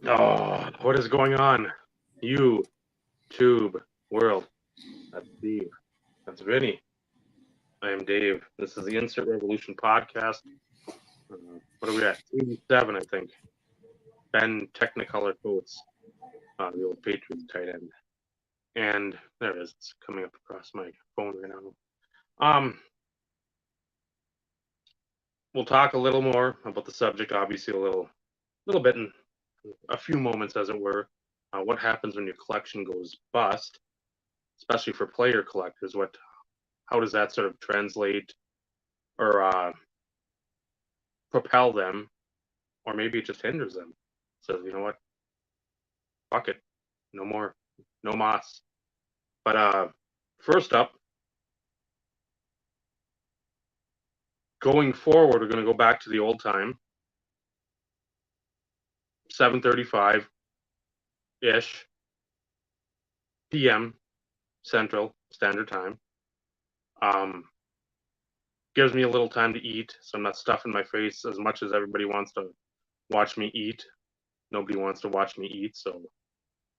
Oh, what is going on? YouTube world. That's Steve. That's Vinny. I am Dave. This is the Insert Revolution podcast. What are we at? 87, I think. Ben Technicolor Coates, the old Patriots tight end. And there it is. It's coming up across my phone right now. We'll talk a little more about the subject, obviously a little bit in a few moments, as it were. What happens when your collection goes bust, especially for player collectors? How does that sort of translate or propel them, or maybe it just hinders them? So you know what? Fuck it, no more, no mas. But first up, going forward, we're going to go back to the old time, 7:35 ish p.m. Central Standard Time. Gives me a little time to eat, so I'm not stuffing my face as much as everybody wants to watch me eat. Nobody wants to watch me eat, so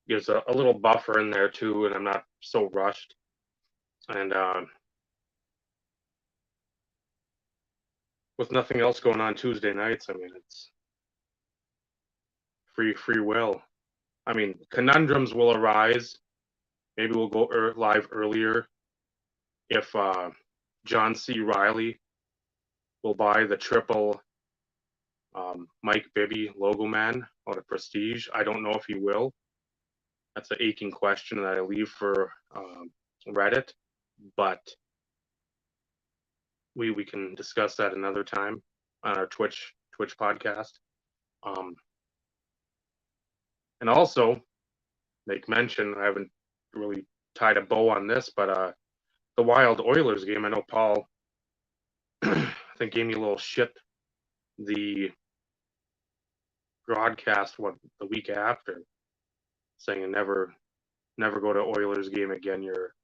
gives a little buffer in there too, and I'm not so rushed. And with nothing else going on Tuesday nights, I mean, it's free will. I mean, conundrums will arise. Maybe we'll go live earlier if John C. Riley will buy the triple Mike Bibby logo man out of Prestige. I don't know if he will. That's an aching question that I leave for Reddit, but we can discuss that another time on our Twitch podcast. And also, make mention, I haven't really tied a bow on this, but the Wild Oilers game, I know Paul, I think, gave me a little shit the broadcast the week after, saying never go to Oilers game again, you're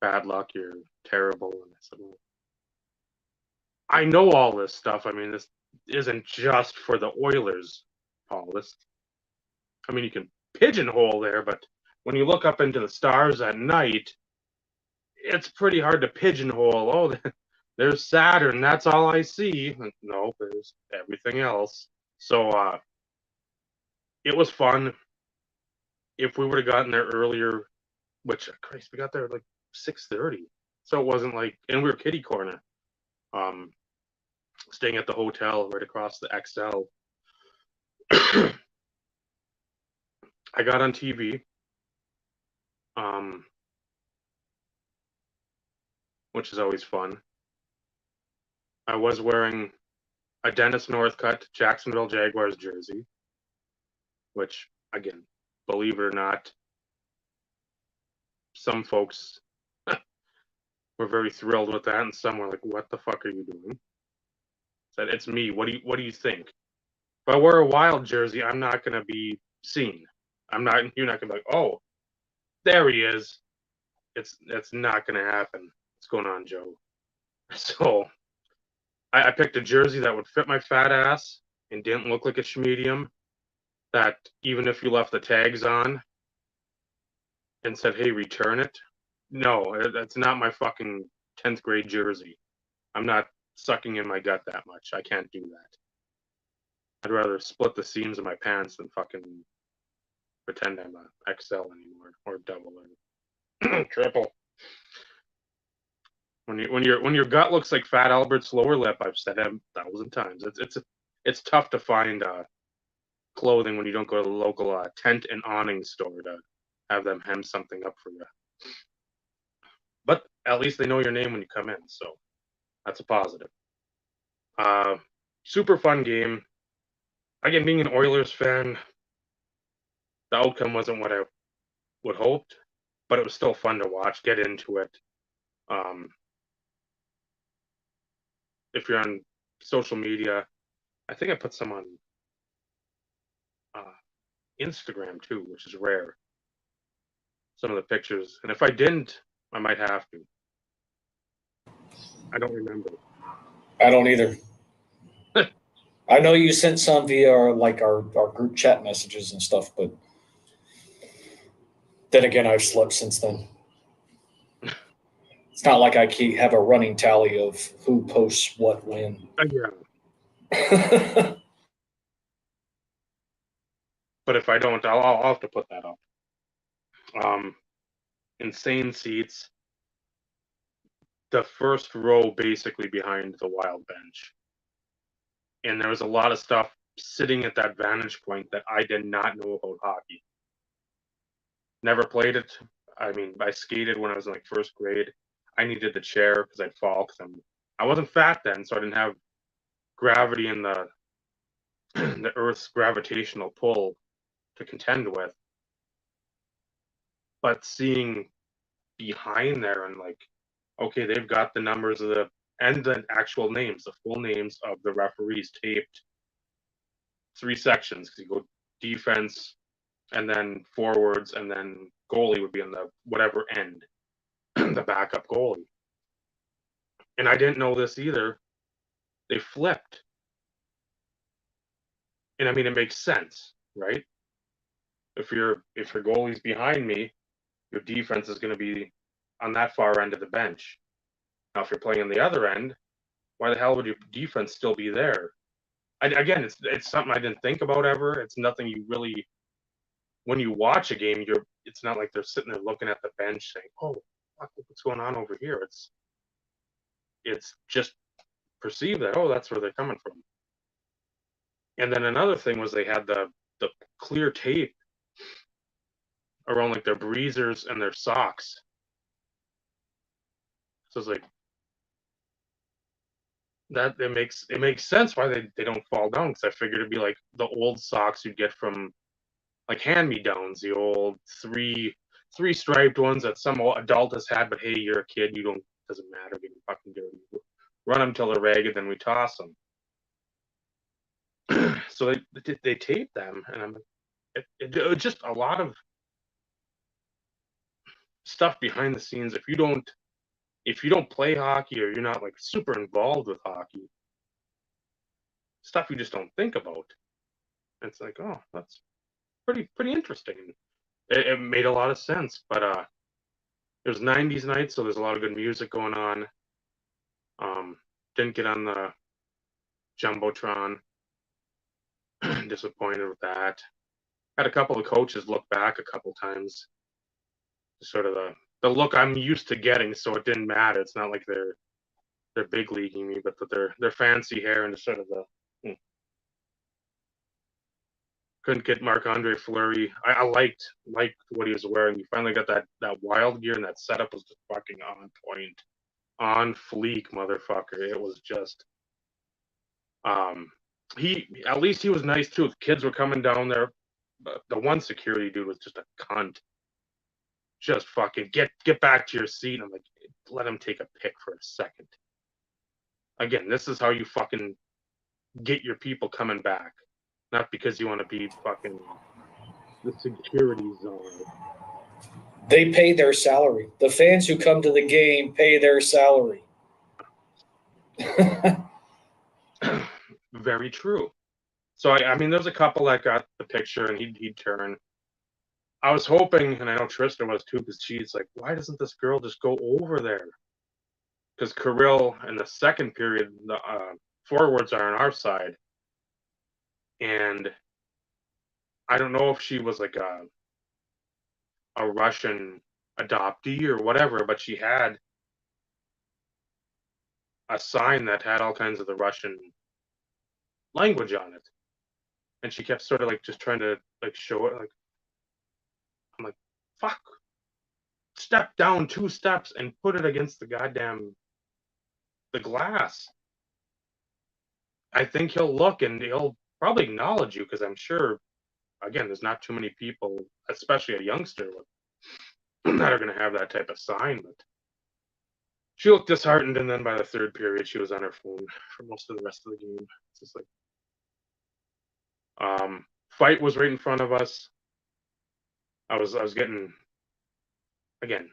bad luck, you're terrible. And I said, well, I know all this stuff. I mean, this isn't just for the Oilers, Paul. You can pigeonhole there, but when you look up into the stars at night, it's pretty hard to pigeonhole. Oh, there's Saturn. That's all I see. No, there's everything else. So it was fun. If we would have gotten there earlier, which, Christ, we got there at like 6:30, so it wasn't like, and we were kitty corner, staying at the hotel right across the XL. I got on TV, which is always fun. I was wearing a Dennis Northcutt Jacksonville Jaguars jersey, which, again, believe it or not, some folks were very thrilled with that, and some were like, "What the fuck are you doing?" Said, "It's me. What do you think? If I wear a Wild jersey, I'm not gonna be seen. You're not gonna be like, oh, there he is. It's not gonna happen. What's going on, Joe?" So I picked a jersey that would fit my fat ass and didn't look like a schmedium. That even if you left the tags on and said, "Hey, return it," no, that's not my fucking 10th grade jersey. I'm not sucking in my gut that much. I can't do that. I'd rather split the seams of my pants than fucking pretend I'm a XL anymore, or double, or triple. When your gut looks like Fat Albert's lower lip, I've said it 1,000 times. It's tough to find clothing when you don't go to the local tent and awning store to have them hem something up for you. But at least they know your name when you come in, so that's a positive. Super fun game. Again, being an Oilers fan, the outcome wasn't what I would hoped, but it was still fun to watch, get into it. If you're on social media, I think I put some on Instagram too, which is rare. Some of the pictures, and if I didn't, I might have to. I don't remember. I don't either. I know you sent some via our group chat messages and stuff, but then again, I've slept since then. It's not like I have a running tally of who posts what when. Yeah. But if I don't, I'll have to put that up. Insane seats. The first row basically behind the Wild bench. And there was a lot of stuff sitting at that vantage point that I did not know about hockey. Never played it. I mean, I skated when I was in like first grade. I needed the chair because I'd fall because I wasn't fat then, so I didn't have gravity in the the Earth's gravitational pull to contend with. But seeing behind there and like, okay, they've got the numbers of the actual names, the full names of the referees taped. 3 sections because you go defense and then forwards and then goalie would be on the whatever end, the backup goalie. And I didn't know this either. They flipped. And I mean, it makes sense, right? If your goalie's behind me, your defense is going to be on that far end of the bench. Now, if you're playing on the other end, why the hell would your defense still be there? Again, it's something I didn't think about ever. It's nothing you really, when you watch a game, it's not like they're sitting there looking at the bench saying, "Oh, what's going on over here?" It's just perceive that, oh, that's where they're coming from. And then another thing was they had the clear tape around like their breezers and their socks. So it's like that it makes sense why they don't fall down, because I figured it'd be like the old socks you'd get from like hand-me-downs, the old three striped ones that some adult has had, but hey, you're a kid, doesn't matter, getting fucking dirty. Run them till they're ragged, then we toss them. So they tape them, and it was just a lot of stuff behind the scenes. If you don't play hockey or you're not like super involved with hockey, stuff you just don't think about. And it's like, oh, that's pretty interesting. It made a lot of sense, but it was 90s night, so there's a lot of good music going on. Didn't get on the Jumbotron. Disappointed with that. Had a couple of coaches look back a couple times. Sort of the look I'm used to getting, so it didn't matter. It's not like they're big leaguing me, but their fancy hair and sort of the couldn't get Marc-Andre Fleury. I liked what he was wearing. He finally got that Wild gear, and that setup was just fucking on point, on fleek, motherfucker. It was just he at least he was nice too. The kids were coming down there. The one security dude was just a cunt. Just fucking get back to your seat. I'm like, let him take a pic for a second. Again, this is how you fucking get your people coming back, not because you want to be fucking the security zone. They pay their salary. The fans who come to the game pay their salary. Very true. So I mean, there's a couple that got the picture, and he'd turn. I was hoping, and I know Tristan was too, because she's like, why doesn't this girl just go over there? Because Kirill in the second period, the forwards are on our side, and I don't know if she was like a Russian adoptee or whatever, but she had a sign that had all kinds of the Russian language on it, and she kept sort of like just trying to like show it. Like, I'm like, fuck, step down 2 steps and put it against the glass. I think he'll look and he'll probably acknowledge you, because I'm sure, again, there's not too many people, especially a youngster, that are going to have that type of sign. But she looked disheartened, and then by the third period, she was on her phone for most of the rest of the game. It's just like, fight was right in front of us. I was getting, again,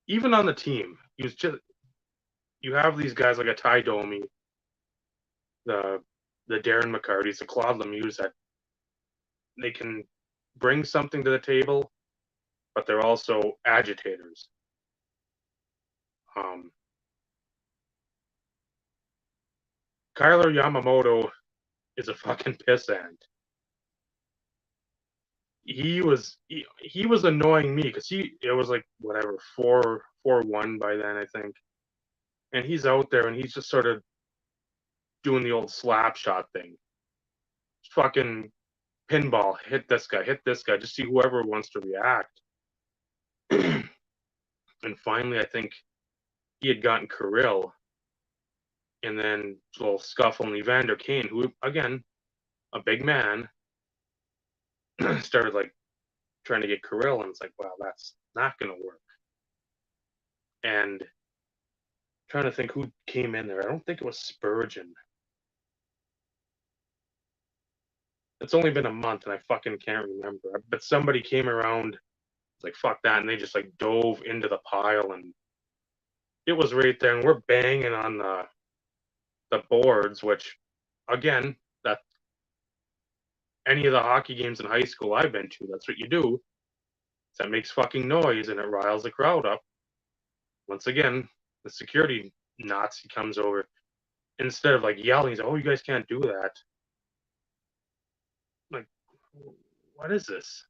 even on the team, you have these guys like a Ty Domi, the the Darren McCartys, the Claude Lemieux, that they can bring something to the table, but they're also agitators. Kyler Yamamoto is a fucking pissant. He was annoying me because it was like whatever 4-1 by then, I think, and he's out there and he's just sort of doing the old slap shot thing, fucking pinball, hit this guy, just see whoever wants to react. And finally, I think he had gotten Kirill, and then a little scuffle, and Evander Kane, who again, a big man, started like trying to get Kirill, and it's like, wow, that's not gonna work. And trying to think who came in there. I don't think it was Spurgeon. It's only been a month, and I fucking can't remember. But somebody came around, like fuck that, and they just like dove into the pile, and it was right there, and we're banging on the boards, which again, that any of the hockey games in high school I've been to, that's what you do. That makes fucking noise and it riles the crowd up. Once again, the security Nazi comes over. Instead of like yelling, he's like, "Oh, you guys can't do that." Like, what is this?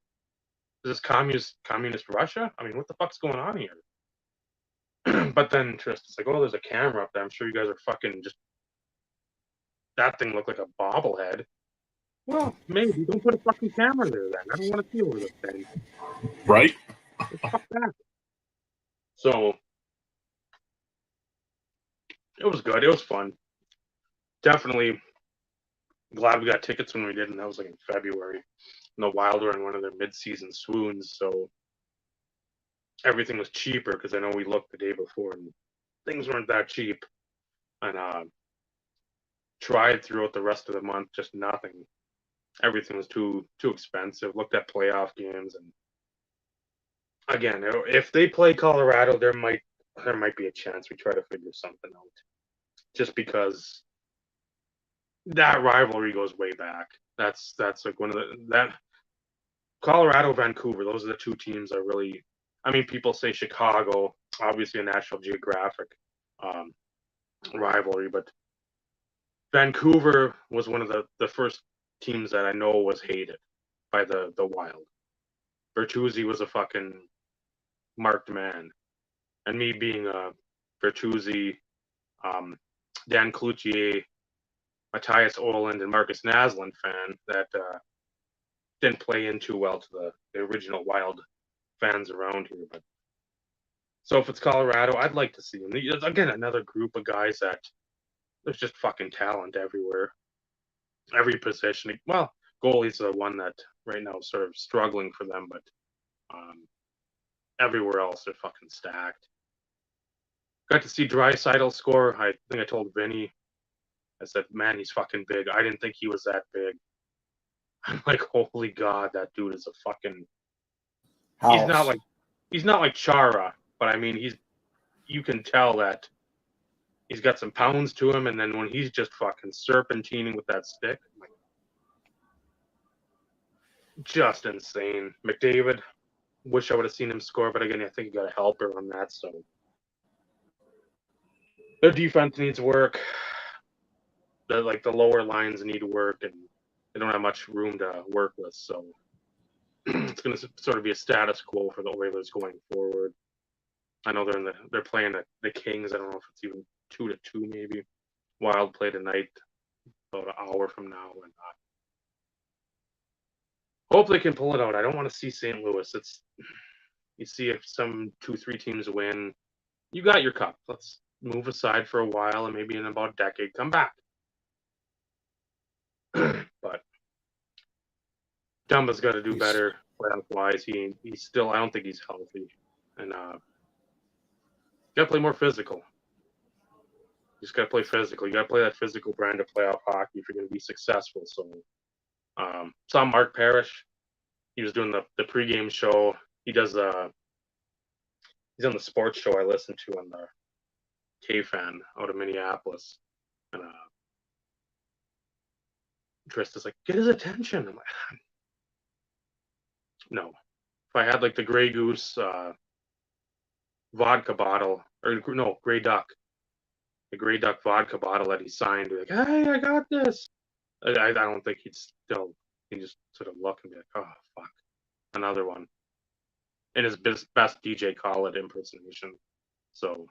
Is this communist Russia? I mean, what the fuck's going on here? But then it's like, oh, there's a camera up there. I'm sure you guys are fucking just. That thing looked like a bobblehead. Well, maybe don't put a fucking camera there then. I don't want to see over this thing. Right? Fuck that. So it was good. It was fun. Definitely glad we got tickets when we did, and that was like in February. And the Wild were in one of their mid-season swoons, so everything was cheaper because I know we looked the day before and things weren't that cheap. And tried throughout the rest of the month, just nothing. Everything was too expensive. Looked at playoff games, and again, if they play Colorado, there might be a chance we try to figure something out. Just because that rivalry goes way back. That's like one of that Colorado, Vancouver. Those are the two teams that really. I mean, people say Chicago, obviously a National Geographic rivalry, but Vancouver was one of the first teams that I know was hated by the Wild. Bertuzzi was a fucking marked man, and me being a Bertuzzi, Dan Cloutier, Matthias Oland, and Marcus Naslund fan, that didn't play in too well to the original Wild fans around here. But so if it's Colorado, I'd like to see them. Again, another group of guys that there's just fucking talent everywhere, every position. Well, goalie's the one that right now is sort of struggling for them, but everywhere else they're fucking stacked. Got to see Draisaitl score. I think I told Vinny, I said, man, he's fucking big. I didn't think he was that big. I'm like, holy God, that dude is a fucking. House. He's not like Chara, but I mean, you can tell that he's got some pounds to him, and then when he's just fucking serpentining with that stick, like, just insane. McDavid, wish I would have seen him score, but again, I think he got a helper on that, so their defense needs work. The lower lines need work, and they don't have much room to work with, so it's going to sort of be a status quo for the Oilers going forward. I know they're playing the Kings. I don't know if it's even 2-2 maybe. Wild play tonight, about an hour from now, and hope they can pull it out. I don't want to see St. Louis. You see if some 2-3 teams win, you got your cup. Let's move aside for a while, and maybe in about a decade come back. But Dumba's got to do better playoff wise. He's still, I don't think he's healthy, and got to play more physical. You just got to play physical. You got to play that physical brand of playoff hockey if you're going to be successful. So, saw Mark Parrish. He was doing the pregame show. He's on the sports show I listen to on the K-Fan out of Minneapolis, and Trista's like, get his attention. I'm like, no. If I had like the Grey Goose vodka bottle, or no, Grey Duck, the Grey Duck vodka bottle that he signed, like, hey, I got this. I don't think he'd just sort of look and be like, oh, fuck, another one. In his best DJ Khaled impersonation. So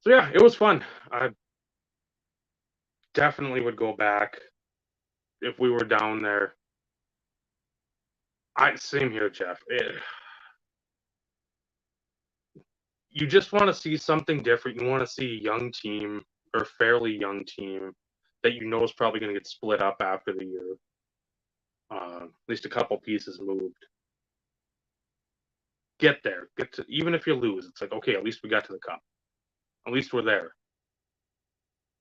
yeah, it was fun. I definitely would go back if we were down there. Same here, Jeff. You just want to see something different. You want to see a young team or fairly young team that you know is probably going to get split up after the year. At least a couple pieces moved. Get there. Even if you lose, it's like, okay, at least we got to the cup. At least we're there.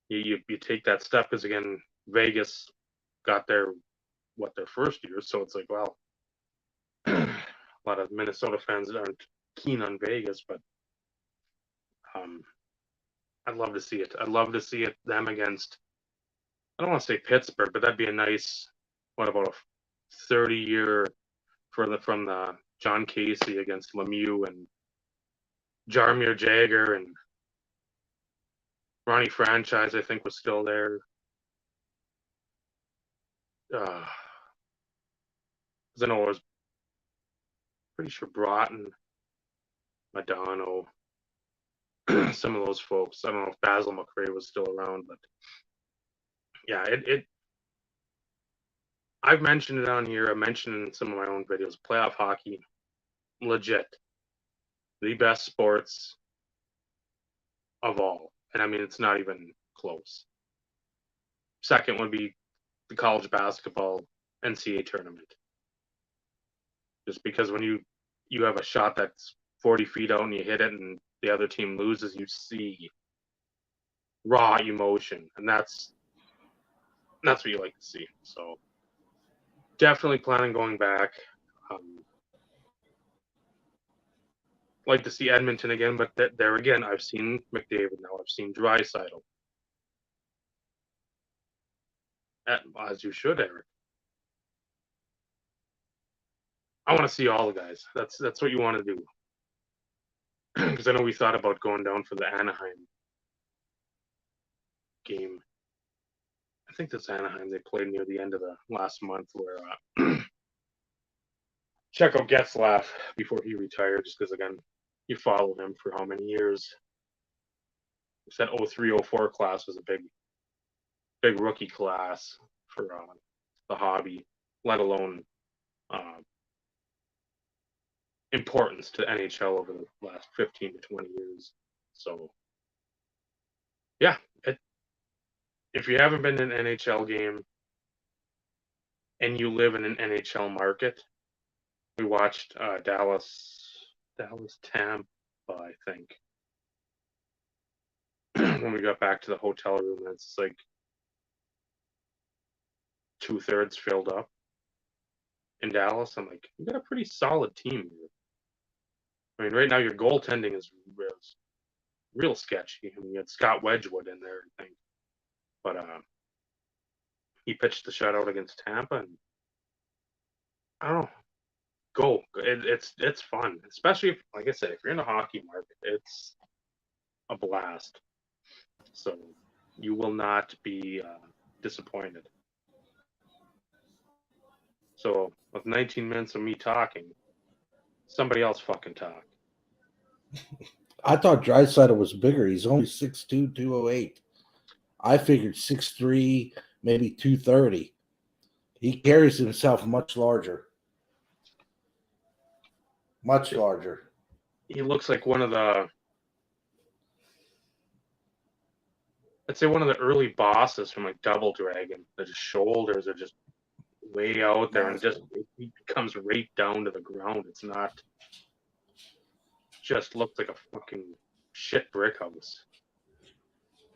You take that step because, again, Vegas got their first year, so it's like, well, a lot of Minnesota fans aren't keen on Vegas, but I'd love to see it. I'd love to see it them against, I don't want to say Pittsburgh, but that'd be a nice, what about a 30-year from the John Casey against Lemieux and Jaromir Jagr and Ronnie Franchise, I think, was still there. Because I know I was pretty sure Broughton, Madonna, some of those folks. I don't know if Basil McRae was still around, but yeah, I've mentioned it on here. I mentioned it in some of my own videos. Playoff hockey, legit, the best sports of all. And I mean, it's not even close. Second would be the college basketball NCAA tournament. Just because when you have a shot that's 40 feet out and you hit it and the other team loses, you see raw emotion. And that's what you like to see. So definitely planning going back. Like to see Edmonton again, but there again, I've seen McDavid now. I've seen Draisaitl. As you should, Eric. I want to see all the guys. That's what you want to do. Because I know we thought about going down for the Anaheim game. I think that's Anaheim. They played near the end of the last month where Checo Getzlaf before he retired, just because, again, you follow him for how many years. It's that 03-04 class was a big rookie class for the hobby, let alone importance to NHL over the last 15 to 20 years. So, yeah, if you haven't been in an NHL game and you live in an NHL market, we watched Dallas Tampa, I think, when we got back to the hotel room. And it's like 2/3 filled up in Dallas. I'm like, you got a pretty solid team here. I mean, right now your goaltending is real sketchy. I mean, you had Scott Wedgwood in there, I think, but he pitched the shutout against Tampa, and I don't know. Go. It's fun, especially if, like I said, if you're in the hockey market, it's a blast. So you will not be disappointed. So with 19 minutes of me talking, somebody else fucking talk. I thought Draisaitl was bigger. He's only 6'2", 208. I figured 6'3", maybe 230. He carries himself much larger. Much larger. He looks like one of the, I'd say one of the early bosses from like Double Dragon. That his shoulders are just way out there, and he comes right down to the ground. It's not just looks like a fucking shit brick house.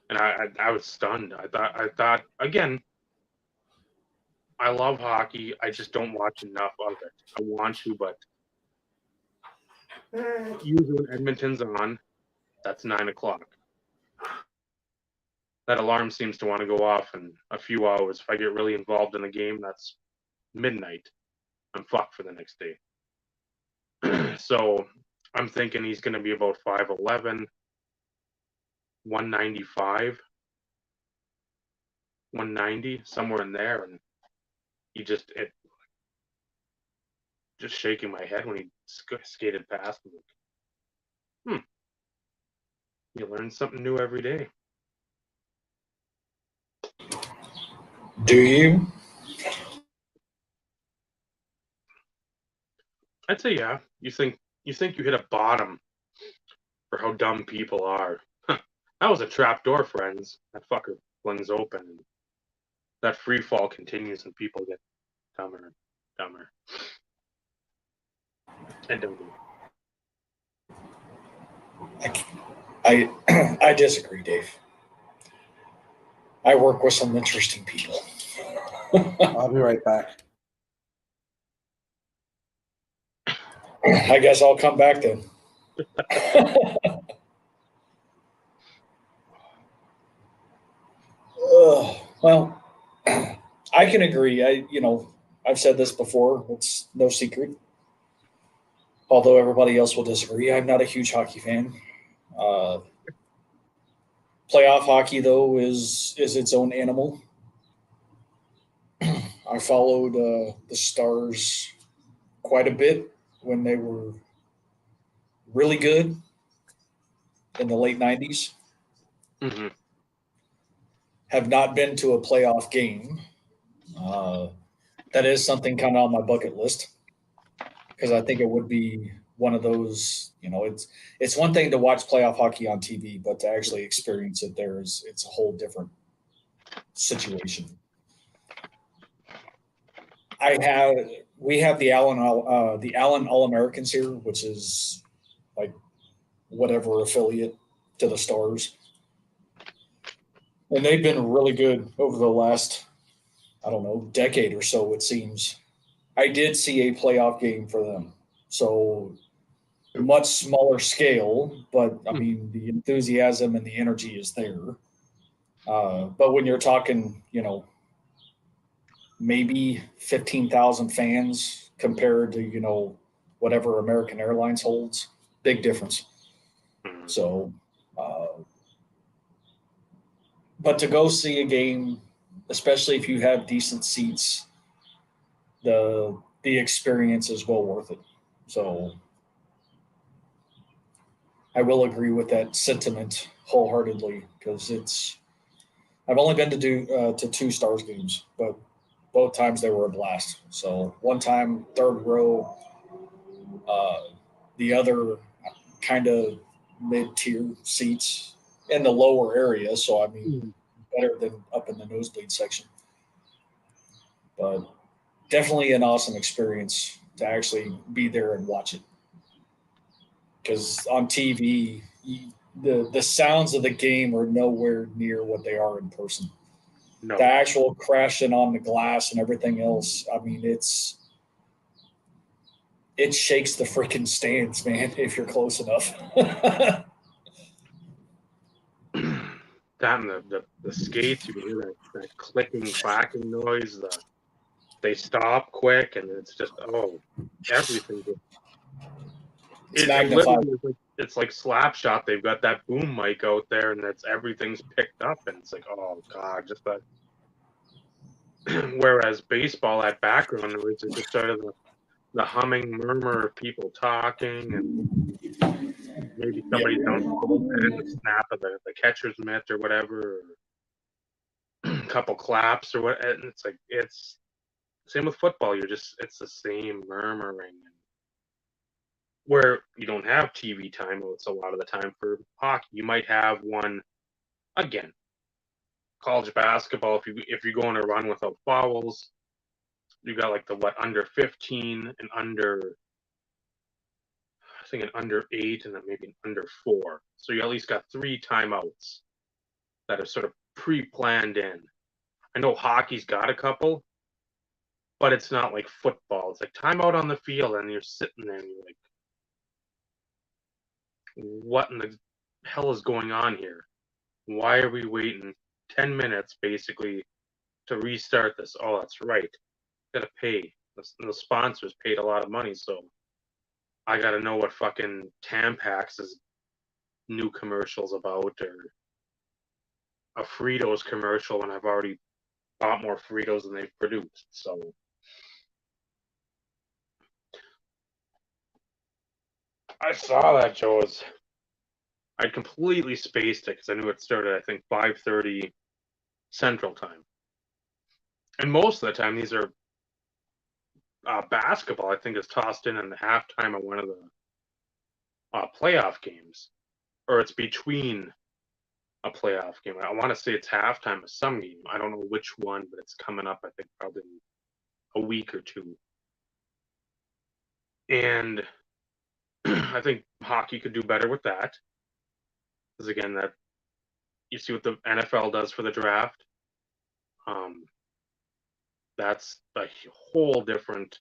And I was stunned. I thought again, I love hockey. I just don't watch enough of it. I want to, but usually when Edmonton's on, that's 9 o'clock. that alarm seems to want to go off in a few hours. If I get really involved in the game, that's midnight. I'm fucked for the next day. So I'm thinking he's going to be about 5'11", 195, 190, somewhere in there. And he just shaking my head when he skated past me. You learn something new every day. Do you? I'd say yeah. You think you hit a bottom for how dumb people are. That was a trap door, friends. That fucker flings open, and that free fall continues, and people get dumber and dumber. And dumber. I disagree, Dave. I work with some interesting people. I'll be right back. I guess I'll come back then. Well, I can agree. I've said this before. It's no secret. Although everybody else will disagree, I'm not a huge hockey fan. Uh, Playoff hockey, though, is its own animal. I followed the Stars quite a bit when they were really good in the late 90s. Mm-hmm. Have not been to a playoff game. That is something kind of on my bucket list because I think it would be one of those. It's one thing to watch playoff hockey on TV, but to actually experience it there it's a whole different situation. We have the Allen All Americans here, which is like whatever affiliate to the Stars, and they've been really good over the last, I don't know, decade or so. It seems. I did see a playoff game for them, so much smaller scale, but I mean the enthusiasm and the energy is there. But when you're talking, maybe 15,000 fans compared to whatever American Airlines holds, big difference. So, but to go see a game, especially if you have decent seats, the experience is well worth it. So I will agree with that sentiment wholeheartedly because I've only been to two Stars games, but both times they were a blast. So one time third row, uh, the other kind of mid tier seats in the lower area. So I mean, better than up in the nosebleed section. But definitely an awesome experience to actually be there and watch it. Because on TV, the sounds of the game are nowhere near what they are in person. No. The actual crashing on the glass and everything else. I mean, it shakes the freaking stands, man. If you're close enough. That and the skates, you can hear that clicking, clacking noise. They stop quick, and it's just everything. It's It magnified. literally it's like Slapshot. They've got that boom mic out there, and everything's picked up, and it's like, oh god, just that. Whereas baseball, that background noise is just sort of the humming murmur of people talking, and maybe somebody down the bullpen, the snap of the catcher's mitt or whatever, or a couple claps or what. And it's same with football. It's the same murmuring, where you don't have TV timeouts a lot of the time for hockey. You might have one again. College basketball, if you're going to run without fouls, you got like the under 15 and under, I think an under 8 and then maybe an under 4. So you at least got 3 timeouts that are sort of pre-planned in. I know hockey's got a couple, but it's not like football. It's like timeout on the field, and you're sitting there and you're like, what in the hell is going on here? Why are we waiting 10 minutes basically to restart this. Oh, that's right. Gotta pay. The sponsors paid a lot of money, so I gotta know what fucking Tampax's new commercial's about, or a Fritos commercial when I've already bought more Fritos than they've produced. So I saw that, Joe. I'd completely spaced it because I knew it started, I think, 5:30 Central Time. And most of the time, these are basketball, I think, is tossed in the halftime of one of the playoff games. Or it's between a playoff game. I want to say it's halftime of some game. I don't know which one, but it's coming up, I think, probably a week or two. And I think hockey could do better with that. Because again, that you see what the NFL does for the draft. That's a whole different.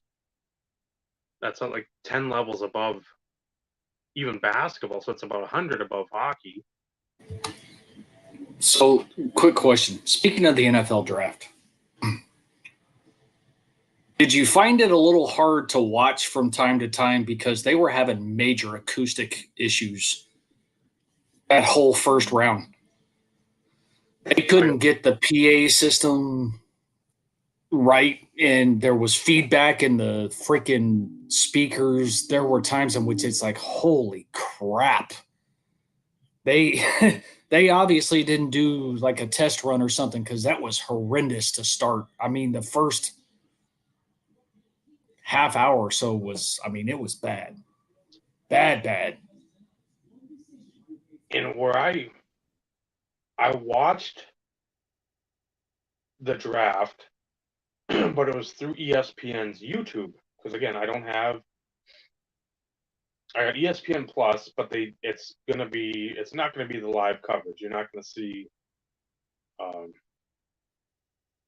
That's not like 10 levels above even basketball. So it's about 100 above hockey. So, quick question. Speaking of the NFL draft, did you find it a little hard to watch from time to time because they were having major acoustic issues that whole first round? They couldn't get the PA system right, and there was feedback in the freaking speakers. There were times in which it's like, holy crap. They they obviously didn't do like a test run or something, because that was horrendous to start. I mean, the first half hour or so was, I mean, it was bad. Bad. And where I watched the draft, but it was through ESPN's YouTube. Because again, I got ESPN Plus, but it's not gonna be the live coverage. You're not gonna see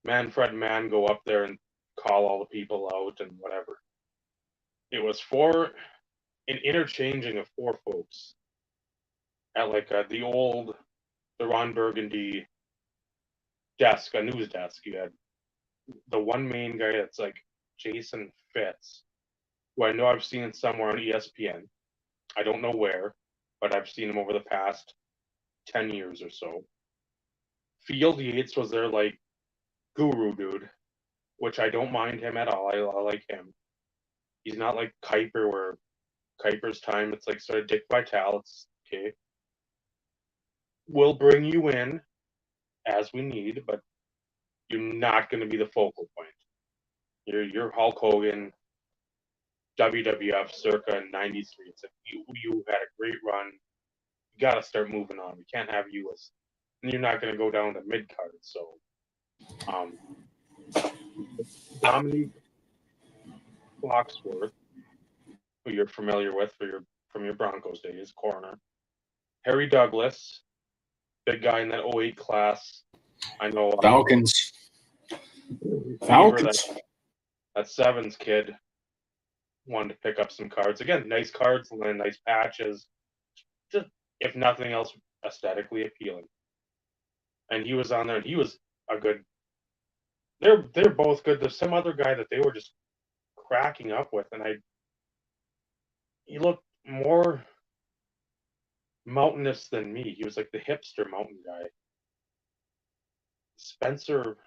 Manfred Mann go up there and call all the people out and whatever. It was for an interchanging of four folks at like the Ron Burgundy desk, a news desk. You had the one main guy that's like Jason Fitz, who I know I've seen somewhere on ESPN. I don't know where, but I've seen him over the past 10 years or so. Field Yates was their like guru dude, which I don't mind him at all. I like him. He's not like Kuiper, where Kuiper's time, it's like sort of Dick Vitale. It's okay. We'll bring you in as we need, but you're not going to be the focal point. You're Hulk Hogan, WWF circa '93. It's like you had a great run. You got to start moving on. We can't have you as, and you're not going to go down to mid card. So, Dominique Foxworth, who you're familiar with from your Broncos days, corner. Harry Douglas, big guy in that 08 class. I know Falcons. That Sevens kid wanted to pick up some cards. Again, nice cards and nice patches. Just, if nothing else, aesthetically appealing. And he was on there, and he was a good. They're both good. There's some other guy that they were just cracking up with, and he looked more mountainous than me. He was like the hipster mountain guy. Spencer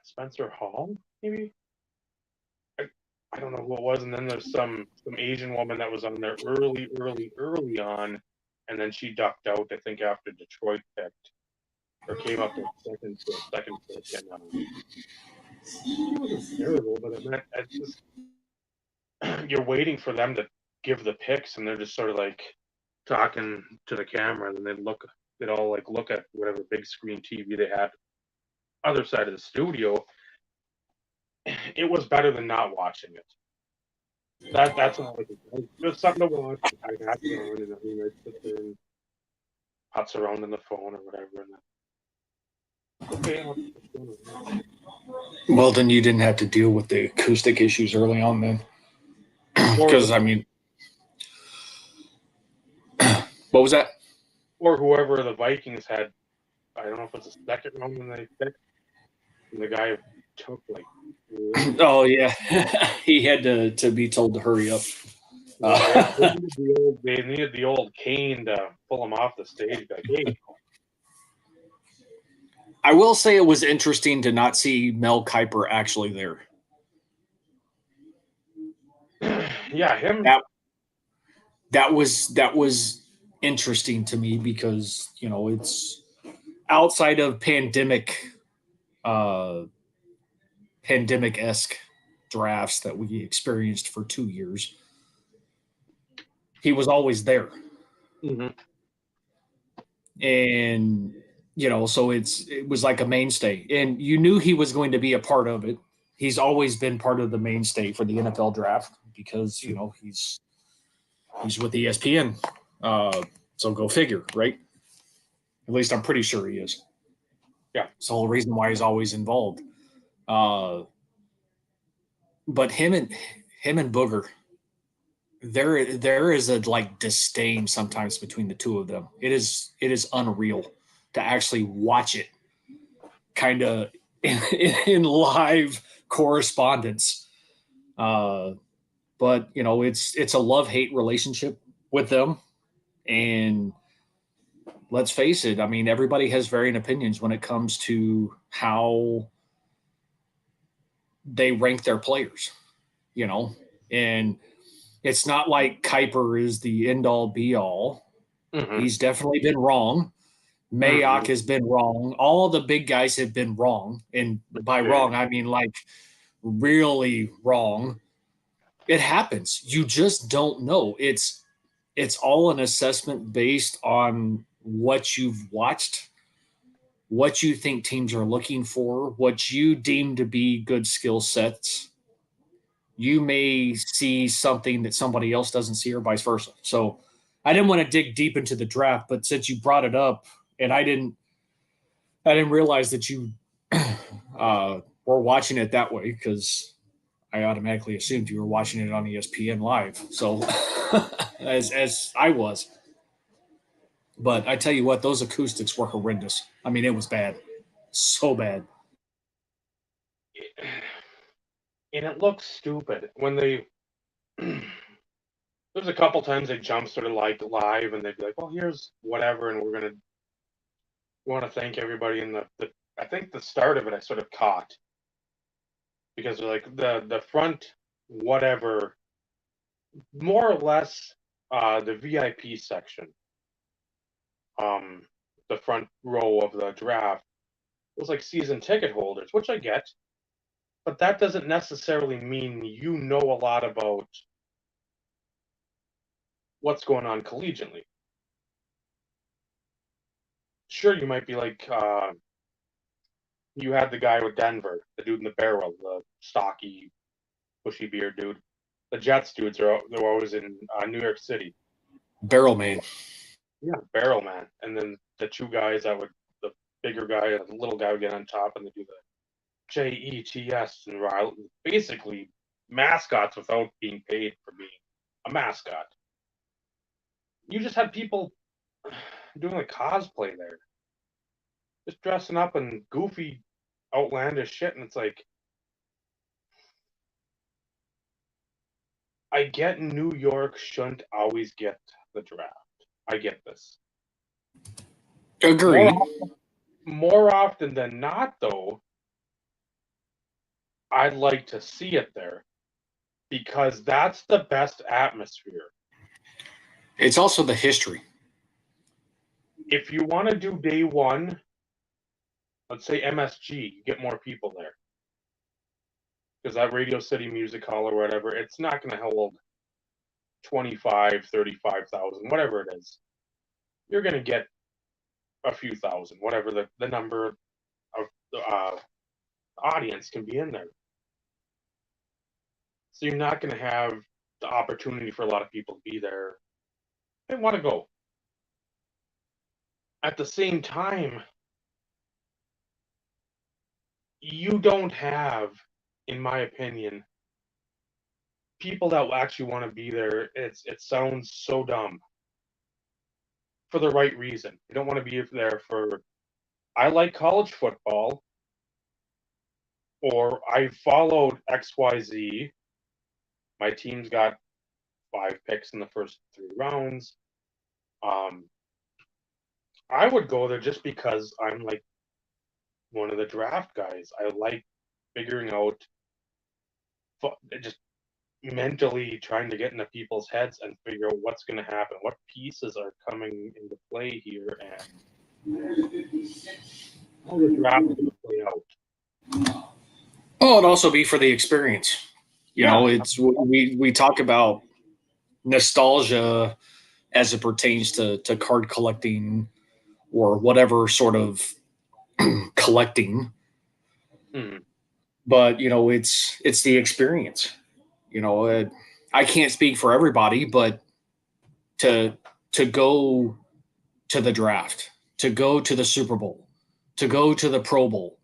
Hall, maybe. I don't know who it was, and then there's some Asian woman that was on there early on, and then she ducked out. I think after Detroit picked or came up with second pick, and it wasn't terrible, but it's just you're waiting for them to give the picks, and they're just sort of like talking to the camera, and then they'd all like look at whatever big screen TV they had other side of the studio. It was better than not watching it. That's all I could. There's something to watch. I got it on, and I sit there and putz around on the phone or whatever. And okay. Well, then you didn't have to deal with the acoustic issues early on, then. Because I mean, what was that? Or whoever the Vikings had I don't know if it's the second round when they picked. And the guy took like. Oh yeah, he had to be told to hurry up. They needed the old cane to pull him off the stage. Like, hey, I will say it was interesting to not see Mel Kiper actually there. yeah, him. That was interesting to me because it's outside of pandemic-esque drafts that we experienced for 2 years. He was always there. Mm-hmm. And so it was like a mainstay, and you knew he was going to be a part of it. He's always been part of the mainstay for the NFL draft because he's with ESPN, so go figure, right? At least I'm pretty sure he is. Yeah, it's the whole reason why he's always involved. But him and Booger, there is a like disdain sometimes between the two of them. It is unreal to actually watch it kind of in live correspondence. But it's a love-hate relationship with them. And let's face it, I mean, everybody has varying opinions when it comes to how they rank their players, and it's not like Kiper is the end all be all. Mm-hmm. He's definitely been wrong. Mayock has been wrong. All the big guys have been wrong. And by wrong, I mean like really wrong. It happens. You just don't know. It's all an assessment based on what you've watched, what you think teams are looking for, what you deem to be good skill sets. You may see something that somebody else doesn't see, or vice versa. So I didn't want to dig deep into the draft, but since you brought it up, and I didn't realize that you were watching it that way, because I automatically assumed you were watching it on ESPN Live. So as I was. But I tell you what, those acoustics were horrendous. I mean, it was bad. So bad. And it looks stupid when they. There's a couple times they jump sort of like live, and they'd be like, "Well, here's whatever," and we want to thank everybody. In the I think the start of it I sort of caught because they're like the front whatever, more or less, the VIP section, the front row of the draft was like season ticket holders, which I get, but that doesn't necessarily mean you know a lot about what's going on collegiately. Sure, you might be like, you had the guy with Denver, the dude in the barrel, the stocky, bushy beard dude. The Jets dudes they're always in New York City. Barrel man. Yeah, barrel man. And then the two guys that would, the bigger guy and the little guy would get on top, and they do the JETS and Riley, basically mascots without being paid for being a mascot. You just had people doing like cosplay there, just dressing up in goofy, outlandish shit, and it's like, I get New York shouldn't always get the draft. I get this. Agreed. More often than not, though, I'd like to see it there because that's the best atmosphere. It's also the history. If you want to do day one, let's say MSG, you get more people there. Because that Radio City Music Hall or whatever, it's not going to hold 25, 35,000, whatever it is. You're going to get a few thousand, whatever the number of audience can be in there. So you're not going to have the opportunity for a lot of people to be there. They want to go. At the same time, you don't have, in my opinion, people that actually want to be there. It sounds so dumb. For the right reason. You don't want to be there for I like college football, or I followed XYZ. My team's got 5 picks in the first 3 rounds. I would go there just because I'm like one of the draft guys. I like figuring out, just mentally trying to get into people's heads and figure out what's going to happen, what pieces are coming into play here, and how the draft is going to play out. Oh, it'd also be for the experience. You know, it's we talk about nostalgia as it pertains to card collecting or whatever sort of collecting. But it's the experience. I can't speak for everybody, but to go to the draft, to go to the Super Bowl, to go to the Pro Bowl,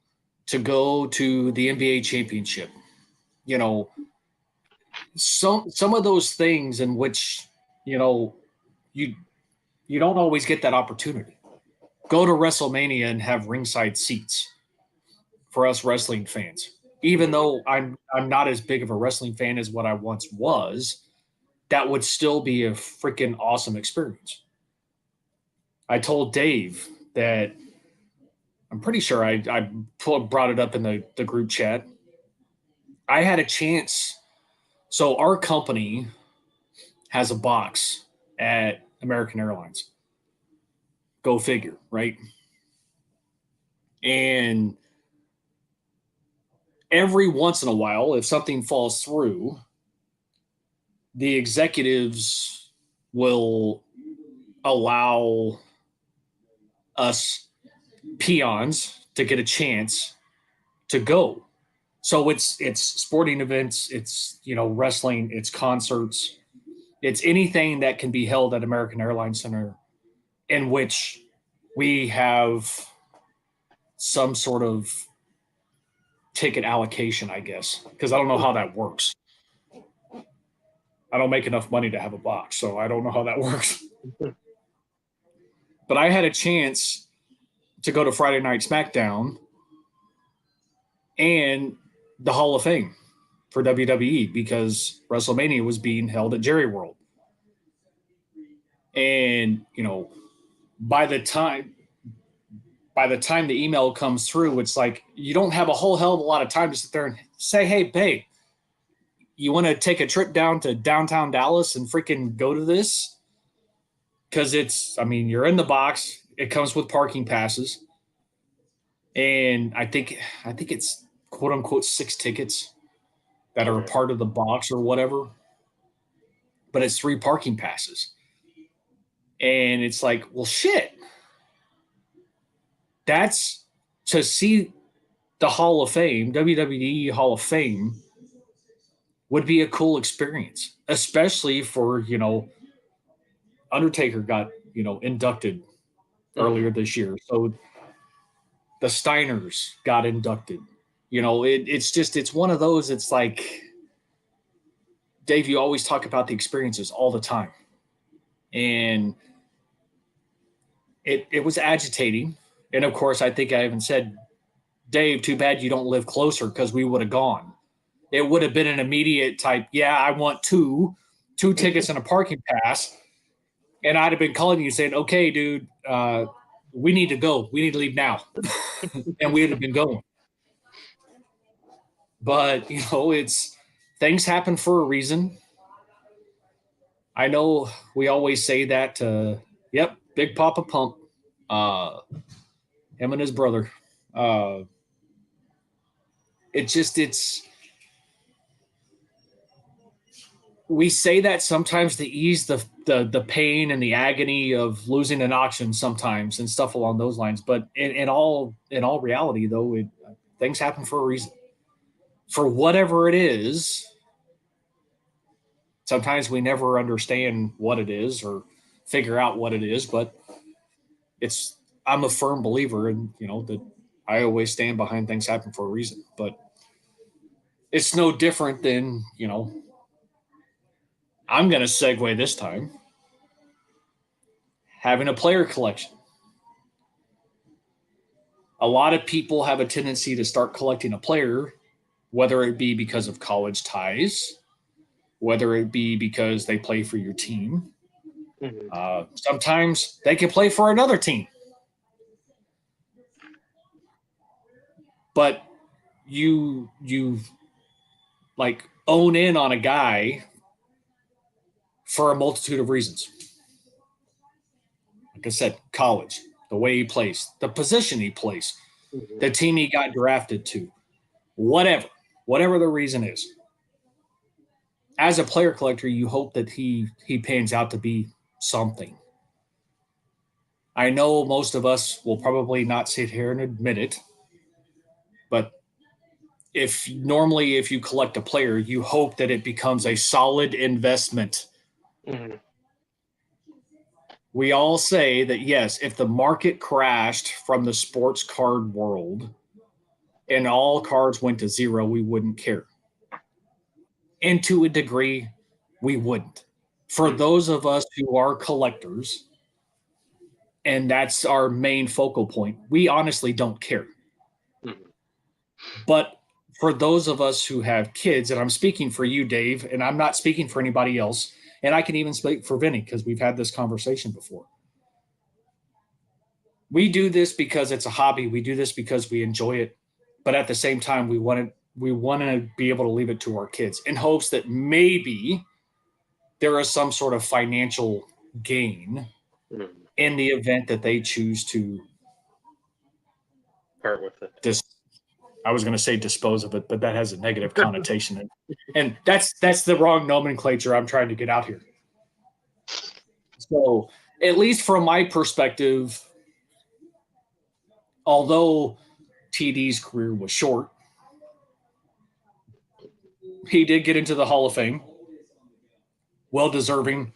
to go to the NBA championship, some of those things in which you you don't always get that opportunity. Go to WrestleMania and have ringside seats for us wrestling fans. Even though I'm not as big of a wrestling fan as what I once was, that would still be a freaking awesome experience. I told Dave that I'm pretty sure I brought it up in the group chat. I had a chance. So our company has a box at American Airlines. Go figure, right? And every once in a while, if something falls through, the executives will allow us peons to get a chance to go. So it's sporting events, it's wrestling, it's concerts, it's anything that can be held at American Airlines Center in which we have some sort of ticket allocation, I guess, because I don't know how that works. I don't make enough money to have a box, so I don't know how that works. But I had a chance to go to Friday Night SmackDown and the Hall of Fame for WWE because WrestleMania was being held at Jerry World. And, by the time the email comes through, it's like you don't have a whole hell of a lot of time to sit there and say, hey, babe, you want to take a trip down to downtown Dallas and freaking go to this? Because you're in the box. It comes with parking passes. And I think it's quote unquote 6 tickets that are a part of the box or whatever. But it's 3 parking passes. And it's like, well, shit. That's to see the Hall of Fame, WWE Hall of Fame, would be a cool experience, especially for, Undertaker got, inducted earlier this year. So the Steiners got inducted. It's one of those, it's like, Dave, you always talk about the experiences all the time. And it was agitating. And of course, I think I even said, Dave, too bad you don't live closer because we would have gone. It would have been an immediate type, yeah, I want two tickets and a parking pass. And I'd have been calling you saying, okay, dude, we need to go. We need to leave now. And we'd have been going. But, it's things happen for a reason. I know we always say that to, yep, Big Papa Pump, him and his brother. We say that sometimes to ease the pain and the agony of losing an auction sometimes and stuff along those lines. But in all reality, though, things happen for a reason. For whatever it is, sometimes we never understand what it is or figure out what it is, but I'm a firm believer in, that I always stand behind things happen for a reason. But it's no different than, I'm going to segue this time, having a player collection. A lot of people have a tendency to start collecting a player, whether it be because of college ties, whether it be because they play for your team. Sometimes they can play for another team. But you like own in on a guy for a multitude of reasons. Like I said, college, the way he plays, the position he plays, the team he got drafted to, whatever the reason is. As a player collector, you hope that he pans out to be something. I know most of us will probably not sit here and admit it, but if you collect a player, you hope that it becomes a solid investment. We all say that, yes, if the market crashed from the sports card world and all cards went to zero, we wouldn't care. And to a degree, we wouldn't. For those of us who are collectors, and that's our main focal point, we honestly don't care. But for those of us who have kids, and I'm speaking for you, Dave, and I'm not speaking for anybody else, and I can even speak for Vinny because we've had this conversation before. We do this because it's a hobby. We do this because we enjoy it. But at the same time, we want to be able to leave it to our kids in hopes that maybe there is some sort of financial gain in the event that they choose to part with it. I was going to say dispose of it, but that has a negative connotation. And that's the wrong nomenclature I'm trying to get out here. So at least from my perspective, although TD's career was short, he did get into the Hall of Fame. Well deserving.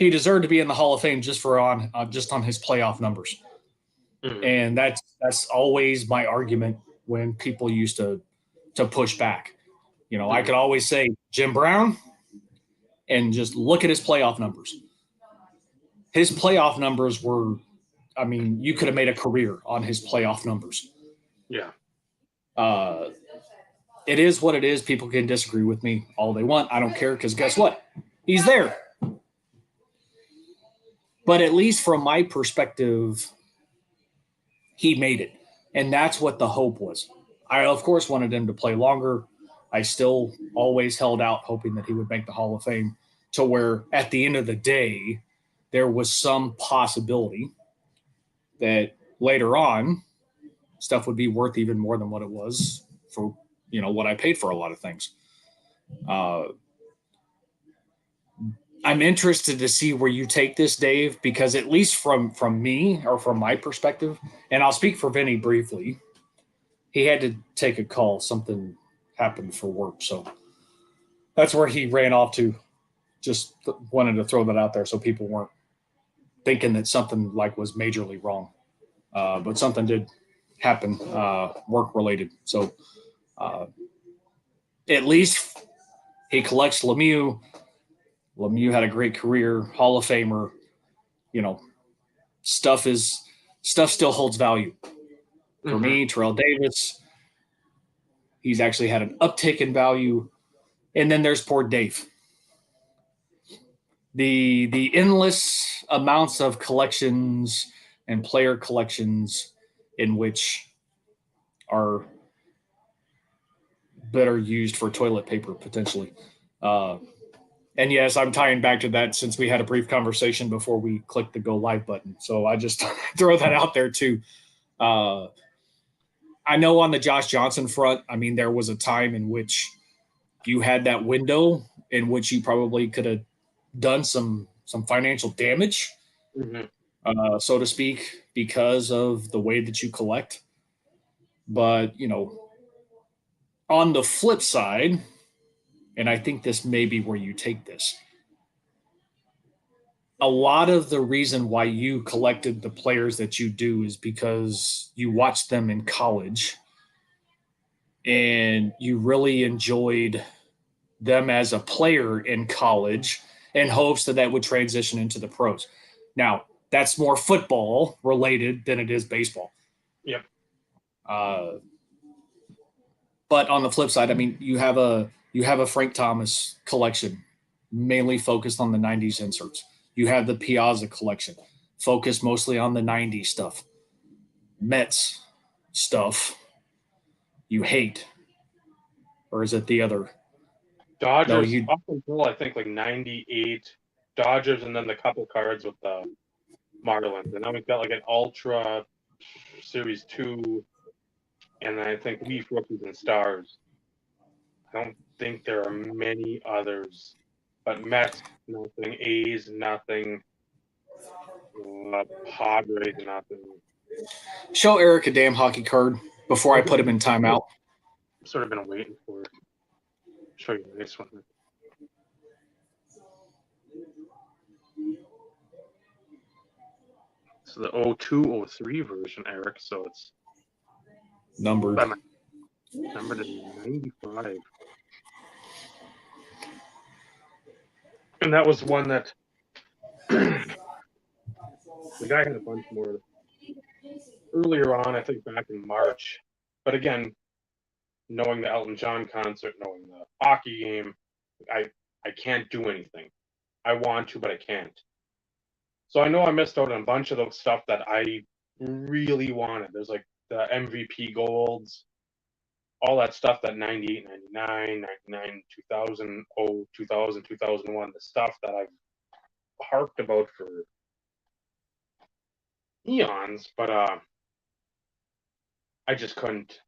He deserved to be in the Hall of Fame just on his playoff numbers. And that's always my argument when people used to push back. I could always say Jim Brown and just look at his playoff numbers. His playoff numbers were, you could have made a career on his playoff numbers. Yeah. It is what it is. People can disagree with me all they want. I don't care because guess what? He's there. But at least from my perspective, he made it. And that's what the hope was. I, of course, wanted him to play longer. I still always held out hoping that he would make the Hall of Fame to where at the end of the day, there was some possibility that later on stuff would be worth even more than what it was for, what I paid for a lot of things. I'm interested to see where you take this, Dave, because at least from me or from my perspective, and I'll speak for Vinny briefly, he had to take a call. Something happened for work. So that's where he ran off to. Just wanted to throw that out there so people weren't thinking that something was majorly wrong. But something did happen, work related. So at least he collects Lemieux. Lemieux had a great career, Hall of Famer. Stuff still holds value. For me, Terrell Davis, he's actually had an uptick in value. And then there's poor Dave. The endless amounts of collections and player collections in which are better used for toilet paper potentially. And yes, I'm tying back to that since we had a brief conversation before we clicked the go live button. So I just throw that out there too. I know on the Josh Johnson front, there was a time in which you had that window in which you probably could have done some financial damage, so to speak, because of the way that you collect. But, on the flip side, and I think this may be where you take this, a lot of the reason why you collected the players that you do is because you watched them in college and you really enjoyed them as a player in college in hopes that would transition into the pros. Now, that's more football related than it is baseball. Yep. But on the flip side, I mean, you have a Frank Thomas collection, mainly focused on the '90s inserts. You have the Piazza collection, focused mostly on the '90s stuff. Mets stuff you hate, or is it the other? Dodgers No, you up until I think like '98, Dodgers, and then the couple cards with the Marlins, and then we've got like an Ultra Series 2, and I think Leaf Rookies and Stars. I don't think there are many others, but Mets nothing, A's nothing, Padres nothing. show Eric a damn hockey card before I put him in timeout. Sort of been waiting for it. Show you the next one. So the 02-03 version, Eric. So it's Numbered. numbered to 95. And that was one that the guy had a bunch more earlier on, I think back in March. But again, knowing the Elton John concert, knowing the hockey game, I can't do anything. I want to, but I can't. So I know I missed out on a bunch of those stuff that I really wanted. There's like the MVP golds, all that stuff, that 98, 99, 99, 2000, 2000, 2001, the stuff that I've harped about for eons, but I just couldn't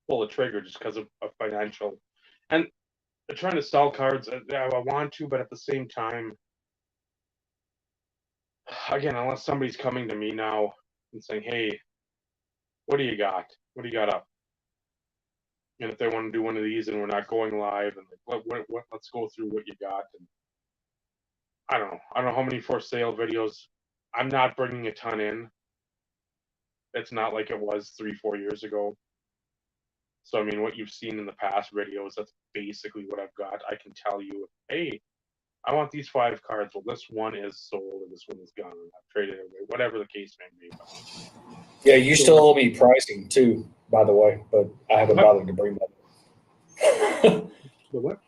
pull the trigger just because of financial. And trying to sell cards, I want to, but at the same time, again, unless somebody's coming to me now and saying, hey, what do you got? What do you got up? And if they want to do one of these and we're not going live, and like, let's go through what you got. And I don't know how many for sale videos. I'm not bringing a ton in. It's not like it was 3-4 years ago. So I mean, what you've seen in the past videos, that's basically what I've got. I can tell you, hey, I want these 5 cards. Well, this one is sold and this one is gone. I've traded it away, whatever the case may be. Yeah, you still owe me pricing too, by the way, but I haven't bothered to bring that up. The what?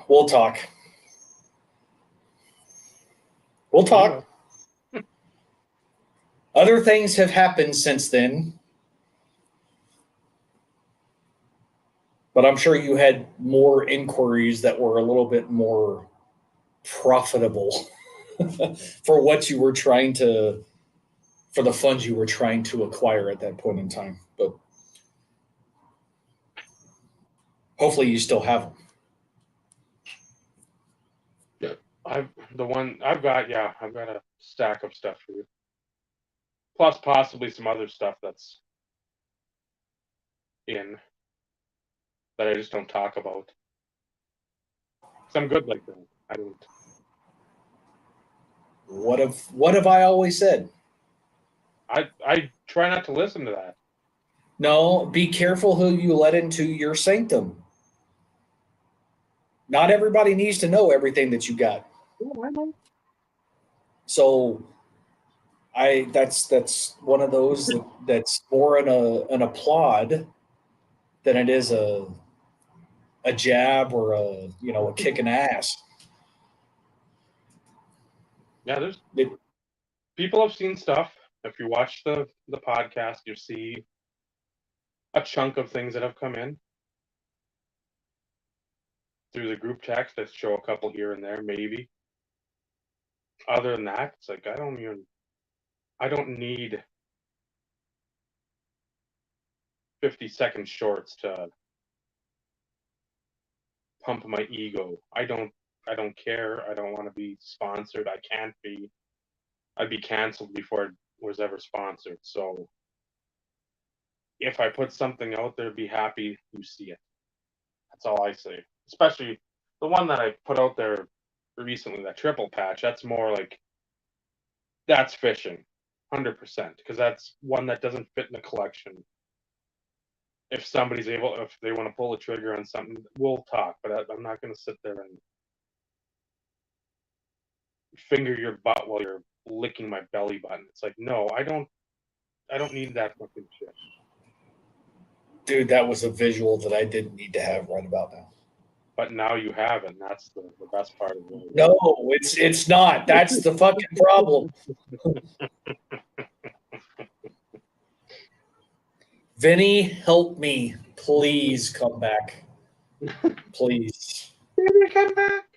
We'll talk. We'll talk. Other things have happened since then, but I'm sure you had more inquiries that were a little bit more profitable for what you were trying to, for the funds you were trying to acquire at that point in time. But hopefully you still have them. I've got a stack of stuff for you. Plus possibly some other stuff that's in that I just don't talk about. 'Cause I'm good like that. I don't. What have I always said? I try not to listen to that. No, be careful who you let into your sanctum. Not everybody needs to know everything that you got. Oh, I know. So that's one of those that's more an applaud than it is a jab or a kick in the ass. Yeah, people have seen stuff. If you watch the podcast, you see a chunk of things that have come in through the group text that show a couple here and there, maybe. Other than that, it's like I don't need 50-second shorts to pump my ego. I don't care. I don't want to be sponsored. I can't be. I'd be canceled before it was ever sponsored. So if I put something out there, be happy you see it. That's all I say. Especially the one that I put out there recently, that triple patch. That's more like that's fishing, 100%, because that's one that doesn't fit in the collection. If somebody's able, if they want to pull the trigger on something, we'll talk. But I'm not going to sit there and finger your butt while you're licking my belly button. It's like, no, I don't need that fucking shit. Dude, that was a visual that I didn't need to have right about now. But now you have it, and that's the best part of it. No, it's not. That's the fucking problem. Vinny, help me. Please come back. Please. Baby, come back.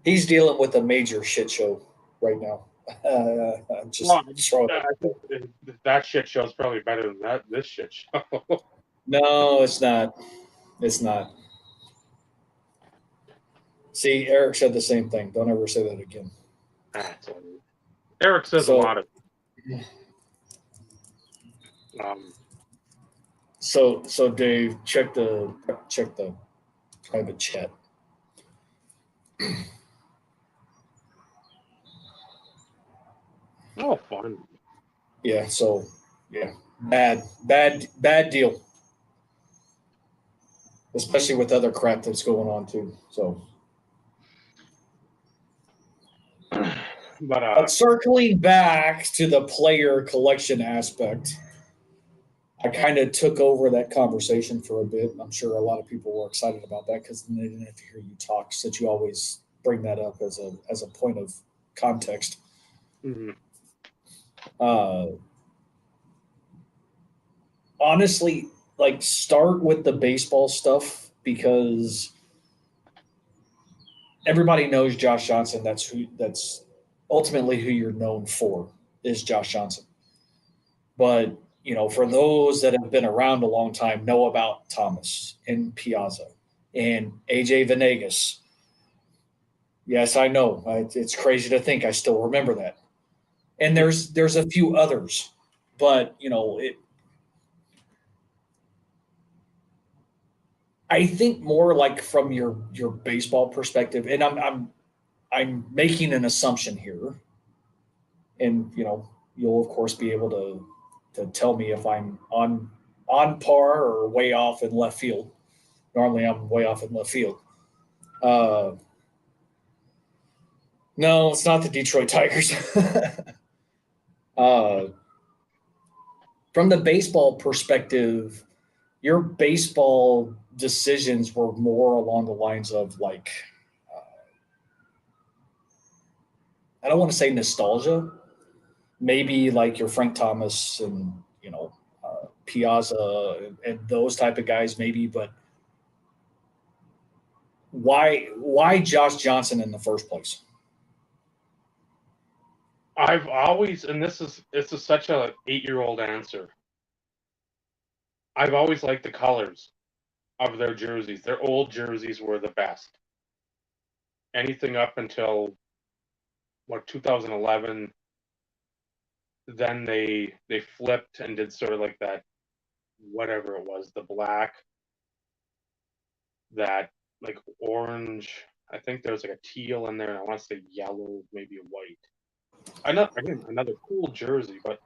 He's dealing with a major shit show right now. I'm just throwing I think that shit show's probably better than this shit show. No, it's not. It's not. See, Eric said the same thing. Don't ever say that again. Eric says a lot of. So Dave, check the private chat. Oh, fun. Yeah. So yeah, bad deal. Especially with other crap that's going on too. So. But circling back to the player collection aspect, I kind of took over that conversation for a bit. I'm sure a lot of people were excited about that because they didn't have to hear you talk. Since you always bring that up as a point of context. Mm-hmm. Honestly, like start with the baseball stuff because everybody knows Josh Johnson. That's ultimately who you're known for is Josh Johnson. But for those that have been around a long time, know about Thomas and Piazza and AJ Venegas. Yes, I know. It's crazy to think I still remember that. And there's a few others, but I think more like from your baseball perspective, and I'm making an assumption here, and you'll of course be able to tell me if I'm on par or way off in left field. Normally, I'm way off in left field. No, it's not the Detroit Tigers. From the baseball perspective, your baseball decisions were more along the lines of like, I don't want to say nostalgia, maybe like your Frank Thomas and Piazza and those type of guys, maybe. But why Josh Johnson in the first place? I've always, and this is such a 8-year-old answer. I've always liked the colors of their jerseys. Their old jerseys were the best. Anything up until 2011. Then they flipped and did sort of like that, whatever it was, the black, that like orange. I think there was like a teal in there, and I want to say yellow, maybe a white. Another cool jersey, but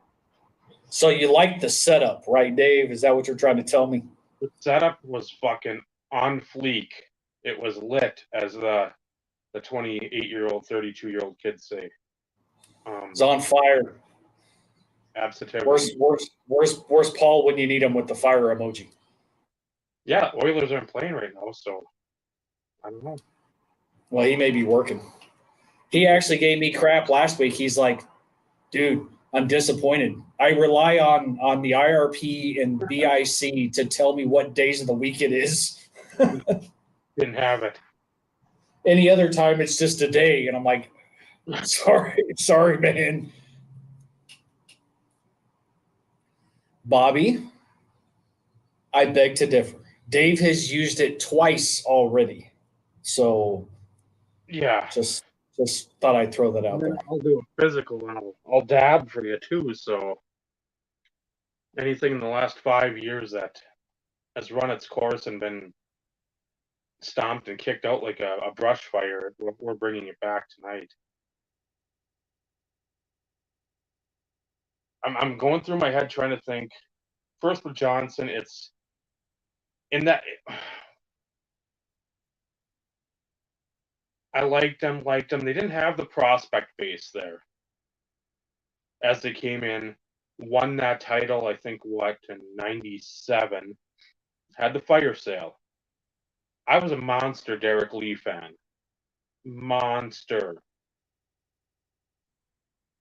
so you like the setup, right, Dave? Is that what you're trying to tell me? the setup was fucking on fleek. It was lit, as the 28-year-old, 32-year-old kids say. It's on fire. Absolutely. Where's Paul when you need him with the fire emoji? Yeah, Oilers aren't playing right now, so I don't know. Well, he may be working. He actually gave me crap last week. He's like, dude, I'm disappointed. I rely on the IRP and BIC to tell me what days of the week it is. Didn't have it. Any other time, it's just a day. And I'm like, sorry, man. Bobby, I beg to differ. Dave has used it twice already. So Yeah. just thought I'd throw that out there. I'll do a physical and I'll dab for you too. So anything in the last 5 years that has run its course and been stomped and kicked out like a brush fire, we're bringing it back tonight. I'm going through my head trying to think. First with Johnson, it's in that I liked them. They didn't have the prospect base there as they came in, won that title, I think, in 97, had the fire sale. I was a monster Derek Lee fan. Monster.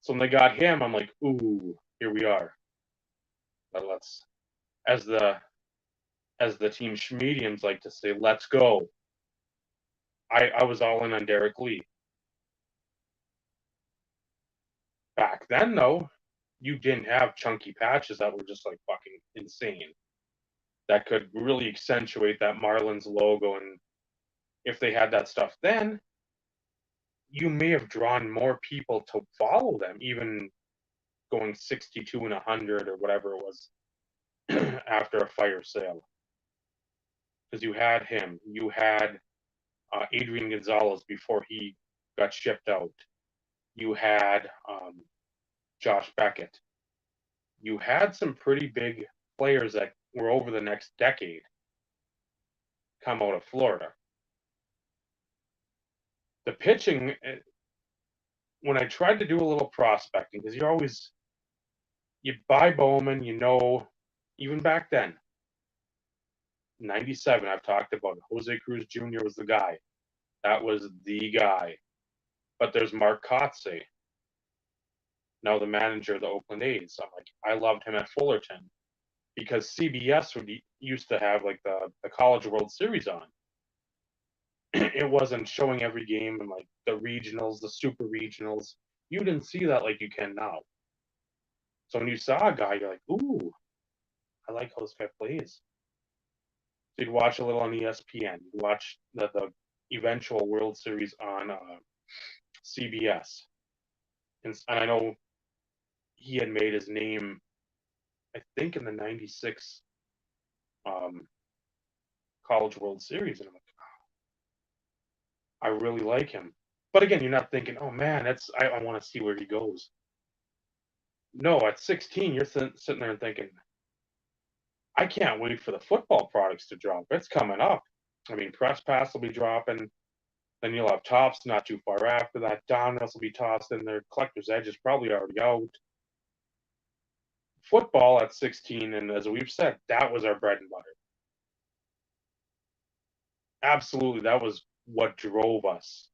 So when they got him, I'm like, ooh, here we are. But let's, as the team Schmedians like to say, let's go. I was all in on Derek Lee. Back then, though, you didn't have chunky patches that were just like fucking insane. That could really accentuate that Marlins logo. And if they had that stuff then, you may have drawn more people to follow them, even going 62 and 100 or whatever it was after a fire sale. Because you had him, you had Adrian Gonzalez before he got shipped out. You had Josh Beckett. You had some pretty big players that were over the next decade come out of Florida. The pitching, when I tried to do a little prospecting, because you buy Bowman, even back then, 97, I've talked about it. Jose Cruz Jr. was the guy. That was the guy. But there's Mark Kotze, now the manager of the Oakland A's. I'm like, I loved him at Fullerton because CBS used to have like the College World Series on. It wasn't showing every game and like the regionals, the super regionals. You didn't see that like you can now. So when you saw a guy, you're like, ooh, I like how this guy plays. So you'd watch a little on ESPN. You'd watch the eventual World Series on CBS. And I know he had made his name, I think, in the 96 College World Series. And I'm like, oh, I really like him. But again, you're not thinking, oh man, I want to see where he goes. No, at 16, you're sitting there and thinking, I can't wait for the football products to drop. It's coming up. I mean, Press Pass will be dropping. Then you'll have Tops not too far after that. Donuts will be tossed in there. Collector's Edge is probably already out. Football at 16, and as we've said, that was our bread and butter. Absolutely, that was what drove us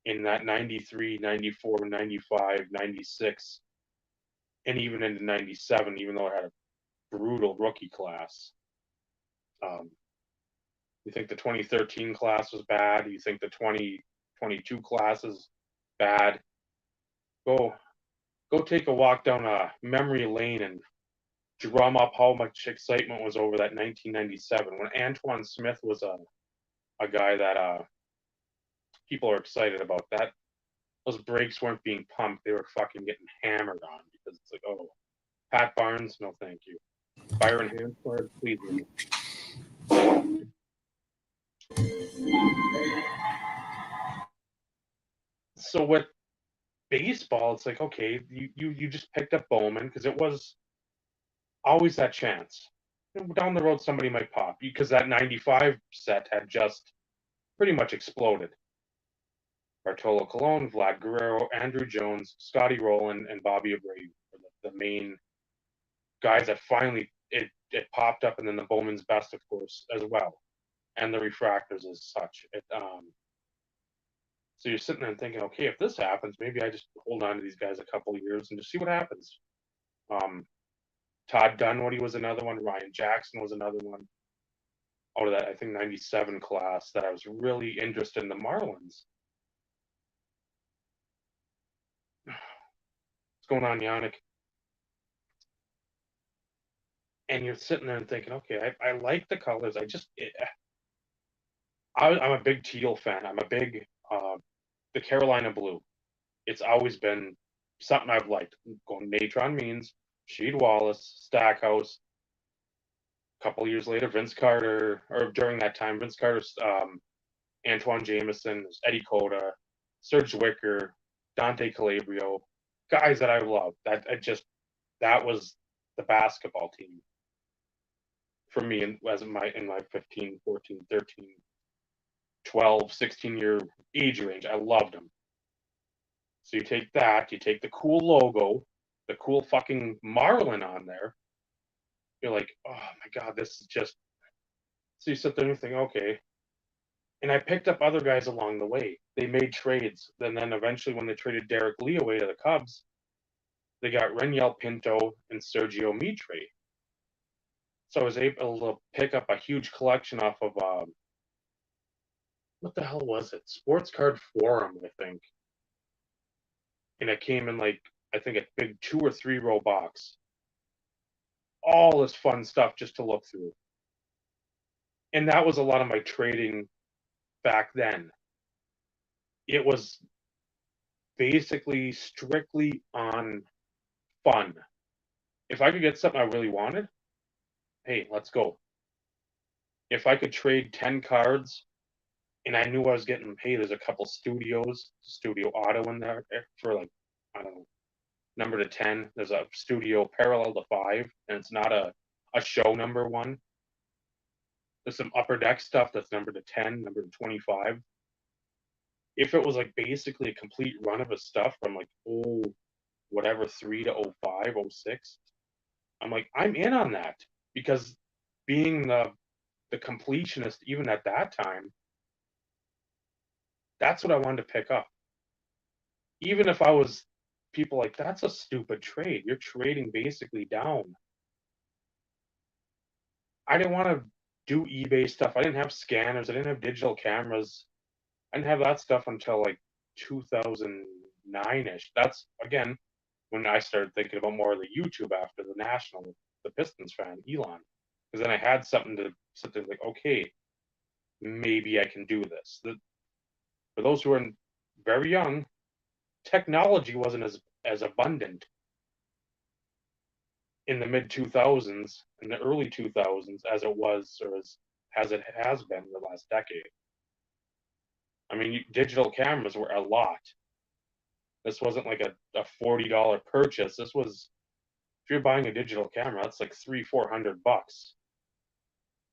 in that 93, 94, 95, 96, and even into 97, even though it had a brutal rookie class. You think the 2013 class was bad? You think the 2022 class is bad? Go take a walk down memory lane and drum up how much excitement was over that 1997 when Antoine Smith was a guy that people are excited about. That those brakes weren't being pumped; they were fucking getting hammered on because it's like, oh, Pat Barnes, no thank you. Byron Hansford, please. So with baseball, it's like, okay, you just picked up Bowman because it was always that chance. Down the road, somebody might pop because that 95 set had just pretty much exploded. Bartolo Colon, Vlad Guerrero, Andrew Jones, Scotty Rowland, and Bobby Abreu were the main guys that finally it popped up, and then the Bowman's Best, of course, as well, and the refractors as such. So you're sitting there and thinking, okay, if this happens, maybe I just hold on to these guys a couple of years and just see what happens. Todd Dunwoody was another one. Ryan Jackson was another one. Out of that, I think 97 class that I was really interested in the Marlins. What's going on, Yannick? And you're sitting there and thinking, okay, I like the colors. I'm a big teal fan. I'm a big the Carolina blue. It's always been something I've liked. Going Natron Means, Sheed Wallace, Stackhouse. A couple of years later, Vince Carter, or during that time, Vince Carter, Antoine Jameson, Eddie Cota, Serge Wicker, Dante Calabrio, guys that I love. That was the basketball team for me in my 15, 14, 13, 12, 16-year age range. I loved them. So you take that, you take the cool logo, the cool fucking Marlin on there. You're like, oh my God, this is just. So you sit there and you think, okay. And I picked up other guys along the way. They made trades. And then eventually, when they traded Derek Lee away to the Cubs, they got Reniel Pinto and Sergio Mitre. So I was able to pick up a huge collection off of, what the hell was it? Sports Card Forum, I think. And it came in like, I think a big 2 or 3 row box. All this fun stuff just to look through. And that was a lot of my trading back then. It was basically strictly on fun. If I could get something I really wanted, hey, let's go. If I could trade 10 cards and I knew I was getting, hey, there's a couple studios, studio auto in there for like, I don't know, number to 10. There's a studio parallel to 5, and it's not a show number 1. There's some upper deck stuff that's number to 10, number to 25. If it was like basically a complete run of his stuff from like, oh, whatever, 3 to 05, 06, I'm like, I'm in on that. Because being the completionist, even at that time, that's what I wanted to pick up. Even if I was people like, that's a stupid trade. You're trading basically down. I didn't want to do eBay stuff. I didn't have scanners. I didn't have digital cameras. I didn't have that stuff until like 2009-ish. That's, again, when I started thinking about more of the YouTube after the National, the Pistons fan, Elon. Because then I had something to sit there like, okay, maybe I can do this. For those who are very young, technology wasn't as abundant in the mid 2000s, in the early 2000s, as it was, or as it has been the last decade. I mean, digital cameras were a lot. This wasn't like a $40 purchase. This was, if you're buying a digital camera, that's like $300-400.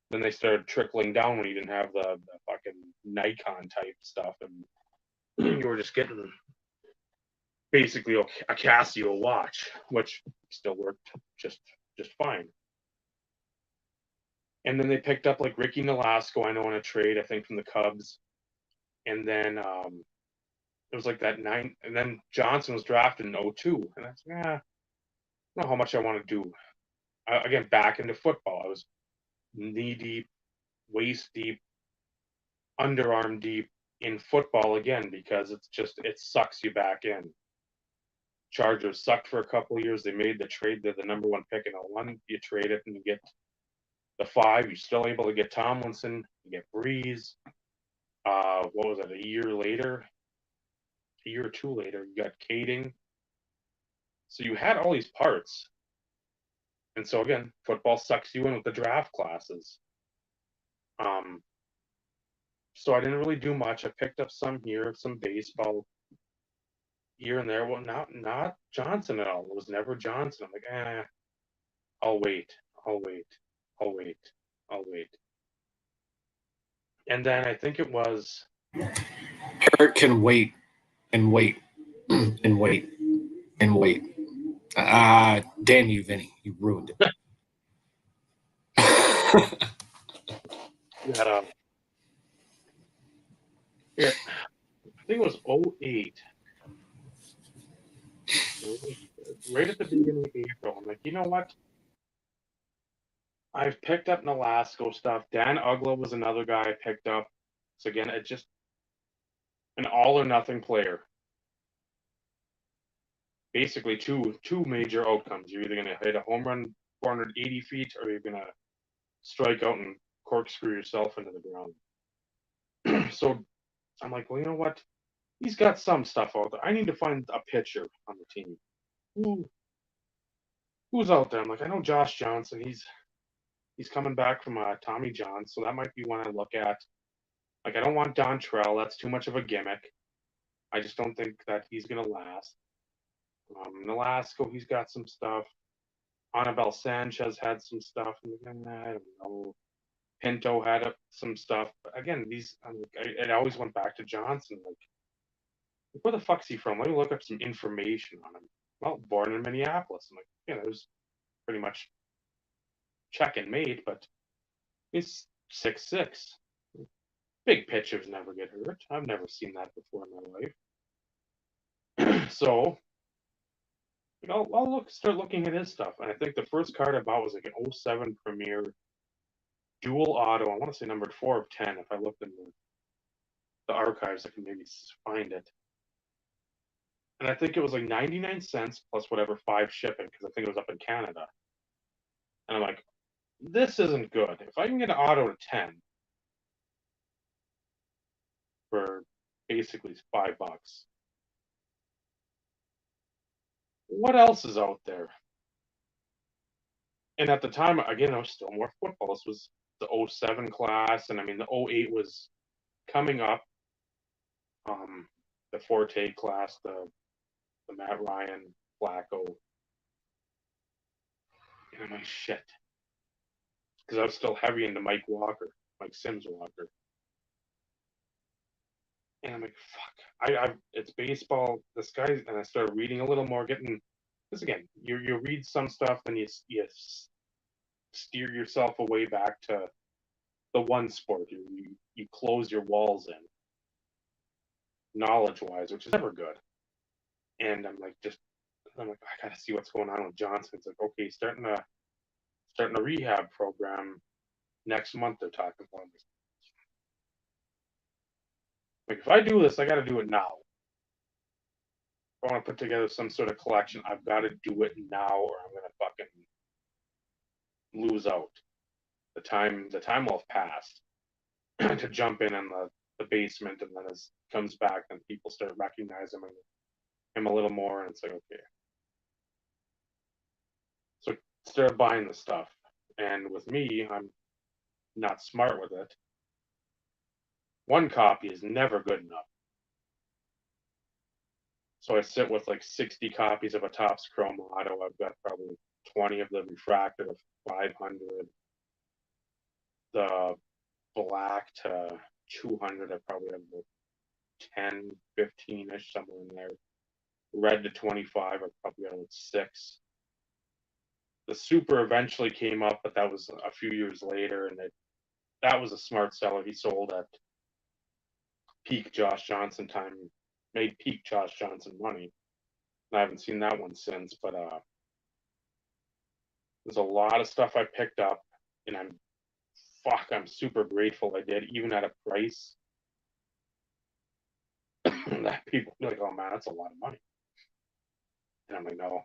Then they started trickling down when you didn't have the fucking Nikon type stuff, and you were just getting basically a Casio watch, which still worked just fine. And then they picked up like Ricky Nolasco, I know, in a trade, I think, from the Cubs. And then it was like that 9, and then Johnson was drafted in 02. And I was like, I don't know how much I want to do. Again, back into football. I was knee deep, waist deep, underarm deep in football again, because it sucks you back in. Chargers sucked for a couple of years. They made the trade. They're the number 1 pick in 01. You trade it and you get the 5. You're still able to get Tomlinson. You get Breeze. What was it? A year or 2 later, you got Kading. So you had all these parts. And so again, football sucks you in with the draft classes. So I didn't really do much. I picked up some here, some baseball here and there. Well, not Johnson at all. It was never Johnson. I'm like, I'll wait. And then I think it was, Eric can wait and wait and wait and wait. Damn you, Vinny. You ruined it. that, I think it was 08. Right at the beginning of April. I'm like, you know what? I've picked up Nolasco stuff. Dan Ugla was another guy I picked up. So again, it's just an all or nothing player. Basically, two major outcomes. You're either going to hit a home run 480 feet, or you're going to strike out and corkscrew yourself into the ground. So I'm like, well, you know what? He's got some stuff out there. I need to find a pitcher on the team. Who's out there? I'm like, I know Josh Johnson. He's coming back from Tommy John, so that might be one I look at. Like, I don't want Dontrell. That's too much of a gimmick. I just don't think that he's going to last. Nolasco, he's got some stuff. Anibal Sanchez had some stuff. I don't know. Pinto had some stuff. But again, it always went back to Johnson. Like, where the fuck's he from? Let me look up some information on him. Well, born in Minneapolis. I'm like, yeah, that was pretty much check and mate, but he's 6'6". Big pitchers never get hurt. I've never seen that before in my life. So, I'll start looking at his stuff. And I think the first card I bought was like an 07 Premier dual auto. I want to say numbered 4 of 10. If I looked in the archives, I can maybe find it. And I think it was like 99 cents plus whatever 5 shipping, because I think it was up in Canada. And I'm like, this isn't good. If I can get an auto to 10 for basically $5, what else is out there? And at the time, again, I was still more football. This was the 07 class, and I mean, the 08 was coming up. The Forte class, the Matt Ryan, Flacco. And I'm like, shit. Because I was still heavy into Mike Sims Walker. And I'm like, fuck. It's baseball. This guy, and I started reading a little more, getting this again. You read some stuff, and you steer yourself away back to the one sport. You close your walls in, knowledge-wise, which is never good. And I'm like, I gotta see what's going on with Johnson. It's like, okay, starting a rehab program next month. They're talking about. Like, if I do this, I got to do it now. If I want to put together some sort of collection, I've got to do it now, or I'm gonna fucking lose out. The time will have passed to jump in the basement, and then as it comes back, and people start recognizing him a little more, and it's like, okay. So start buying the stuff, and with me, I'm not smart with it. One copy is never good enough. So I sit with like 60 copies of a Topps Chrome Auto. I've got probably 20 of the refractor of 500. The black to 200, I probably have about 10, 15-ish, somewhere in there. Red to 25, I probably got about 6. The Super eventually came up, but that was a few years later, and that was a smart seller. He sold at peak Josh Johnson time, made peak Josh Johnson money. I haven't seen that one since, but there's a lot of stuff I picked up, and I'm super grateful I did, even at a price that people be like, oh man, that's a lot of money. And I'm like, no,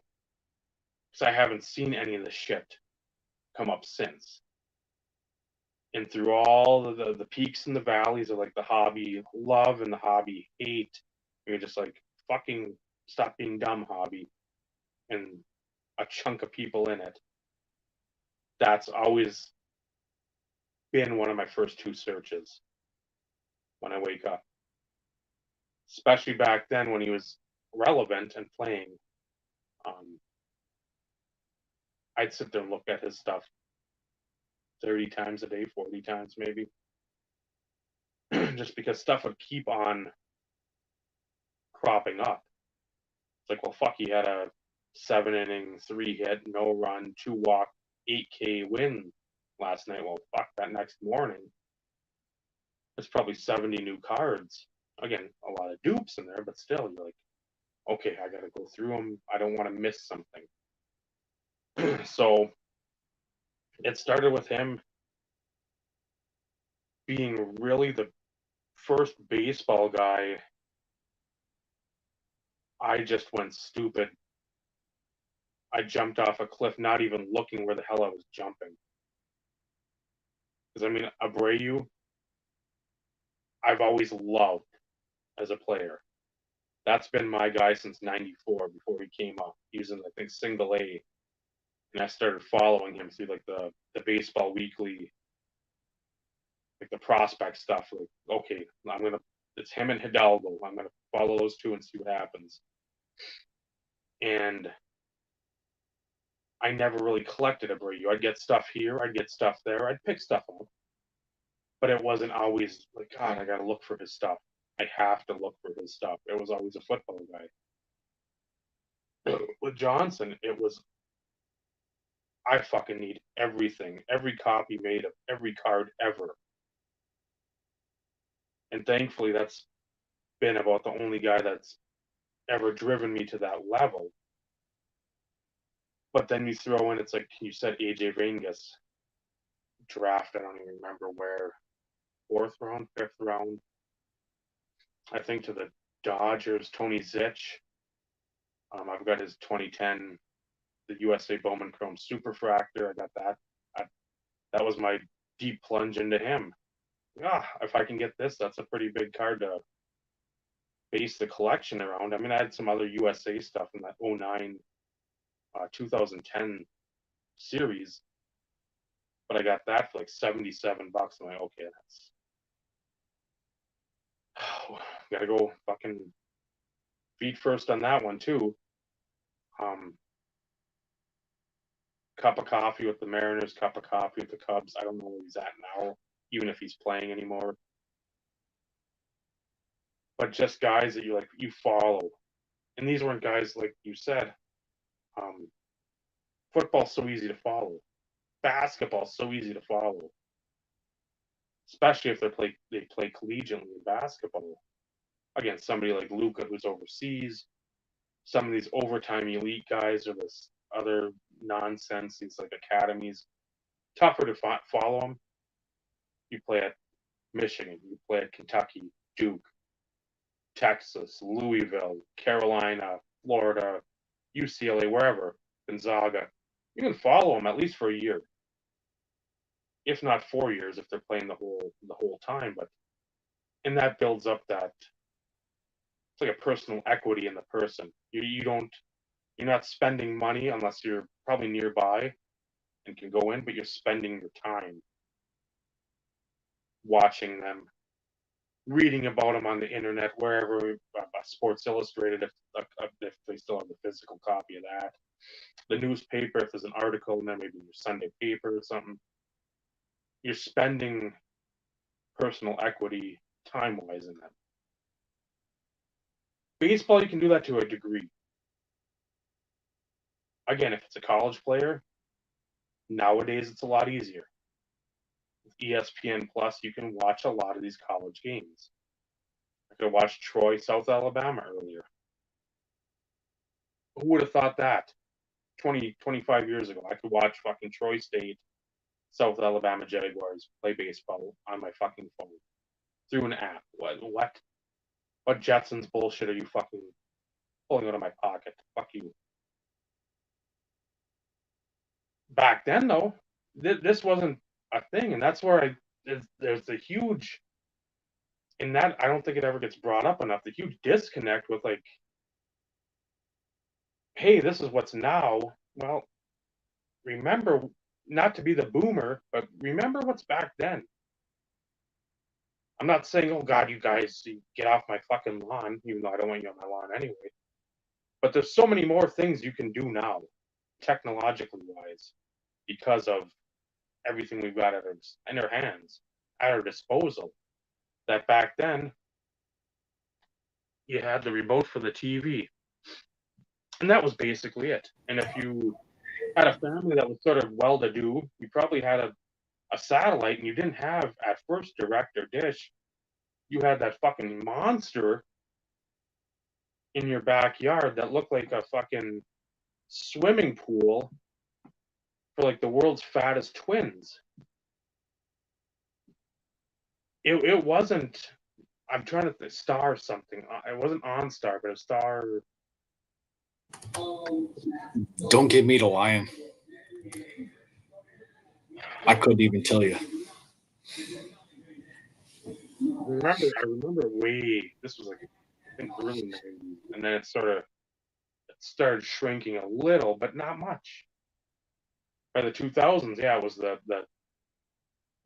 because I haven't seen any of the shit come up since. And through all the peaks and the valleys of like the hobby love and the hobby hate, you're just like, fucking stop being dumb, hobby. And a chunk of people in it. That's always been one of my first 2 searches when I wake up. Especially back then when he was relevant and playing. I'd sit there and look at his stuff 30 times a day, 40 times maybe. Just because stuff would keep on cropping up. It's like, well, fuck, he had a 7-inning, 3-hit, no run, 2-walk, 8K win last night. Well, fuck, that next morning, there's probably 70 new cards. Again, a lot of dupes in there, but still, you're like, okay, I got to go through them. I don't want to miss something. So it started with him being really the first baseball guy. I just went stupid. I jumped off a cliff, not even looking where the hell I was jumping. Because, I mean, Abreu, I've always loved as a player. That's been my guy since '94, before he came up using, I think, single A. And I started following him through like the Baseball Weekly, like the prospect stuff. Like, okay, it's him and Hidalgo. I'm gonna follow those 2 and see what happens. And I never really collected Abreu. I'd get stuff here, I'd get stuff there, I'd pick stuff up. but it wasn't always like, God, I got to look for his stuff. I have to look for his stuff. It was always a football guy. With Johnson, it was, I fucking need everything, every copy made of every card ever. And thankfully, that's been about the only guy that's ever driven me to that level. But then you throw in, it's like you said, AJ Vegas draft. I don't even remember where, 4th round, 5th round. I think to the Dodgers, Tony Zitch. I've got his 2010, the USA Bowman Chrome Superfractor. I got that. That was my deep plunge into him. If I can get this, that's a pretty big card to base the collection around. I mean, I had some other USA stuff in that 09, 2010 series, but I got that for like $77. I'm like, okay, that's gotta go fucking feet first on that one too. Cup of coffee with the Mariners, cup of coffee with the Cubs. I don't know where he's at now, even if he's playing anymore. But just guys that you follow. And these weren't guys like you said. Football's so easy to follow. Basketball's so easy to follow. Especially if they play collegiately in basketball. Against somebody like Luka who's overseas. Some of these overtime elite guys or this other nonsense, these like academies. Tougher to follow them. You play at Michigan, you play at Kentucky, Duke, Texas, Louisville, Carolina, Florida, UCLA, wherever, Gonzaga. You can follow them at least for a year, if not 4 years, if they're playing the whole time. And that builds up that it's like a personal equity in the person. You're not spending money unless you're probably nearby and can go in, but you're spending your time watching them, reading about them on the internet, wherever, Sports Illustrated, if they still have the physical copy of that. The newspaper, if there's an article in there, maybe your Sunday paper or something. You're spending personal equity time-wise in them. Baseball, you can do that to a degree. Again, if it's a college player, nowadays it's a lot easier. With ESPN Plus, you can watch a lot of these college games. I could watch Troy, South Alabama earlier. Who would have thought that 25 years ago? I could watch fucking Troy State, South Alabama Jaguars play baseball on my fucking phone through an app. What Jetsons bullshit are you fucking pulling out of my pocket? Fuck you. Back then, though, this wasn't a thing, and that's where there's a huge, in that I don't think it ever gets brought up enough, the huge disconnect with like, hey, this is what's now. Well, remember, not to be the boomer, but remember what's back then. I'm not saying, oh God, you guys get off my fucking lawn, even though I don't want you on my lawn anyway. But there's so many more things you can do now, technologically wise, because of everything we've got in our hands, at our disposal. That back then, you had the remote for the TV. And that was basically it. And if you had a family that was sort of well-to-do, you probably had a satellite, and you didn't have, at first, direct or dish. You had that fucking monster in your backyard that looked like a fucking swimming pool for like the world's fattest twins. It wasn't, I'm trying to think, Star something. It wasn't OnStar, but a Star. Don't give me the lion. I couldn't even tell you. I remember this was like, I think, early 90s, and then it started shrinking a little, but not much. By the 2000s, yeah, it was the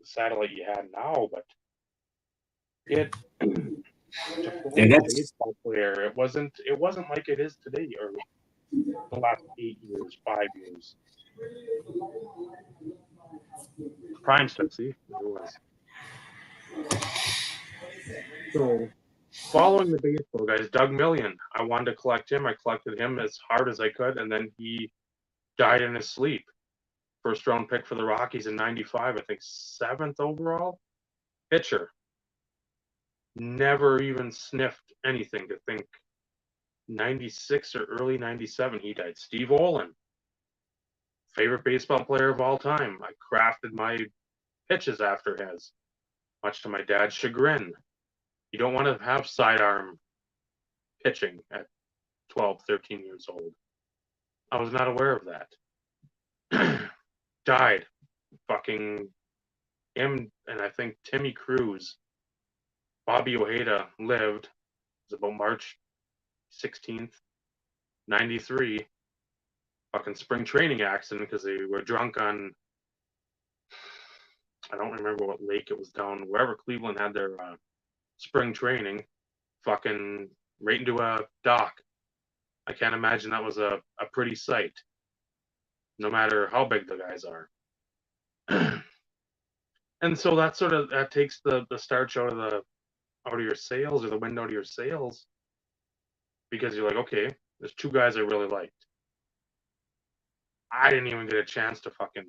satellite you had now, but it to play a baseball player, it wasn't like it is today, or the last 8 years, 5 years. Prime stuff, see, it was. So, following the baseball guys, Doug Million, I wanted to collect him. I collected him as hard as I could, and then he died in his sleep. First round pick for the Rockies in '95, I think 7th overall. Pitcher. Never even sniffed anything to think 96 or early 97 he died. Steve Olin, favorite baseball player of all time. I crafted my pitches after his, much to my dad's chagrin. You don't want to have sidearm pitching at 12, 13 years old. I was not aware of that. Died. Fucking him and I think Timmy Cruz. Bobby Ojeda lived. It was about March 16th, 93. Fucking spring training accident because they were drunk on, I don't remember what lake it was down, wherever Cleveland had their spring training. Fucking right into a dock. I can't imagine that was a pretty sight, no matter how big the guys are. And so that takes the starch out of your sails, or the wind out of your sails, because you're like, okay, there's two guys I really liked. I didn't even get a chance to fucking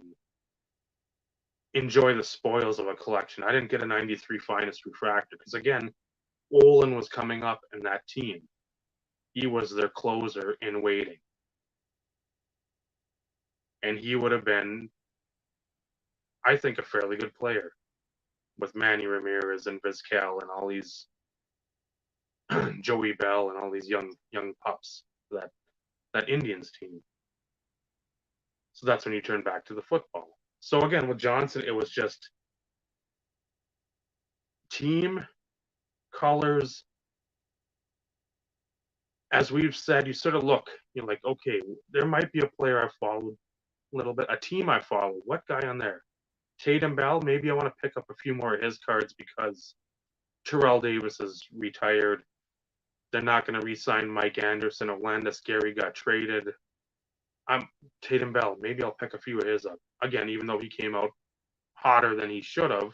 enjoy the spoils of a collection. I didn't get a 93 finest refractor because, again, Olin was coming up in that team. He was their closer in waiting. And he would have been, I think, a fairly good player with Manny Ramirez and Vizquel and all these Joey Bell and all these young pups, that Indians team. So that's when you turn back to the football. So again, with Johnson, it was just team, colors. As we've said, you sort of look, you're like, okay, there might be a player I followed a little bit, a team I follow. What guy on there? Tatum Bell, maybe I want to pick up a few more of his cards because Terrell Davis is retired. They're not going to re-sign Mike Anderson. Orlando Scary got traded. Tatum Bell, maybe I'll pick a few of his up. Again, even though he came out hotter than he should have.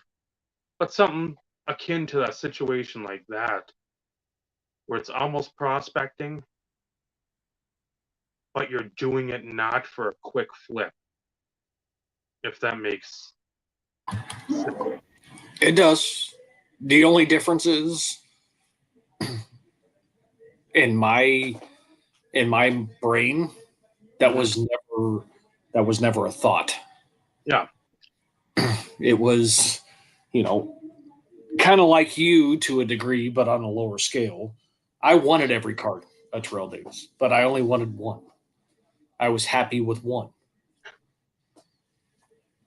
But something akin to that situation like that, where it's almost prospecting, but you're doing it not for a quick flip. If that makes sense. It does. The only difference is in my brain, that was never a thought. Yeah. It was, kind of like you to a degree, but on a lower scale. I wanted every card of Terrell Davis, but I only wanted one. I was happy with one.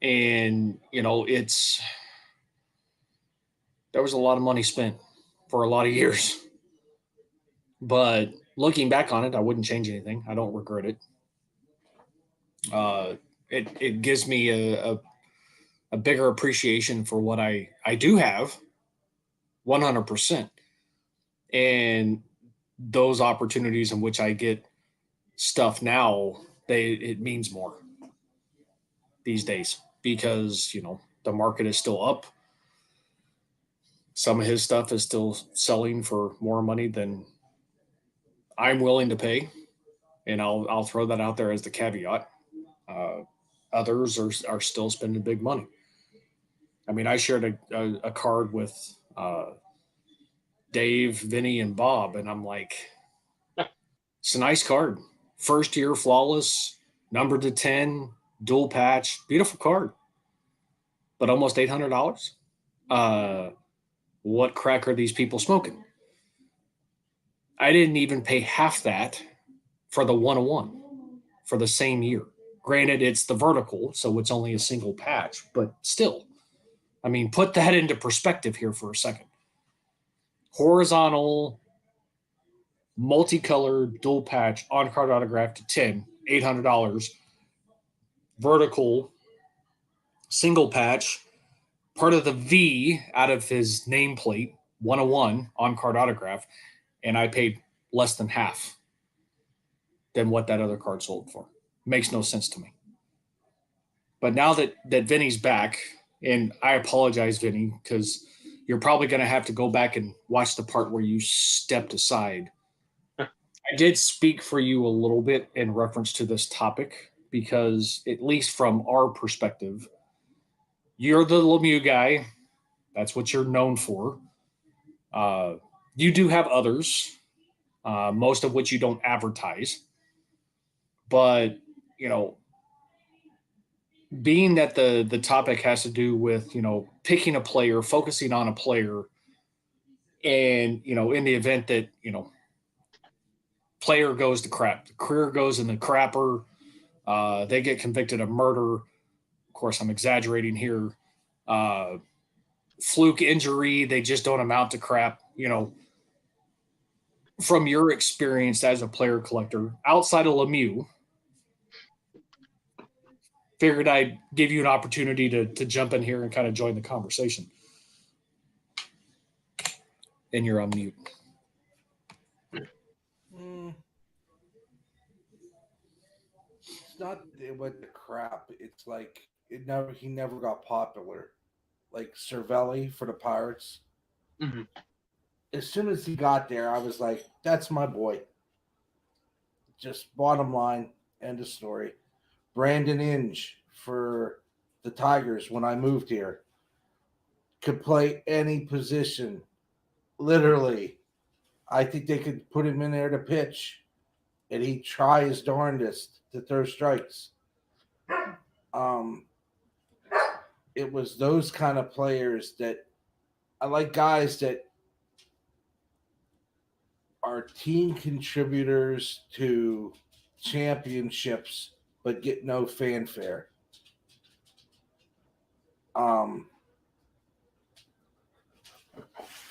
And, there was a lot of money spent for a lot of years. But looking back on it, I wouldn't change anything. I don't regret it. It gives me a bigger appreciation for what I do have, 100%. And those opportunities in which I get stuff now, it means more these days because, the market is still up. Some of his stuff is still selling for more money than I'm willing to pay. And I'll throw that out there as the caveat. Others are still spending big money. I mean, I shared a card with Dave, Vinny, and Bob, and I'm like, it's a nice card. First year flawless, numbered to 10, dual patch, beautiful card, but almost $800. What crack are these people smoking? I didn't even pay half that for the 101 for the same year. Granted, it's the vertical, so it's only a single patch, but still. I mean, put that into perspective here for a second. Horizontal, multicolored, dual patch, on-card autograph to 10, $800. Vertical, single patch, part of the V out of his nameplate, 101, on-card autograph, and I paid less than half than what that other card sold for. Makes no sense to me. But now that Vinny's back, and I apologize, Vinny, because you're probably going to have to go back and watch the part where you stepped aside. I did speak for you a little bit in reference to this topic because, at least from our perspective, you're the Lemieux guy. That's what you're known for. You do have others, most of which you don't advertise. But, being that the topic has to do with, picking a player, focusing on a player, and, in the event that, player goes to crap, the career goes in the crapper, they get convicted of murder. Of course, I'm exaggerating here. Fluke injury, they just don't amount to crap. From your experience as a player collector outside of Lemieux, figured I'd give you an opportunity to jump in here and kind of join the conversation. And you're on mute. It's not it went to crap. It's like he never got popular. Like Cervelli for the Pirates. Mm-hmm. As soon as he got there, I was like, that's my boy. Just bottom line, end of story. Brandon Inge for the Tigers when I moved here. Could play any position. Literally. I think they could put him in there to pitch, and he'd try his darndest to throw strikes. It was those kind of players that I like, guys that are team contributors to championships but get no fanfare. The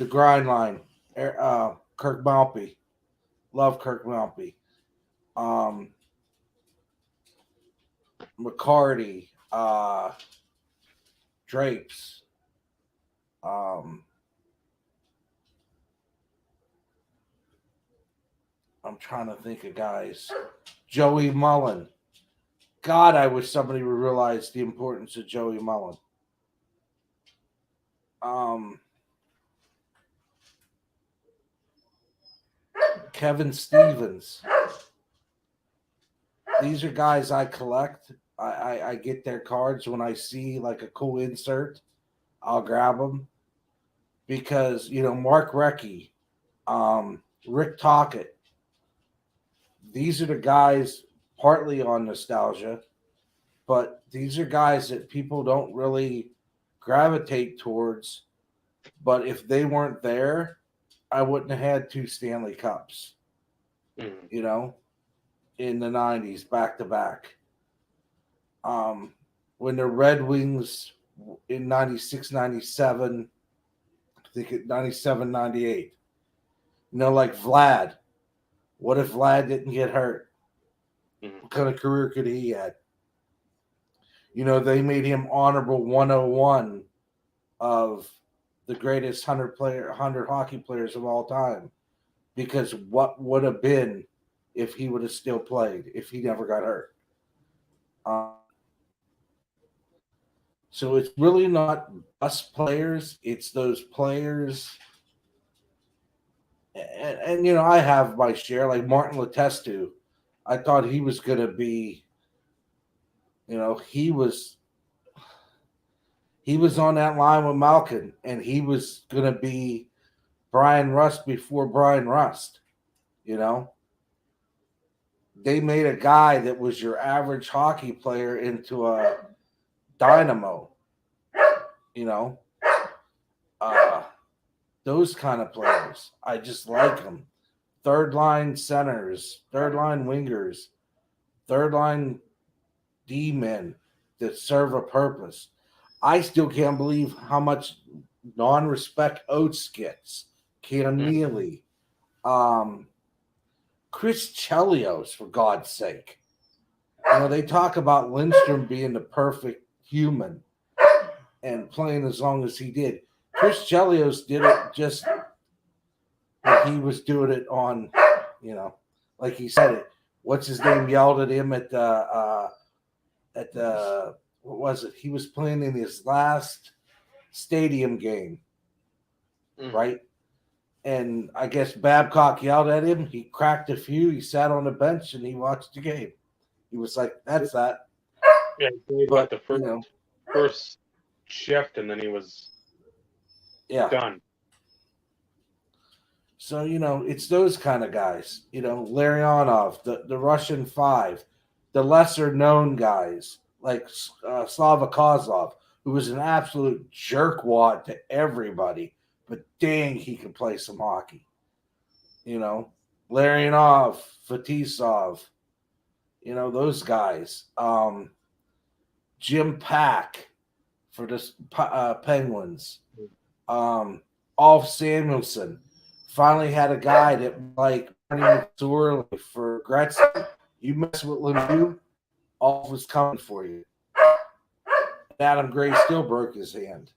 grind line, Kirk Maltby. Love Kirk Maltby. McCarty, Drapes. I'm trying to think of guys. Joey Mullen. God, I wish somebody would realize the importance of Joey Mullen. Kevin Stevens. These are guys I collect. I get their cards when I see like a cool insert. I'll grab them because, Mark Recchi, Rick Tocchet. These are the guys partly on nostalgia, but these are guys that people don't really gravitate towards. But if they weren't there, I wouldn't have had 2 Stanley Cups, in the 90s, back to back. When the Red Wings in 96, 97, I think it 97, 98, like Vlad. What if Vlad didn't get hurt? What kind of career could he had? They made him honorable 101 of the greatest 100 hockey players of all time, because what would have been if he would have still played, if he never got hurt? So it's really not us players; it's those players. And I have my share, like Martin Letestu. I thought he was going to be, he was on that line with Malkin, and he was going to be Brian Rust before Brian Rust. They made a guy that was your average hockey player into a dynamo. Those kind of players, I just like them. Third line centers, third line wingers, third line D-men that serve a purpose. I still can't believe how much non-respect Oates gets. Cam Neely, Chris Chelios, for God's sake. They talk about Lindstrom being the perfect human and playing as long as he did. Chris Chelios did it just like he was doing it on, like he said it. What's his name yelled at him at the what was it? He was playing in his last stadium game, right? And I guess Babcock yelled at him. He cracked a few. He sat on the bench and he watched the game. He was like, "That's that." Yeah, he played But the you know, first shift, and then he was yeah. done. So it's those kind of guys. Larionov, the Russian Five, the lesser known guys like Slava Kozlov, who was an absolute jerkwad to everybody, but dang, he could play some hockey. Larionov, Fetisov, those guys. Jim Pack for the Penguins. Alf Samuelson finally had a guy that like McSorley for Gretzky. You mess with Lemieux, Alf was coming for you. Adam Gray still broke his hand.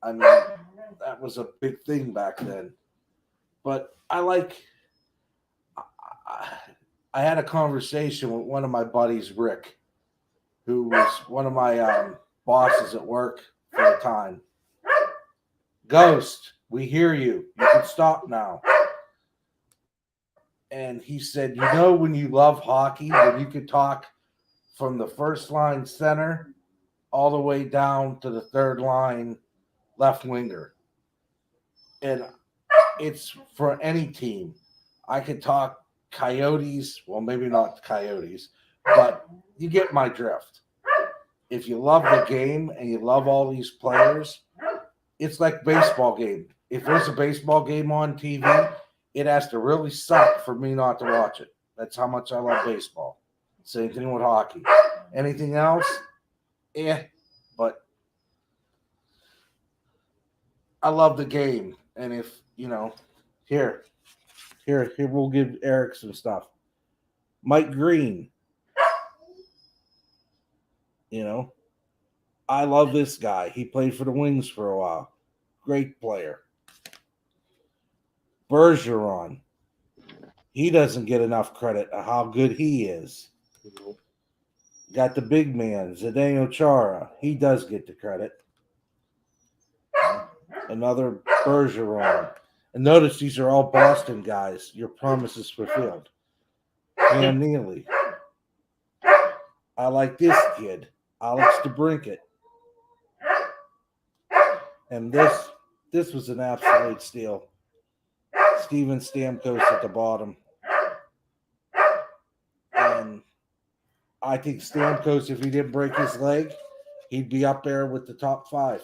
I mean, that was a big thing back then. But I had a conversation with one of my buddies, Rick, who was one of my bosses at work for a time. Ghost, we hear you. You can stop now. And he said, when you love hockey, when you could talk from the first line center all the way down to the third line left winger. And it's for any team. I could talk Coyotes, well, maybe not Coyotes, but you get my drift. If you love the game and you love all these players, it's like baseball game. If there's a baseball game on TV, it has to really suck for me not to watch it. That's how much I love baseball. Same thing with hockey. Anything else? But I love the game. And if, here, we'll give Eric some stuff. Mike Green. I love this guy. He played for the Wings for a while. Great player. Bergeron. He doesn't get enough credit of how good he is. Got the big man, Zdeno Chara. He does get the credit. Another Bergeron. And notice these are all Boston guys. Your promise is fulfilled. Cam Neely. I like this kid, Alex DeBrincat. And this was an absolute steal. Steven Stamkos at the bottom. And I think Stamkos, if he didn't break his leg, he'd be up there with the top 5.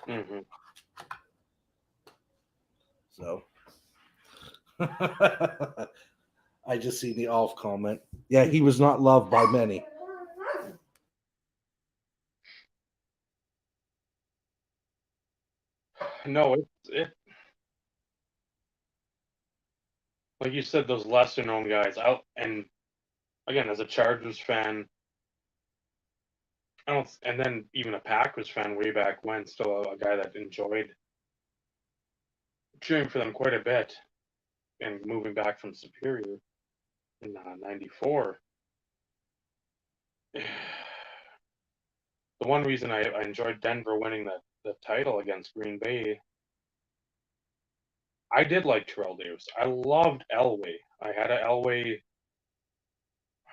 Mm-hmm. So I just see the Alf comment. Yeah, he was not loved by many. No, it like you said, those lesser known guys. And again, as a Chargers fan, and then even a Packers fan way back when, still a guy that enjoyed cheering for them quite a bit, and moving back from Superior in '94. The one reason I enjoyed Denver winning the title against Green Bay, I did like Terrell Davis. I loved Elway. I had an Elway, I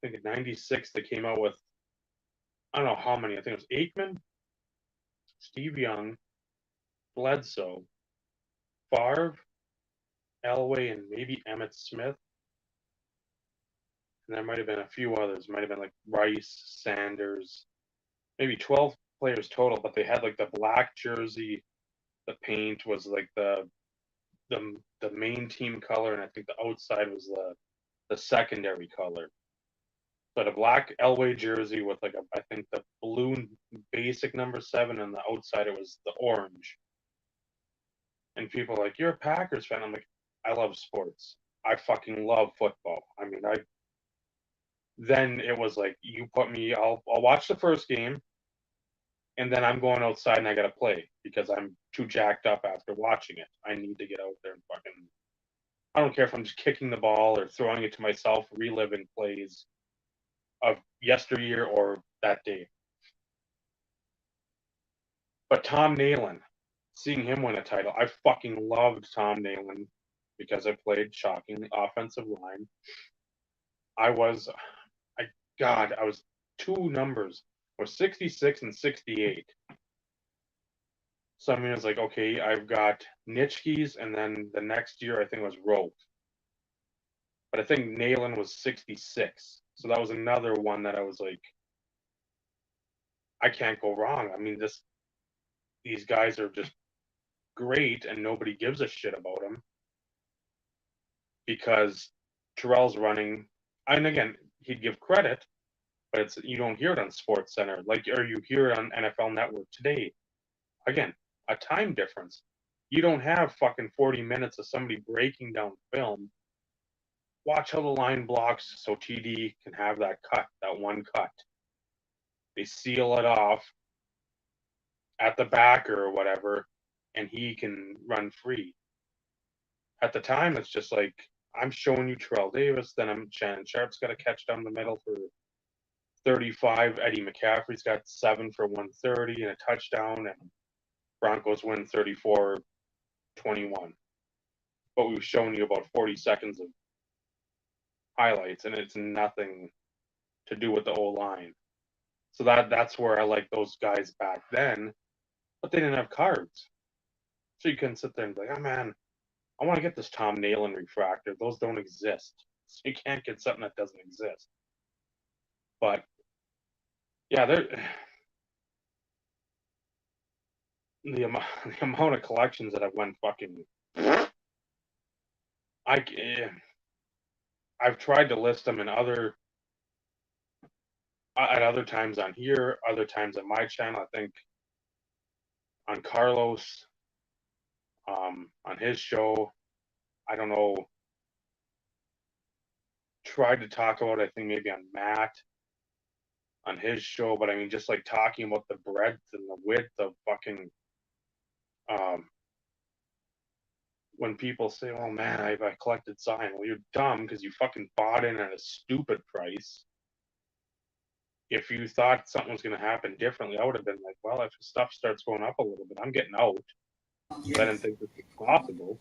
think in '96, that came out with, I don't know how many. I think it was Aikman, Steve Young, Bledsoe, Favre, Elway, and maybe Emmett Smith. And there might have been a few others. Might have been like Rice, Sanders, maybe 12 players total. But they had like the black jersey. The paint was like the main team color, and I think the outside was the secondary color. But a black Elway jersey with like I think the blue basic number 7, and the outside it was the orange. And people are like, "You're a Packers fan." I'm like, I love sports. I fucking love football. I mean, then it was like, you put me, I'll watch the first game, and then I'm going outside and I gotta play because I'm too jacked up after watching it. I need to get out there and fucking. I don't care if I'm just kicking the ball or throwing it to myself, reliving plays of yesteryear or that day. But Tom Nalen, seeing him win a title. I fucking loved Tom Nalen because I played shocking offensive line. I was two numbers. I was 66 and 68. So I mean, it's like, okay, I've got Nitschke's, and then the next year I think it was Rope. But I think Nalen was 66. So that was another one that I was like, I can't go wrong. I mean, these guys are just great, and nobody gives a shit about them because Terrell's running. And again, he'd give credit, but you don't hear it on Sports Center, or you hear it on NFL Network today. Again, a time difference. You don't have fucking 40 minutes of somebody breaking down film. Watch how the line blocks so TD can have that one cut. They seal it off at the back or whatever, and he can run free. At the time, it's just like, I'm showing you Terrell Davis, then Shannon Sharp's got a catch down the middle for 35. Eddie McCaffrey's got 7 for 130 and a touchdown, and Broncos win 34-21. But we've shown you about 40 seconds of highlights, and it's nothing to do with the O-line. So that's where I like those guys back then, but they didn't have cards. So you couldn't sit there and be like, oh man, I want to get this Tom Nalen refractor. Those don't exist. So you can't get something that doesn't exist. But yeah, the amount of collections that I've went fucking. I've tried to list them at other times on here, other times on my channel. I think on Carlos, on his show, I don't know. Tried to talk about it, I think maybe on Matt, on his show, but I mean, just like talking about the breadth and the width of fucking. When people say, "Oh man, I collected sign," well, you're dumb because you fucking bought in at a stupid price. If you thought something was going to happen differently, I would have been like, well, if stuff starts going up a little bit, I'm getting out. But I didn't think this was possible.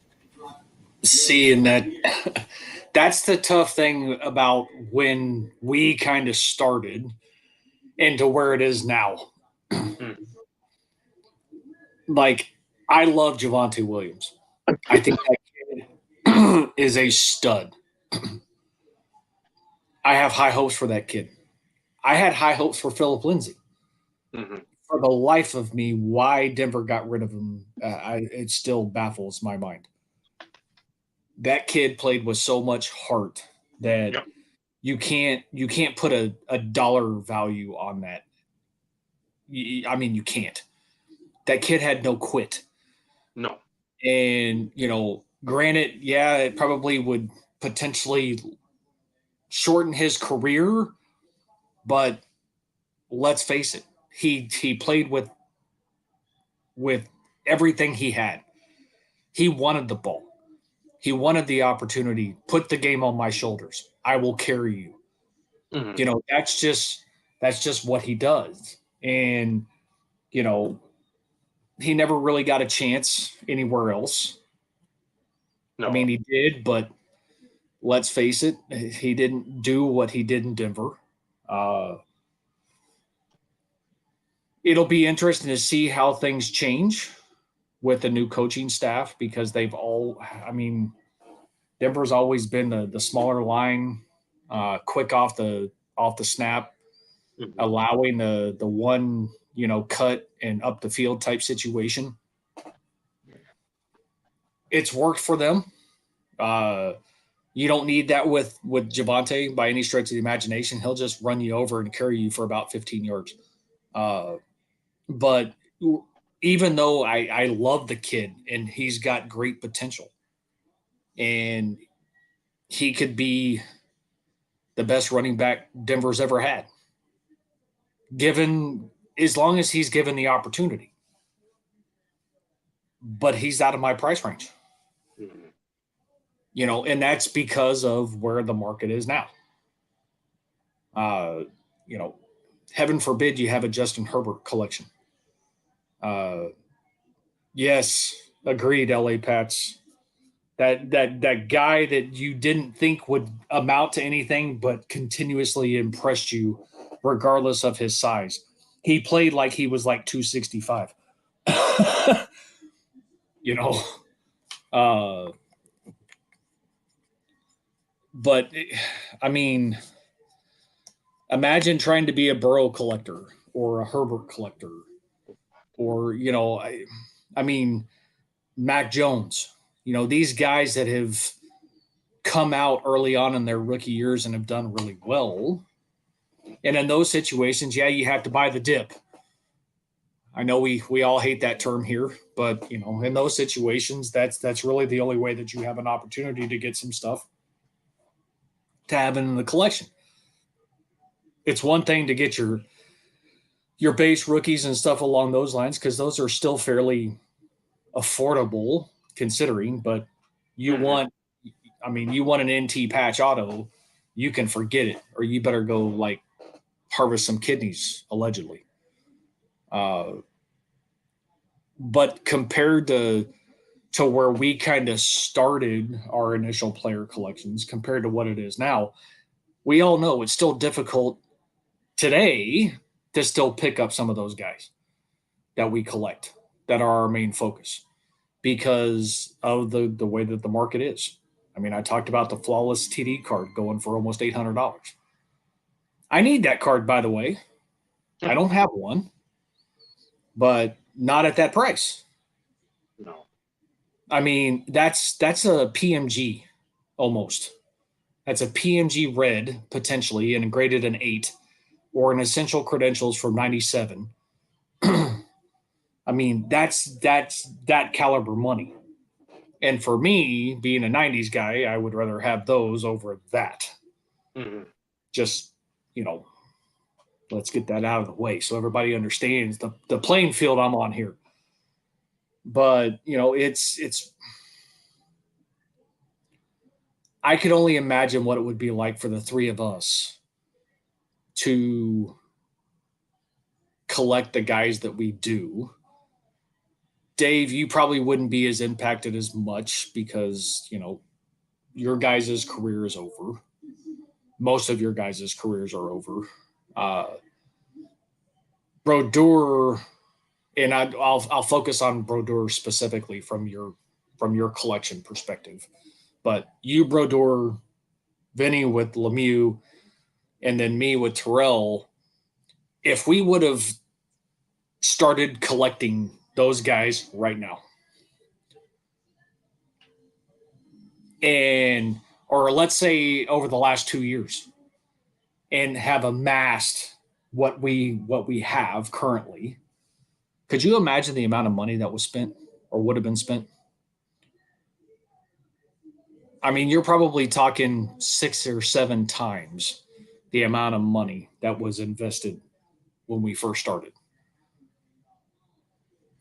See, and that's the tough thing about when we kind of started into where it is now. Like, I love Javonte Williams. I think that kid is a stud. I have high hopes for that kid. I had high hopes for Philip Lindsay. Mm-hmm. For the life of me, why Denver got rid of him, it still baffles my mind. That kid played with so much heart that you can't put a dollar value on that. I mean, you can't. That kid had no quit. No. And, granted, yeah, it probably would potentially shorten his career, but let's face it, he played with everything he had. He wanted the ball. He wanted the opportunity. Put the game on my shoulders. I will carry you. Mm-hmm. That's just what he does. And he never really got a chance anywhere else. No. I mean, he did, but let's face it, he didn't do what he did in Denver. It'll be interesting to see how things change with the new coaching staff because Denver's always been the smaller line, quick off the snap, Mm-hmm. allowing the one cut and up the field type situation. It's worked for them. You don't need that with Javonte by any stretch of the imagination. He'll just run you over and carry you for about 15 yards. But even though I love the kid and he's got great potential and he could be the best running back Denver's ever had, as long as he's given the opportunity. But he's out of my price range. Mm-hmm. And that's because of where the market is now. Heaven forbid you have a Justin Herbert collection. Yes, agreed. LA Pats. That guy that you didn't think would amount to anything, but continuously impressed you, regardless of his size. He played like he was like 265. you know, uh, but I mean, imagine trying to be a Burrow collector or a Herbert collector, or I mean, Mac Jones. These guys that have come out early on in their rookie years and have done really well. And in those situations, yeah, you have to buy the dip. I know we all hate that term here, but in those situations, that's really the only way that you have an opportunity to get some stuff to have in the collection. It's one thing to get your base rookies and stuff along those lines, because those are still fairly affordable considering, but you want an NT patch auto, you can forget it, or you better go like harvest some kidneys allegedly. But compared to where we kind of started our initial player collections compared to what it is now, we all know it's still difficult today to still pick up some of those guys that we collect that are our main focus because of the way that the market is. I mean, I talked about the flawless TD card going for almost $800. I need that card, by the way. I don't have one, but not at that price. No. I mean, that's a PMG almost. That's a PMG red potentially and graded an 8 or an essential credentials from 97. I mean, that's that caliber money. And for me, being a 90s guy, I would rather have those over that. Mm-hmm. Just, let's get that out of the way so everybody understands the playing field I'm on here. But, it's I could only imagine what it would be like for the three of us to collect the guys that we do. Dave, you probably wouldn't be as impacted as much because, your guys' career is over. Most of your guys' careers are over. Brodeur, and I'll focus on Brodeur specifically from your collection perspective. But you, Brodeur, Vinny with Lemieux, and then me with Terrell, if we would have started collecting those guys right now, or let's say over the last 2 years, and have amassed what we have currently, could you imagine the amount of money that was spent or would have been spent? I mean, you're probably talking 6 or 7 times the amount of money that was invested when we first started.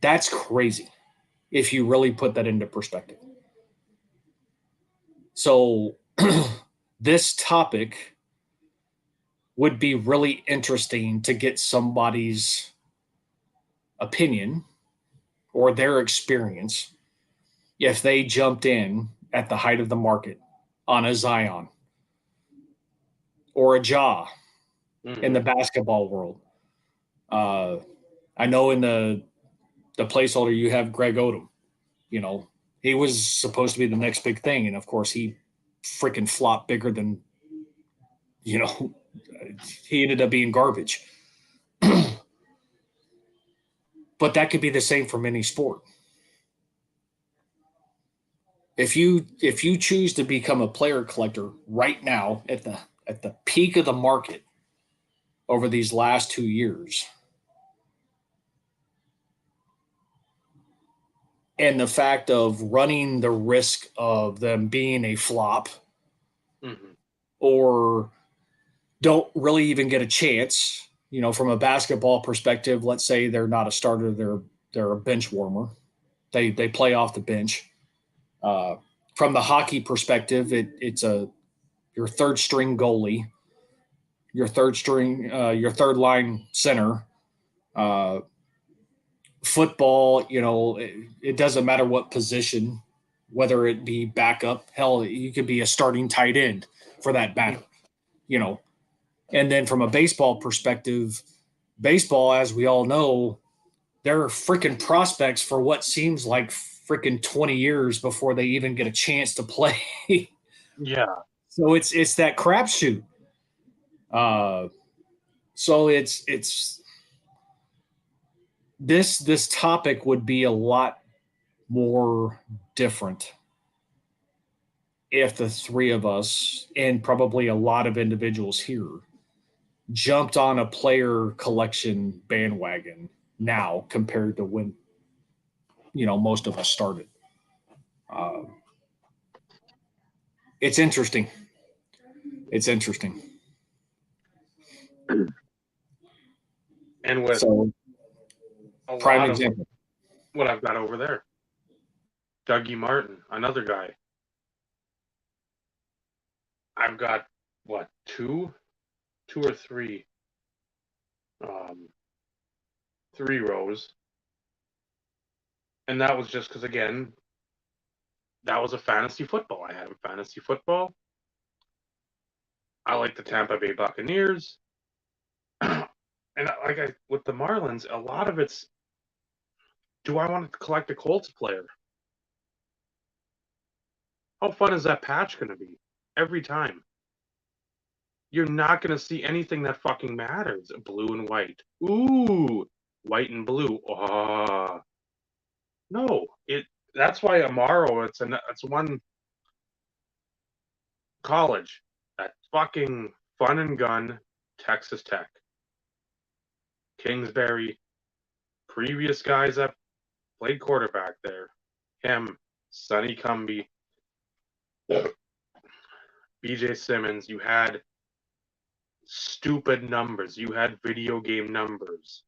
That's crazy if you really put that into perspective. So this topic would be really interesting to get somebody's opinion or their experience if they jumped in at the height of the market on a Zion or a Ja in the basketball world. I know in the placeholder you have Greg Odom. He was supposed to be the next big thing, and of course he freaking flopped bigger than he ended up being garbage. But that could be the same for any sport. If you choose to become a player collector right now at the peak of the market over these last 2 years, and the fact of running the risk of them being a flop or don't really even get a chance, from a basketball perspective, let's say they're not a starter, they're a bench warmer. They play off the bench. From the hockey perspective, it's your third string goalie, your third line center, football, it doesn't matter what position, whether it be backup, hell, you could be a starting tight end for that battle, And then from a baseball perspective, baseball, as we all know, there are freaking prospects for what seems like freaking 20 years before they even get a chance to play. Yeah. So it's that crapshoot. So it's this topic would be a lot more different if the three of us and probably a lot of individuals here jumped on a player collection bandwagon now compared to when most of us started. It's interesting. It's interesting. And with So, a prime lot example. of what I've got over there, Dougie Martin, another guy. I've got what, two or three, 3 rows, and that was just because, again, that was a fantasy football. I had him fantasy football. I like the Tampa Bay Buccaneers, and with the Marlins, a lot of it's, do I want to collect a Colts player? How fun is that patch going to be every time? You're not going to see anything that fucking matters. Blue and white. Ooh, white and blue. No, that's why Amaro, it's one college. That fucking fun and gun, Texas Tech. Kingsbury, previous guys that played quarterback there. Him, Sonny Cumbie, BJ Simmons. You had stupid numbers. You had video game numbers.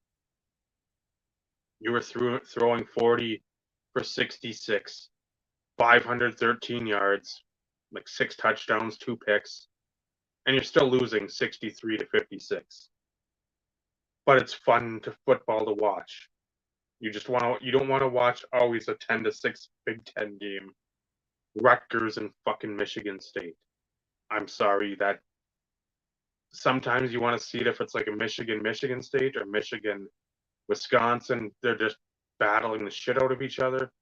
You were throwing 40 for 66, 513 yards, like 6 touchdowns, 2 picks, and you're still losing 63 to 56. But it's fun to football to watch. You don't want to watch always a 10-6 Big Ten game. Rutgers and fucking Michigan State. I'm sorry, that sometimes you want to see it if it's like a Michigan State or Michigan Wisconsin. They're just battling the shit out of each other.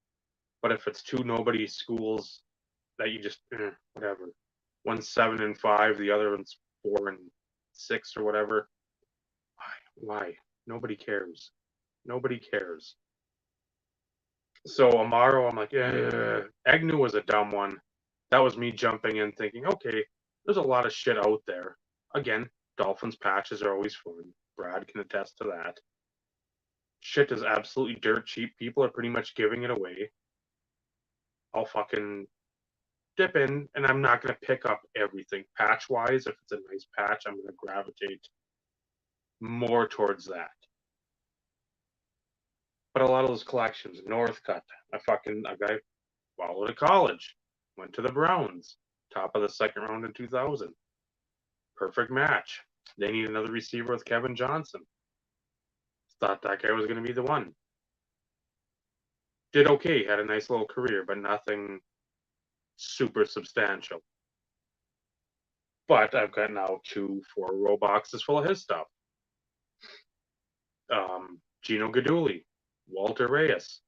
But if it's two nobody schools that you just whatever, one's 7-5, the other one's 4-6 or whatever. Why? Nobody cares. Nobody cares. So Amaro, I'm like, Agnew was a dumb one. That was me jumping in thinking, okay, there's a lot of shit out there. Again, Dolphins patches are always fun. Brad can attest to that. Shit is absolutely dirt cheap. People are pretty much giving it away. I'll fucking dip in, and I'm not going to pick up everything patch-wise. If it's a nice patch, I'm going to gravitate more towards that. But a lot of those collections, Northcutt, a guy followed to college, went to the Browns, top of the second round in 2000. Perfect match. They need another receiver with Kevin Johnson. Thought that guy was going to be the one. Did okay, had a nice little career, but nothing super substantial. But I've got now 2 4-row boxes full of his stuff. Gino Gaduli, Walter Reyes,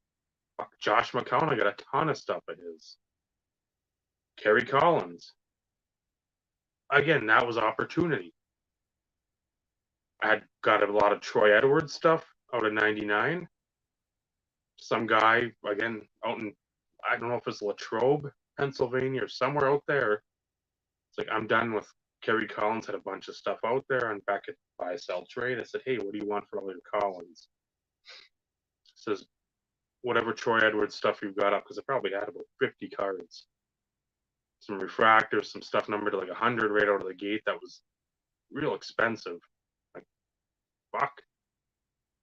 Josh McCown, I got a ton of stuff of his. Kerry Collins. Again, that was opportunity. I had got a lot of Troy Edwards stuff out of 99. Some guy, again, out in, I don't know if it's Latrobe, Pennsylvania, or somewhere out there. It's like, I'm done with Kerry Collins, had a bunch of stuff out there on back at buy sell trade. I said, hey, what do you want for all your Collins? Says, whatever Troy Edwards stuff you've got up, because I probably had about 50 cards. Some refractors, some stuff numbered to like 100 right out of the gate. That was real expensive. Like, fuck.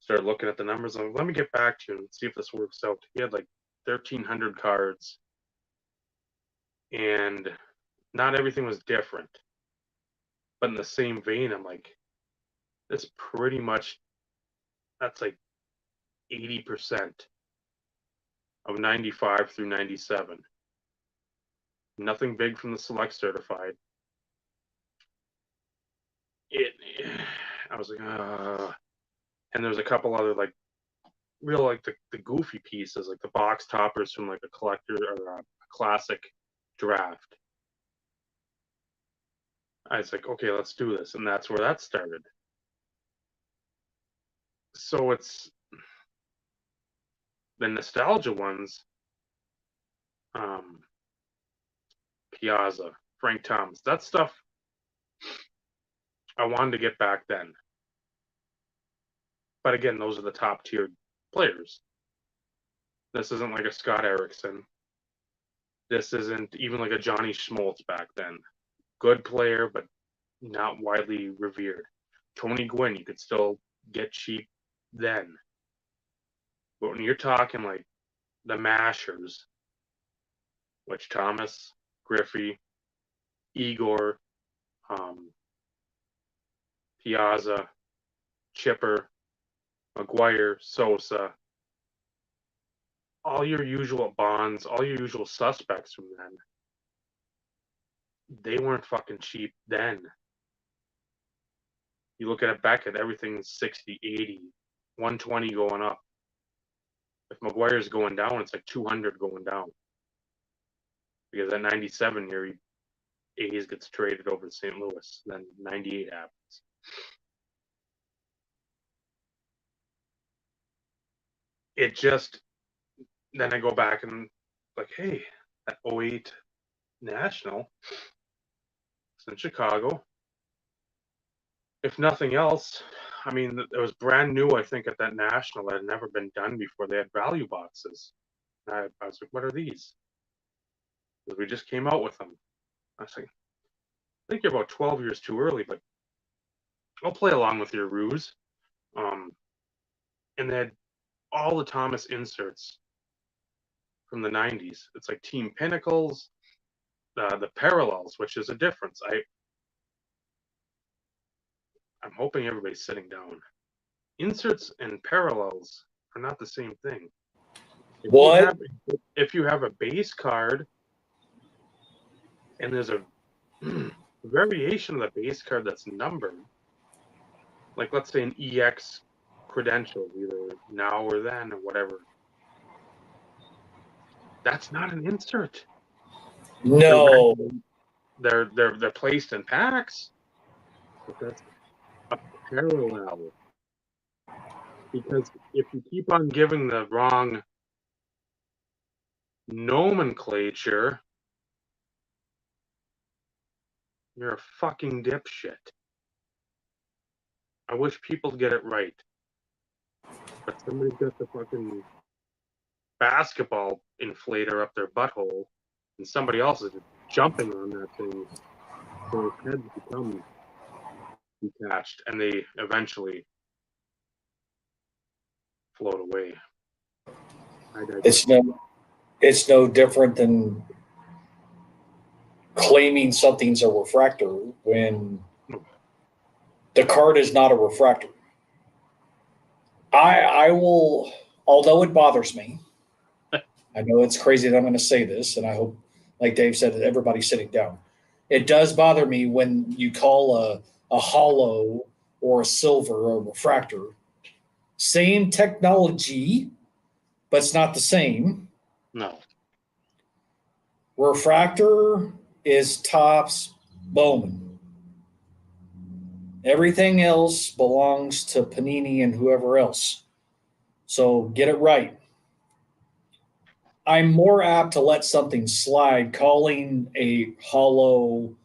Started looking at the numbers. I'm like, let me get back to you and see if this works out. He had like 1,300 cards, and not everything was different. But in the same vein, I'm like, that's like 80% of 95 through 97. Nothing big from the Select Certified. I was like, and there's a couple other like real like the goofy pieces, like the box toppers from like a collector or a classic draft. I was like, okay, let's do this, and that's where that started. So it's the nostalgia ones, Piazza, Frank Thomas, that stuff I wanted to get back then. But again, those are the top tier players. This isn't like a Scott Erickson. This isn't even like a Johnny Schmaltz back then. Good player, but not widely revered. Tony Gwynn, you could still get cheap then. But when you're talking like the mashers, which Thomas, Griffey, Igor, Piazza, Chipper, McGuire, Sosa, all your usual Bonds, all your usual suspects from then, they weren't fucking cheap then. You look at it back at everything's 60, 80, 120 going up. If McGuire's going down, it's like 200 going down. Because at 97 year, A's gets traded over to St. Louis. Then 98 happens. It just, then I go back and like, hey, that 08 National, it's in Chicago. If nothing else, I mean, it was brand new, I think, at that National. That had never been done before. They had value boxes. And I was like, what are these? Because we just came out with them. I was like, I think you're about 12 years too early, but I'll play along with your ruse. And they had all the Thomas inserts from the 90s. It's like Team Pinnacles, the Parallels, which is a difference. I'm hoping everybody's sitting down. Inserts and Parallels are not the same thing. If you have a base card and there's a variation of the base card that's numbered, like let's say an EX credential, either now or then or whatever, that's not an insert. No. They're placed in packs, but that's a parallel. Because if you keep on giving the wrong nomenclature, you're a fucking dipshit. I wish people get it right. But somebody's got the fucking basketball inflator up their butthole, and somebody else is jumping on that thing so its head becomes detached, and they eventually float away. It's no different than claiming something's a refractor when the card is not a refractor. I will, although it bothers me, I know it's crazy that I'm going to say this, and I hope, like Dave said, that everybody's sitting down. It does bother me when you call a hollow or a silver a refractor. Same technology, but it's not the same. No. Refractor is Topps Bowman. Everything else belongs to Panini and whoever else. So get it right. I'm more apt to let something slide, calling a hollow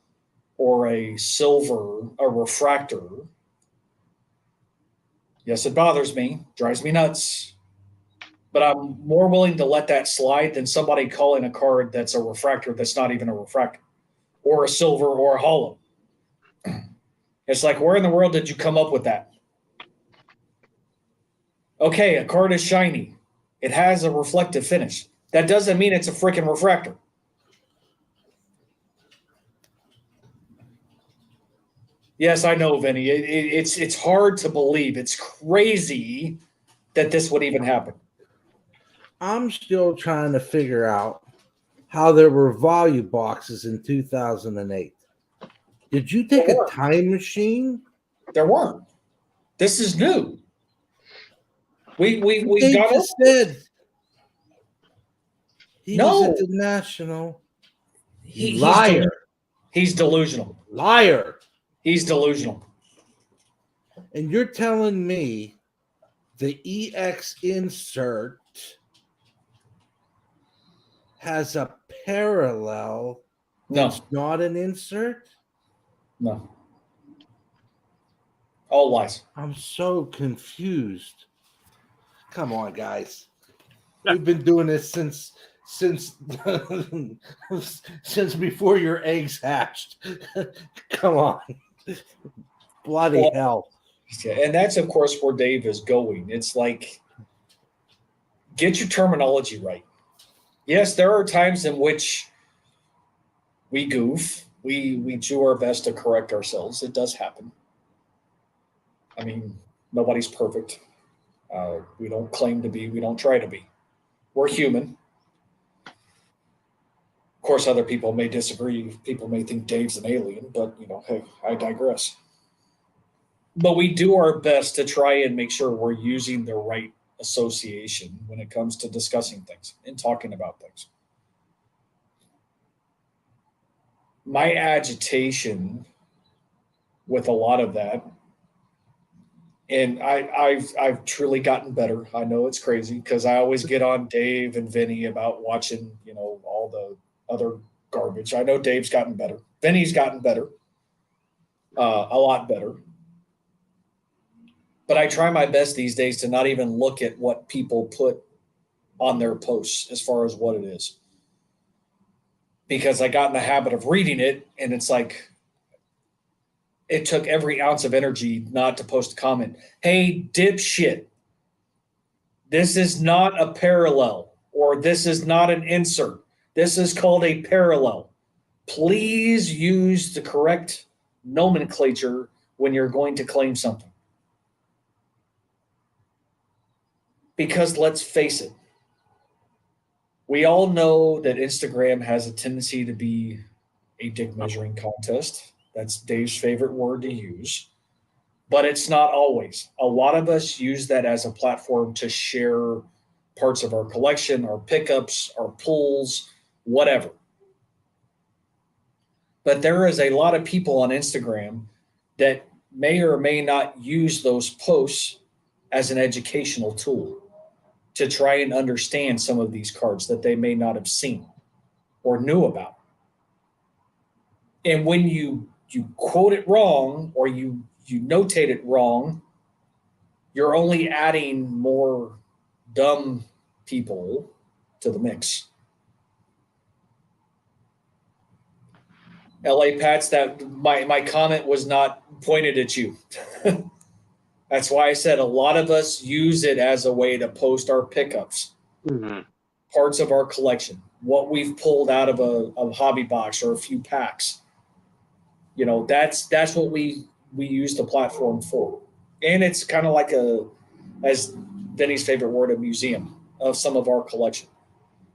or a silver a refractor. Yes, it bothers me, drives me nuts. But I'm more willing to let that slide than somebody calling a card that's a refractor that's not even a refractor, or a silver or a hollow. It's like, where in the world did you come up with that? Okay, a card is shiny. It has a reflective finish. That doesn't mean it's a freaking refractor. Yes, I know, Vinny. It's hard to believe. It's crazy that this would even happen. I'm still trying to figure out how there were volume boxes in 2008. Did you take a time machine? There weren't. This is new. We've They got just said he was No. at the National. he's Liar. He's delusional. Liar. He's delusional. And you're telling me the EX insert has a parallel No, that's not an insert? no. All lies. I'm so confused. Come on, guys. We've been doing this since since before your eggs hatched. Come on. Bloody hell. And that's, of course, where Dave is going. It's like, get your terminology right. Yes, there are times in which we goof. We do our best to correct ourselves. It does happen. I mean, nobody's perfect. We don't claim to be. We don't try to be. We're human. Of course, other people may disagree. People may think Dave's an alien, but, hey, I digress. But we do our best to try and make sure we're using the right association when it comes to discussing things and talking about things. My agitation with a lot of that, and I've truly gotten better. I know it's crazy because I always get on Dave and Vinny about watching, all the other garbage. I know Dave's gotten better. Vinny's gotten better, a lot better. But I try my best these days to not even look at what people put on their posts as far as what it is. Because I got in the habit of reading it, and it's like, it took every ounce of energy not to post a comment. Hey, dipshit, this is not a parallel, or this is not an insert. This is called a parallel. Please use the correct nomenclature when you're going to claim something. Because let's face it, we all know that Instagram has a tendency to be a dick measuring contest. That's Dave's favorite word to use. But it's not always. A lot of us use that as a platform to share parts of our collection, our pickups, our pulls, whatever. But there is a lot of people on Instagram that may or may not use those posts as an educational tool to try and understand some of these cards that they may not have seen or knew about. And when you quote it wrong, or you notate it wrong, you're only adding more dumb people to the mix. LA Pats, that my comment was not pointed at you. That's why I said a lot of us use it as a way to post our pickups, parts of our collection, what we've pulled out of a hobby box or a few packs. That's what we use the platform for. And it's kind of like as Vinny's favorite word, a museum of some of our collection.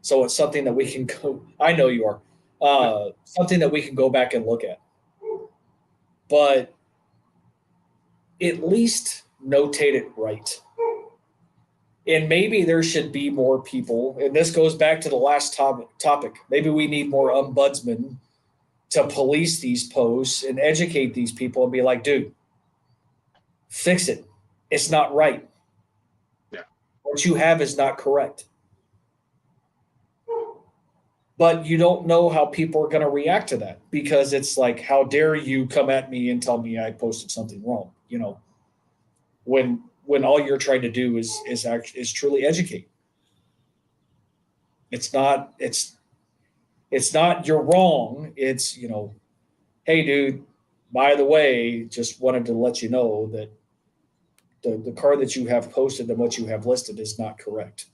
So it's something that we can go, I know you are, something that we can go back and look at. But at least notate it right. And maybe there should be more people, and this goes back to the last topic. Maybe we need more ombudsmen to police these posts and educate these people and be like, dude, fix it. It's not right. Yeah. What you have is not correct. But you don't know how people are going to react to that, because it's like, how dare you come at me and tell me I posted something wrong, when all you're trying to do is truly educate. It's not you're wrong. It's, hey dude, by the way, just wanted to let you know that the card that you have posted and what you have listed is not correct.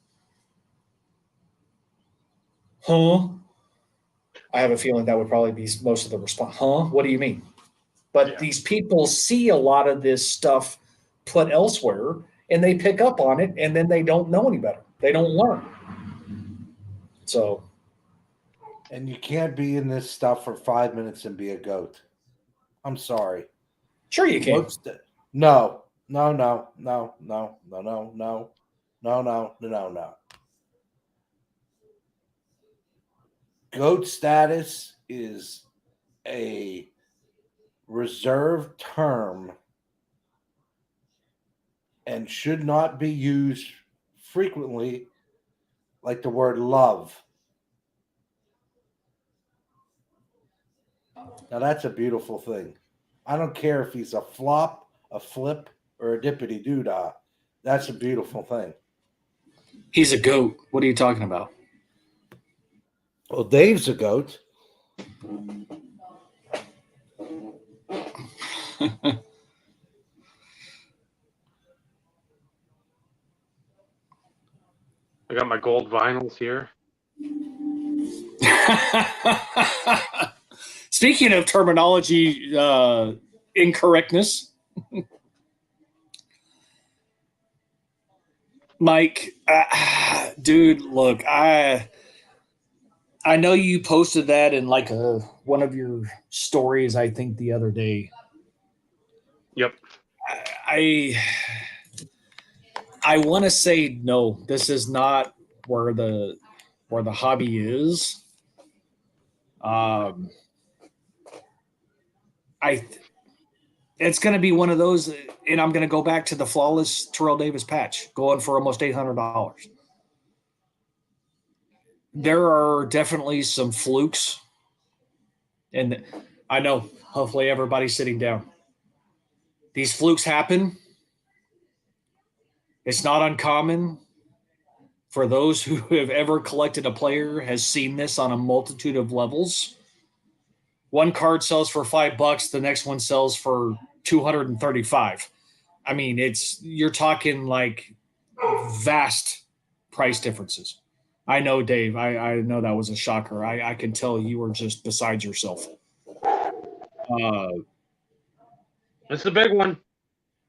Huh? I have a feeling that would probably be most of the response. Huh? What do you mean? But these people see a lot of this stuff put elsewhere, and they pick up on it, and then they don't know any better. They don't learn. So, And you can't be in this stuff for 5 minutes and be a goat. I'm sorry. sure you can. No. No, no, no, no, no, no, no, no, no, no, no. GOAT status is a reserved term and should not be used frequently like the word love. Now that's a beautiful thing. I don't care if he's a flop, a flip, or a dippity doodah. That's a beautiful thing. He's a goat. What are you talking about? Well, Dave's a goat. I got my gold vinyls here. Speaking of terminology incorrectness, Mike, dude, look, I know you posted that in like one of your stories, I think the other day. Yep. I want to say no. This is not where the hobby is. It's going to be one of those, and I'm going to go back to the flawless Terrell Davis patch, going for almost $800. There are definitely some flukes, and I know. Hopefully, everybody's sitting down. These flukes happen. It's not uncommon for those who have ever collected a player has seen this on a multitude of levels. One card sells for $5, the next one sells for $235. I mean, you're talking like vast price differences. I know, Dave. I know that was a shocker. I can tell you were just beside yourself. It's the big one.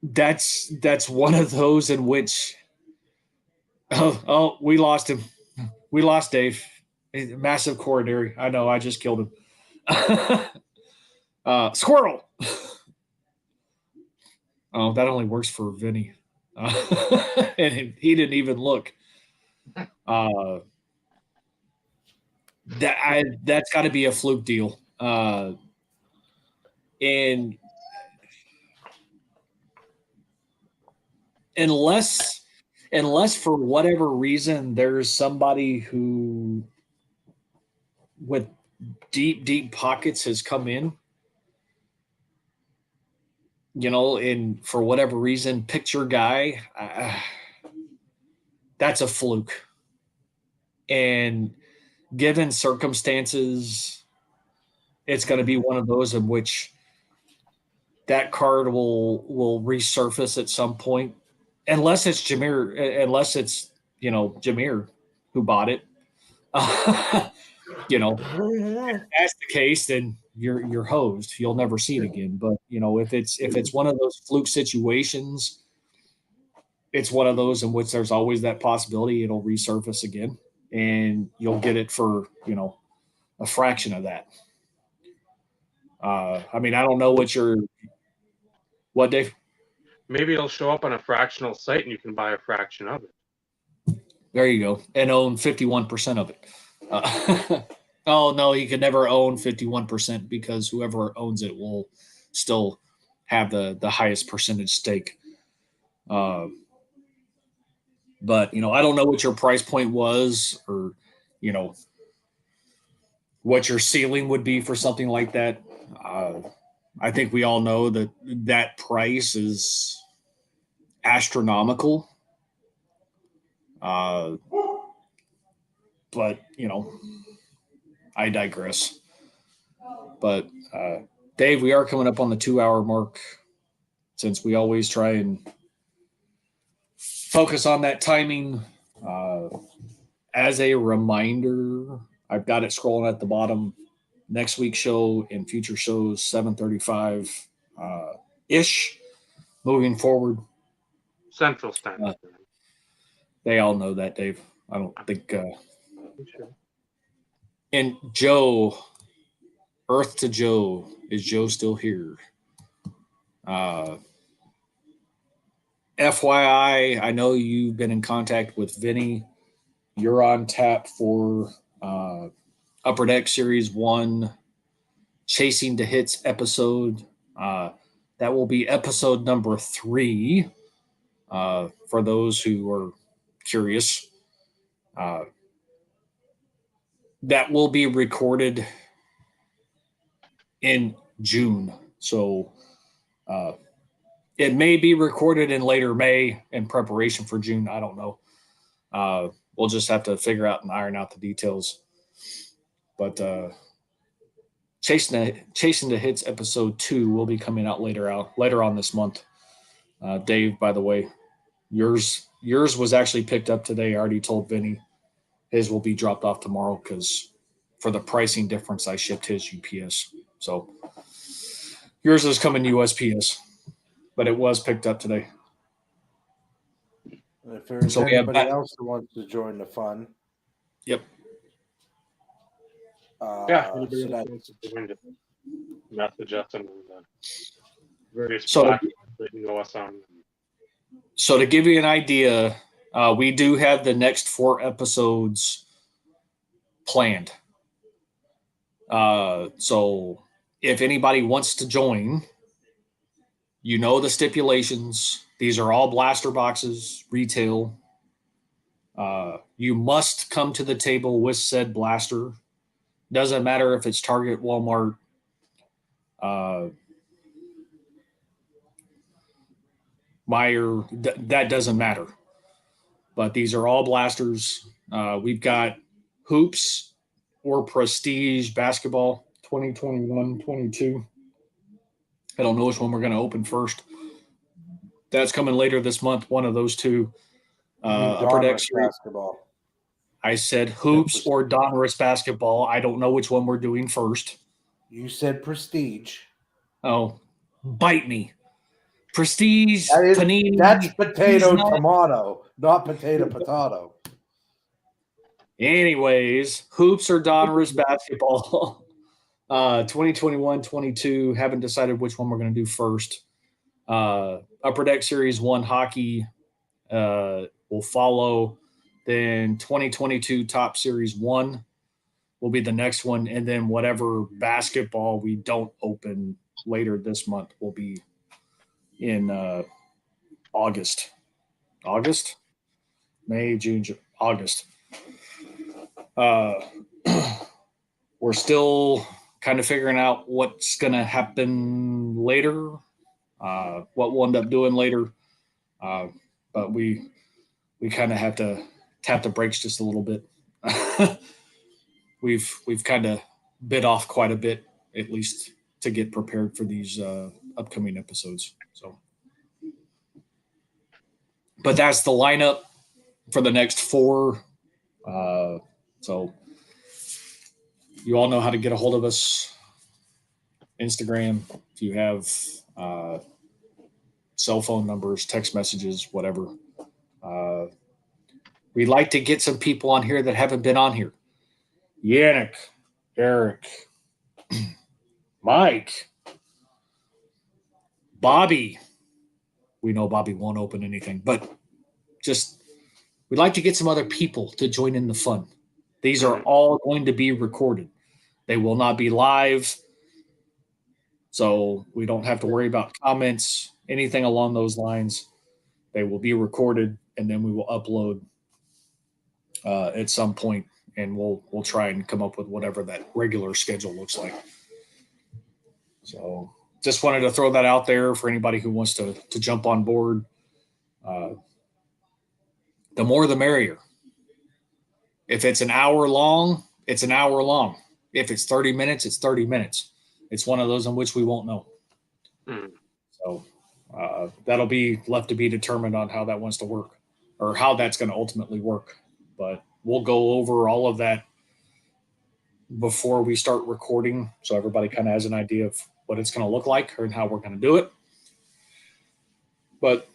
That's one of those in which we lost him. We lost Dave. Massive coronary. I know. I just killed him. Squirrel. Oh, that only works for Vinny. And he didn't even look. That's got to be a fluke deal. And unless for whatever reason there's somebody who with deep pockets has come in, and for whatever reason picked your guy, that's a fluke. And given circumstances, it's going to be one of those in which that card will resurface at some point, unless it's Jameer who bought it. If that's the case, then you're hosed. You'll never see it again. But if it's one of those fluke situations, it's one of those in which there's always that possibility it'll resurface again, and you'll get it for a fraction of that. I mean, I don't know what, Dave? Maybe it'll show up on a fractional site and you can buy a fraction of it. There you go. And own 51% of it. Oh, no, you can never own 51% because whoever owns it will still have the highest percentage stake. But, I don't know what your price point was or, what your ceiling would be for something like that. I think we all know that price is astronomical. But, I digress. But, Dave, we are coming up on the 2-hour mark since we always try and focus on that timing. As a reminder, I've got it scrolling at the bottom. Next week's show and future shows, 7:35 ish. Moving forward. Central Standard Time. They all know that, Dave. I don't think. Sure. And Joe, Earth to Joe, is Joe still here? FYI, I know you've been in contact with Vinny. You're on tap for Upper Deck Series 1 Chasing the Hits episode. That will be episode number 3 for those who are curious. That will be recorded in June. So it may be recorded in later May in preparation for June. I don't know. We'll just have to figure out and iron out the details. But Chasing the Hits episode 2 will be coming out later on this month. Dave, by the way, yours was actually picked up today. I already told Vinny his will be dropped off tomorrow because for the pricing difference, I shipped his UPS. So yours is coming USPS, but it was picked up today. If there's So we have anybody that. else who wants to join the fun, Yep. Yeah, so anybody else that, wants to join, just message us and various So- platforms that you know us on. So to give you an idea, we do have the next 4 episodes planned. So if anybody wants to join, you know the stipulations. These are all blaster boxes, retail. You must come to the table with said blaster. Doesn't matter if it's Target, Walmart, Meyer. That doesn't matter. But these are all blasters. We've got hoops or prestige basketball 2021-22. I don't know which one we're going to open first. That's coming later this month. One of those two. Upper Deck Series. basketball. I said hoops or Donruss basketball. I don't know which one we're doing first. You said prestige. Oh, bite me. Prestige, Panini. That's potato not- tomato, not potato. Anyways, hoops or Donruss basketball. 2021-22. Haven't decided which one we're going to do first. Upper Deck Series 1 hockey will follow. Then 2022 Top Series 1 will be the next one. And then whatever basketball we don't open later this month will be in August. August? May, June, August. We're still kind of figuring out what's going to happen later, what we'll end up doing later. But we kind of have to tap the brakes just a little bit. We've kind of bit off quite a bit, at least to get prepared for these upcoming episodes. So, but that's the lineup for the next 4. So you all know how to get a hold of us. Instagram, if you have cell phone numbers, text messages, whatever. We'd like to get some people on here that haven't been on here. Yannick, Eric, Mike, Bobby. We know Bobby won't open anything, but just we'd like to get some other people to join in the fun. These are all going to be recorded. They will not be live, so we don't have to worry about comments, anything along those lines. They will be recorded, and then we will upload at some point, and we'll try and come up with whatever that regular schedule looks like. So just wanted to throw that out there for anybody who wants to jump on board. The more the merrier. If it's an hour long, it's an hour long. If it's 30 minutes, it's 30 minutes. It's one of those in which we won't know. So that'll be left to be determined on how that wants to work or how that's going to ultimately work. But we'll go over all of that before we start recording, so everybody kind of has an idea of what it's going to look like and how we're going to do it. But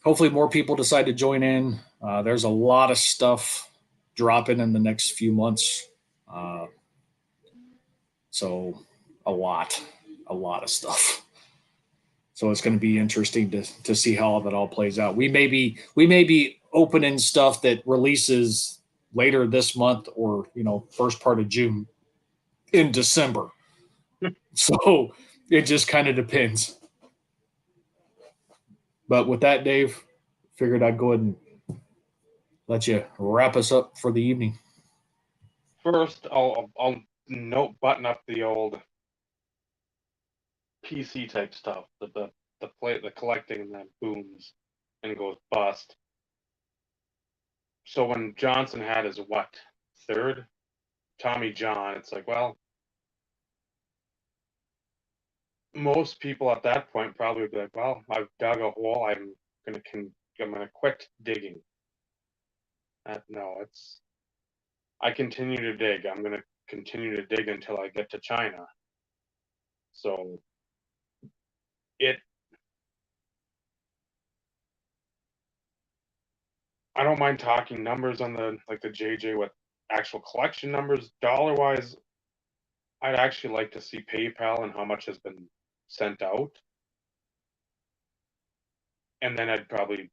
hopefully more people decide to join in. There's a lot of stuff dropping in the next few months. So a lot of stuff. So it's going to be interesting to see how that all plays out. We may be opening stuff that releases later this month, or first part of June in December. So it just kind of depends. But with that, Dave, figured I'd go ahead and let you wrap us up for the evening. First, I'll button up the old PC type stuff. The collecting and then booms and goes bust. So when Johnson had his third Tommy John, it's like, well, most people at that point probably would be like, well, I've dug a hole. I'm gonna quit digging. No, I continue to dig. I'm gonna continue to dig until I get to China. So I don't mind talking numbers on the JJ with actual collection numbers. Dollar wise, I'd actually like to see PayPal and how much has been sent out. And then I'd probably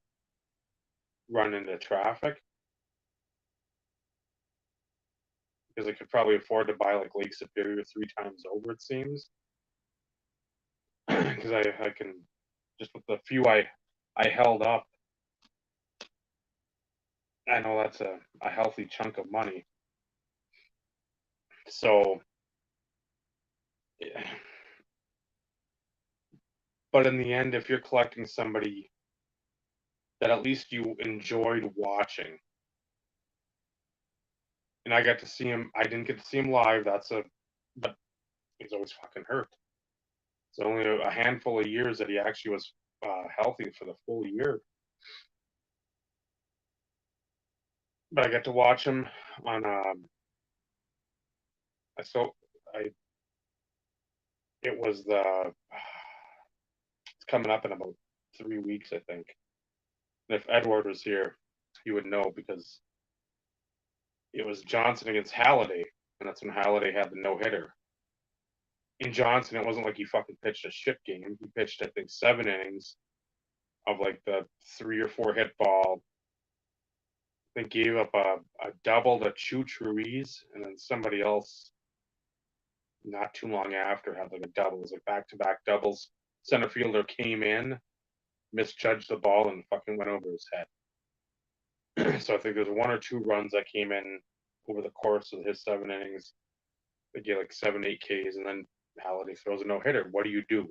run into traffic. Because I could probably afford to buy like Lake Superior 3 times over, it seems. Because I can, just with the few I held up, I know that's a healthy chunk of money. So, yeah. But in the end, if you're collecting somebody that at least you enjoyed watching, and I got to see him, I didn't get to see him live, but he's always fucking hurt. It's only a handful of years that he actually was healthy for the full year. But I got to watch him on it's coming up in about 3 weeks, I think. And if Edward was here, he would know, because it was Johnson against Halliday, and that's when Halliday had the no-hitter. In Johnson, it wasn't like he fucking pitched a shit game. He pitched, I think, 7 innings of like the 3 or 4 hit ball. They gave up a double to Chooch Ruiz, and then somebody else not too long after had like a double. It was like back-to-back doubles. Center fielder came in, misjudged the ball, and fucking went over his head. So I think there's 1 or 2 runs that came in over the course of his 7 innings. They get like 7, 8 Ks, and then Halliday throws a no-hitter. What do?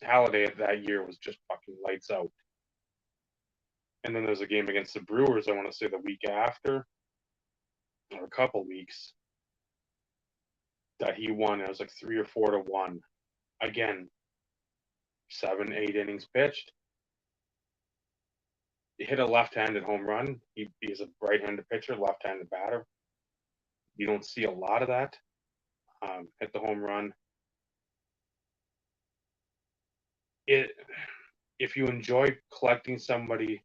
Halliday that year was just fucking lights out. And then there's a game against the Brewers, I want to say the week after, or a couple weeks, that he won. It was like 3 or 4 to 1. Again, 7, 8 innings pitched. He hit a left-handed home run. He's a right-handed pitcher, left-handed batter. You don't see a lot of that. Hit the home run. If you enjoy collecting somebody,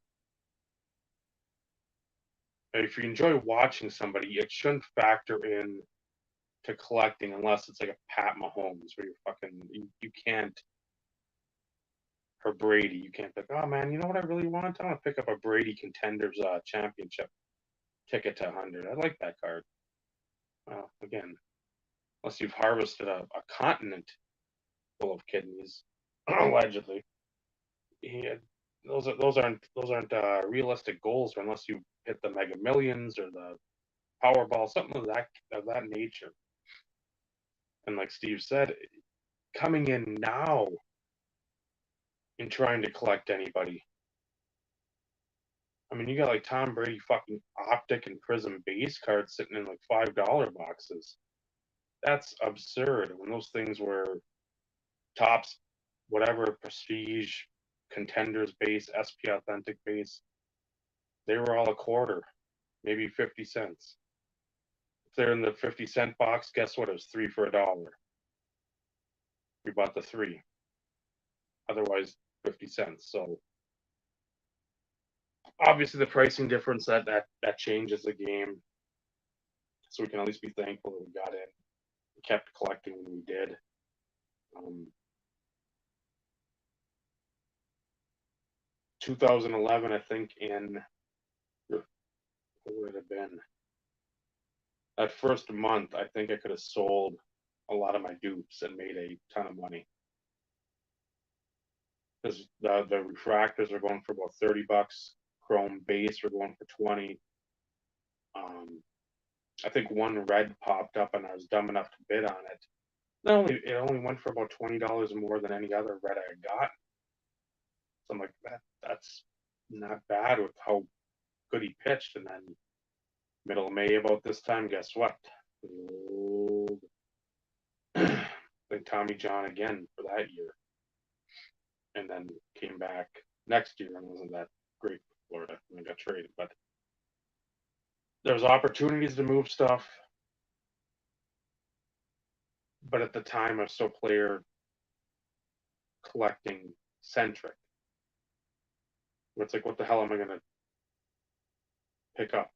or if you enjoy watching somebody, it shouldn't factor in to collecting unless it's like a Pat Mahomes, where you can't, or Brady, you can't think, oh man, you know what I really want? I want to pick up a Brady Contenders championship ticket to 100. I like that card. Again, unless you've harvested a continent full of kidneys, allegedly. Those aren't realistic goals, unless you hit the Mega Millions or the Powerball, something of that nature. And like Steve said, coming in now and trying to collect anybody. I mean, you got like Tom Brady fucking optic and prism base cards sitting in like $5 boxes. That's absurd. When those things were tops, whatever, prestige, contenders base, SP authentic base, they were all a quarter, maybe 50 cents. If they're in the 50-cent box, guess what? It was 3 for $1. We bought the 3. otherwise 50 cents. So obviously the pricing difference that changes the game. So we can at least be thankful that we got in. We kept collecting when we did. 2011, I think what would it have been? That first month, I think I could have sold a lot of my dupes and made a ton of money. Because the refractors are going for about $30. Chrome base were going for 20. I think one red popped up and I was dumb enough to bid on it. It only went for about $20 more than any other red I had got. So I'm like, that's not bad with how good he pitched. And then middle of May about this time, guess what? Then Tommy John again for that year. And then came back next year and wasn't that great for Florida and got traded. But there's opportunities to move stuff. But at the time, I was so player collecting centric. It's like, what the hell am I going to pick up?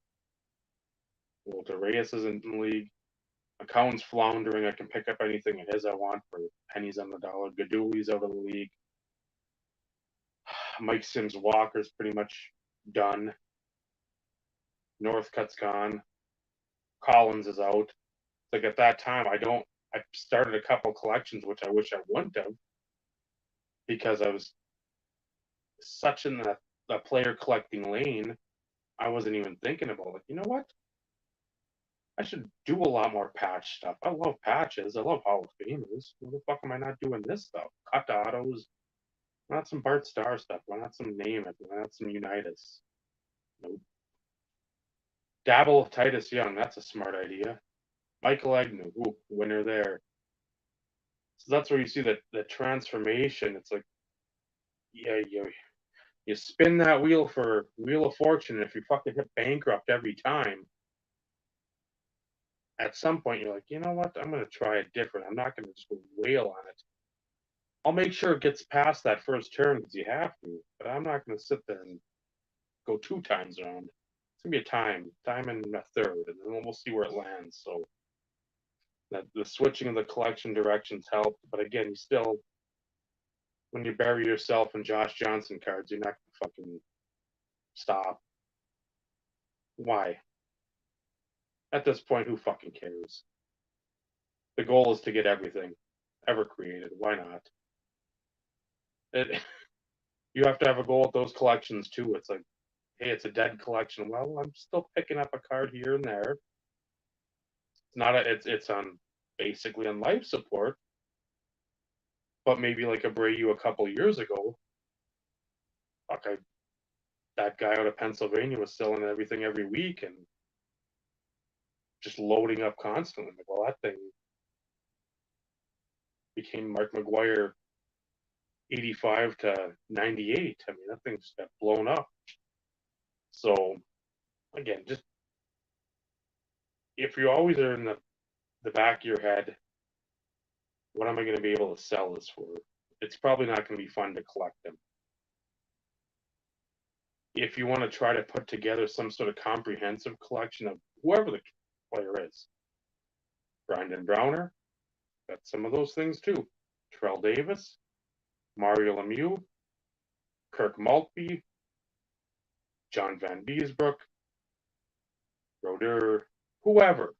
Walter Reyes isn't in the league. Account's floundering. I can pick up anything it is I want for pennies on the dollar. Gaduli's out of the league. Mike Sims Walker's pretty much done. Northcutt's gone. Collins is out. Like at that time, I started a couple collections, which I wish I wouldn't have, because I was such in the player collecting lane. I wasn't even thinking about, like, you know what? I should do a lot more patch stuff. I love patches. I love Hall of Famers. Why the fuck am I not doing this stuff? Cut autos. Why not some Bart Starr stuff? Why not some Name It? Why not some Unitas? Nope. Dabble of Titus Young. That's a smart idea. Michael Agnew. Ooh, winner there. So that's where you see the transformation. It's like, yeah, you spin that wheel for Wheel of Fortune, and if you fucking hit bankrupt every time, at some point you're like, you know what? I'm going to try it different. I'm not going to just go wail on it. I'll make sure it gets past that first turn because you have to, but I'm not going to sit there and go 2 times around. It's going to be a time and a third, and then we'll see where it lands. So that the switching of the collection directions helped, but again, you still, when you bury yourself in Josh Johnson cards, you're not going to fucking stop. Why? At this point, who fucking cares? The goal is to get everything ever created. Why not? You have to have a goal with those collections too. It's like, hey, it's a dead collection. Well, I'm still picking up a card here and there. It's not it's on basically on life support. But maybe like Abreu a couple years ago, that guy out of Pennsylvania was selling everything every week and just loading up constantly. Like, well, that thing became Mark McGuire 85 to 98. I mean, that thing's got blown up. So, again, just if you always are in the back of your head, what am I going to be able to sell this for? It's probably not going to be fun to collect them. If you want to try to put together some sort of comprehensive collection of whoever the player is, Brandon Browner, got some of those things too. Terrell Davis, Mario Lemieux, Kirk Maltby, John Van Beesbrook, Roder, whoever.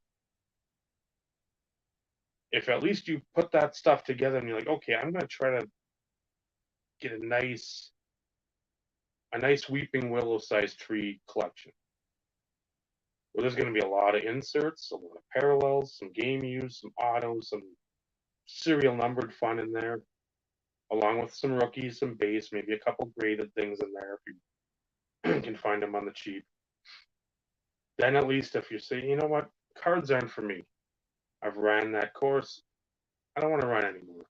If at least you put that stuff together and you're like, okay, I'm going to try to get a nice weeping willow sized tree collection. Well, there's going to be a lot of inserts, a lot of parallels, some game use, some autos, some serial numbered fun in there, along with some rookies, some base, maybe a couple graded things in there if you can find them on the cheap. Then at least if you say, you know what, cards aren't for me. I've ran that course. I don't want to run anymore.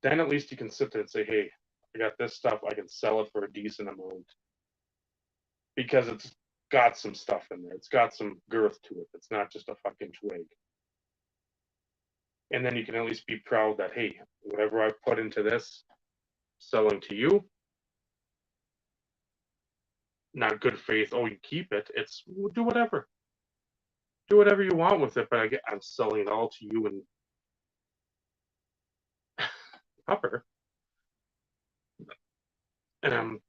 Then at least you can sit there and say, hey, I got this stuff. I can sell it for a decent amount. Because it's got some stuff in there. It's got some girth to it. It's not just a fucking twig. And then you can at least be proud that, hey, whatever I've put into this, selling to you, not good faith, oh, you keep it. It's do whatever. Do whatever you want with it, but I'm selling it all to you and Pupper. And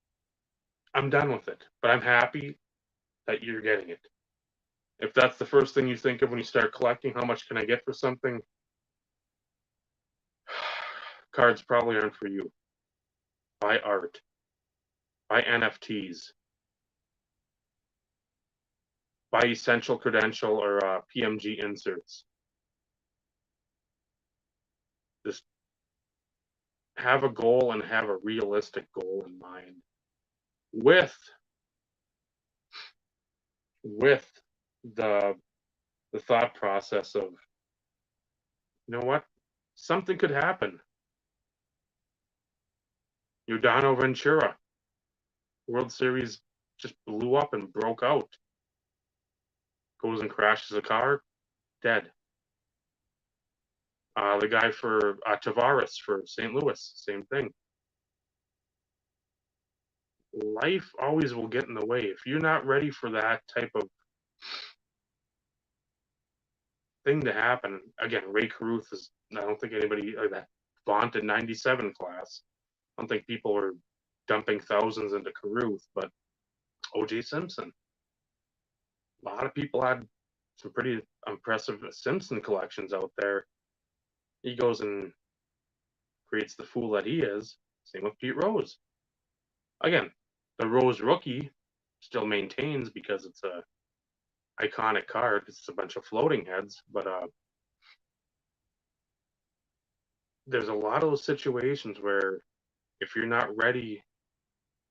I'm done with it. But I'm happy that you're getting it. If that's the first thing you think of when you start collecting, how much can I get for something? Cards probably aren't for you. Buy art. Buy NFTs. Buy essential credential or PMG inserts. Just have a goal and have a realistic goal in mind with the thought process of, you know what, something could happen. Yordano Ventura, World Series just blew up and broke out. Goes and crashes a car, dead. The guy for Tavares for St. Louis, same thing. Life always will get in the way. If you're not ready for that type of thing to happen, again, Ray Caruth is, I don't think anybody, that vaunted 97 class, I don't think people are dumping thousands into Caruth, but O.J. Simpson. A lot of people had some pretty impressive Simpson collections out there. He goes and creates the fool that he is. Same with Pete Rose. Again, the Rose rookie still maintains because it's a iconic card. It's a bunch of floating heads, but there's a lot of those situations where if you're not ready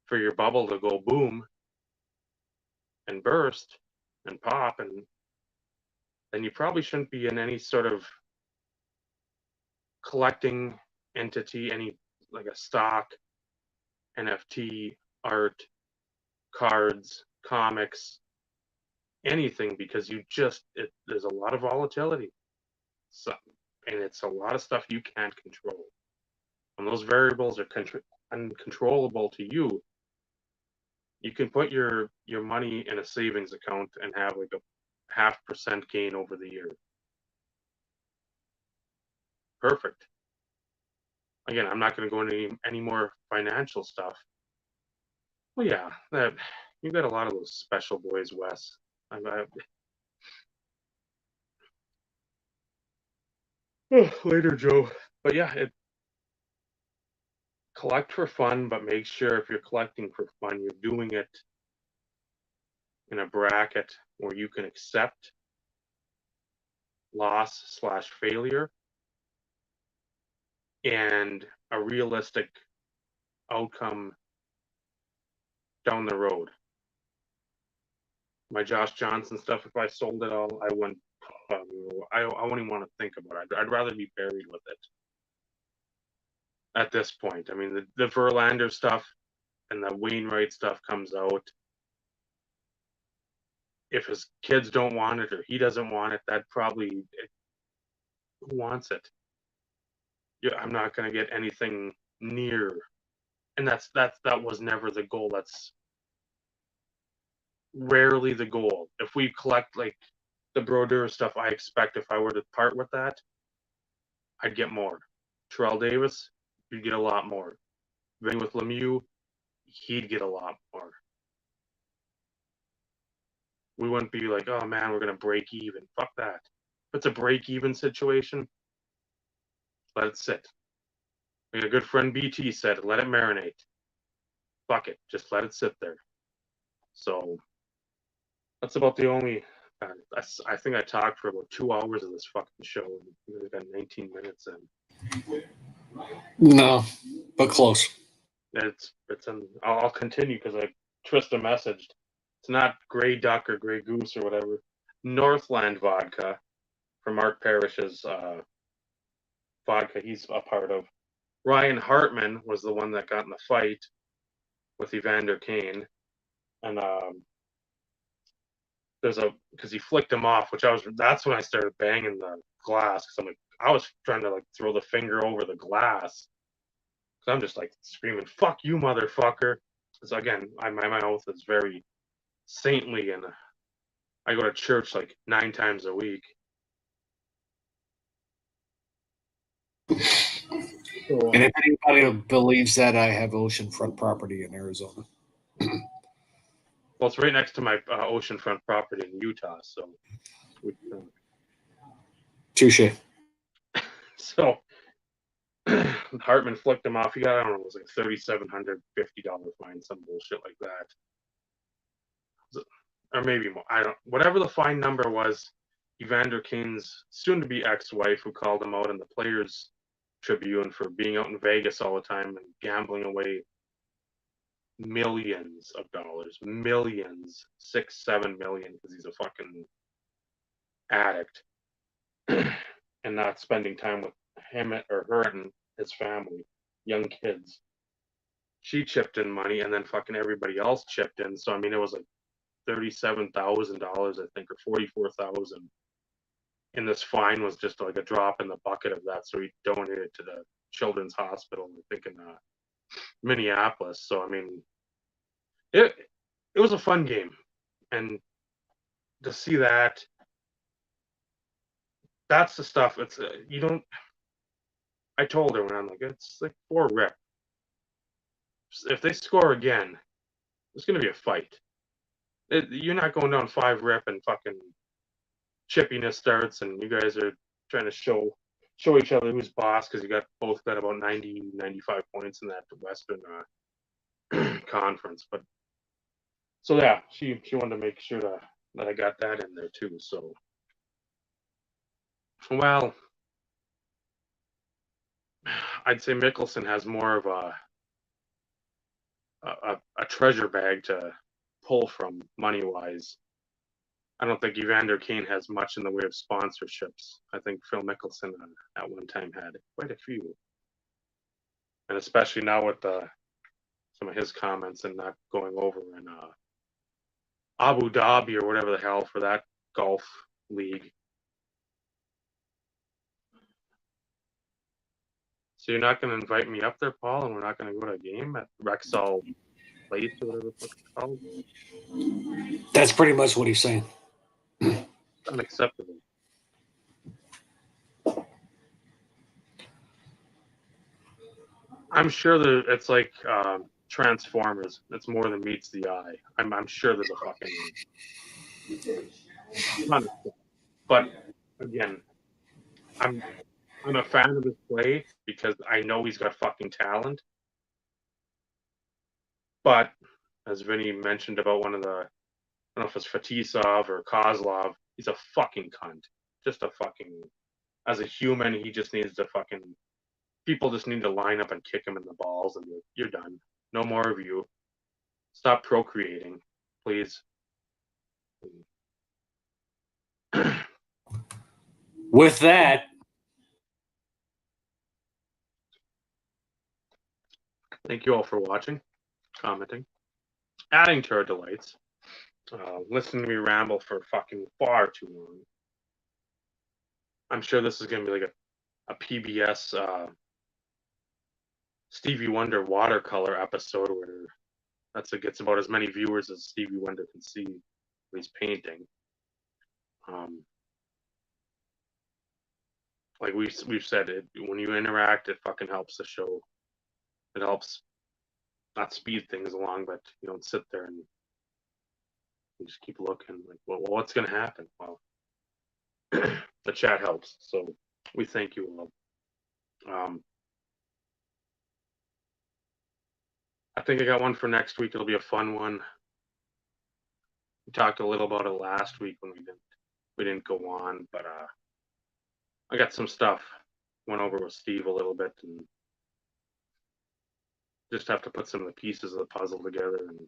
for your bubble to go boom and burst and pop, and then you probably shouldn't be in any sort of collecting entity, any like a stock, NFT, art, cards, comics, anything, because there's a lot of volatility. So, and it's a lot of stuff you can't control. When those variables are uncontrollable to you, you can put your money in a savings account and have like a 0.5% gain over the year. Perfect. Again, I'm not going to go into any more financial stuff. Well, yeah, you got a lot of those special boys, Wes. Later, Joe. But yeah, collect for fun, but make sure if you're collecting for fun, you're doing it in a bracket where you can accept loss/failure and a realistic outcome down the road. My Josh Johnson stuff, if I sold it all, I wouldn't. I wouldn't even want to think about it. I'd rather be buried with it at this point. I mean, the Verlander stuff and the Wainwright stuff comes out. If his kids don't want it or he doesn't want it, who wants it? Yeah, I'm not going to get anything near, and that was never the goal. That's rarely the goal. If we collect like the Brodeur stuff, I expect if I were to part with that, I'd get more. Terrell Davis, you'd get a lot more. Vinny with Lemieux, he'd get a lot more. We wouldn't be like, oh man, we're gonna break even. Fuck that. If it's a break even situation, let it sit. Like a good friend BT said, let it marinate. Fuck it, just let it sit there. So that's about the only. I think I talked for about 2 hours of this fucking show. We've got 19 minutes in. No, but close. I'll continue because I Trista messaged. It's not Grey Duck or Grey Goose or whatever. Northland vodka from Mark Parrish's vodka he's a part of. Ryan Hartman was the one that got in the fight with Evander Kane, and because he flicked him off, that's when I started banging the glass because I'm like, I was trying to like throw the finger over the glass. So I'm just like screaming, "Fuck you, motherfucker!" Because again, my mouth is very saintly, and I go to church like 9 times a week. So, And if anybody believes that, I have oceanfront property in Arizona. well, it's right next to my oceanfront property in Utah. So, Touche. so Hartman flicked him off. He got, I don't know, it was like $3,750 fine, some bullshit like that, or maybe more. I don't. Whatever the fine number was, Evander Kane's soon-to-be ex-wife, who called him out in the Players Tribune for being out in Vegas all the time and gambling away millions of dollars, millions, 6-7 million, because he's a fucking addict, and not spending time with him or her and his family, young kids. She chipped in money, and then fucking everybody else chipped in. So I mean, it was like $37,000, I think, or 44,000. And this fine was just like a drop in the bucket of that. So he donated it to the Children's Hospital, I think, in Minneapolis. So I mean, it was a fun game, and to see that, that's the stuff. It's you don't. I told her when I'm like, it's like 4 rip. If they score again, it's gonna be a fight. You're not going down 5 rip and fucking chippiness starts, and you guys are trying to show each other who's boss, because you both got about 90-95 points in that Western conference. But so yeah, she wanted to make sure that I got that in there too. So, well, I'd say Mickelson has more of a treasure bag to pull from money wise. I don't think Evander Kane has much in the way of sponsorships. I think Phil Mickelson at one time had quite a few, and especially now with some of his comments and not going over in Abu Dhabi or whatever the hell for that golf league. So you're not going to invite me up there, Paul, and we're not going to go to a game at Rexall Place or whatever it's called? That's pretty much what he's saying. Unacceptable. I'm sure that it's like Transformers. It's more than meets the eye. I'm sure there's a fucking. But again, I'm a fan of his play because I know he's got fucking talent. But as Vinny mentioned about one of the, I don't know if it's Fetisov or Kozlov, he's a fucking cunt. Just a fucking. As a human, he just needs to fucking. People just need to line up and kick him in the balls, and you're done. No more of you. Stop procreating, please. With that, thank you all for watching, commenting, adding to our delights, listening to me ramble for fucking far too long. I'm sure this is going to be like a PBS Stevie Wonder watercolor episode where gets about as many viewers as Stevie Wonder can see when he's painting. Like we've said, when you interact, it fucking helps the show. It helps not speed things along, but you don't sit there and you just keep looking like, well, what's going to happen? Well, the chat helps, so we thank you all. I think I got one for next week. It'll be a fun one. We talked a little about it last week when we didn't go on, but I got some stuff. Went over with Steve a little bit, and just have to put some of the pieces of the puzzle together. And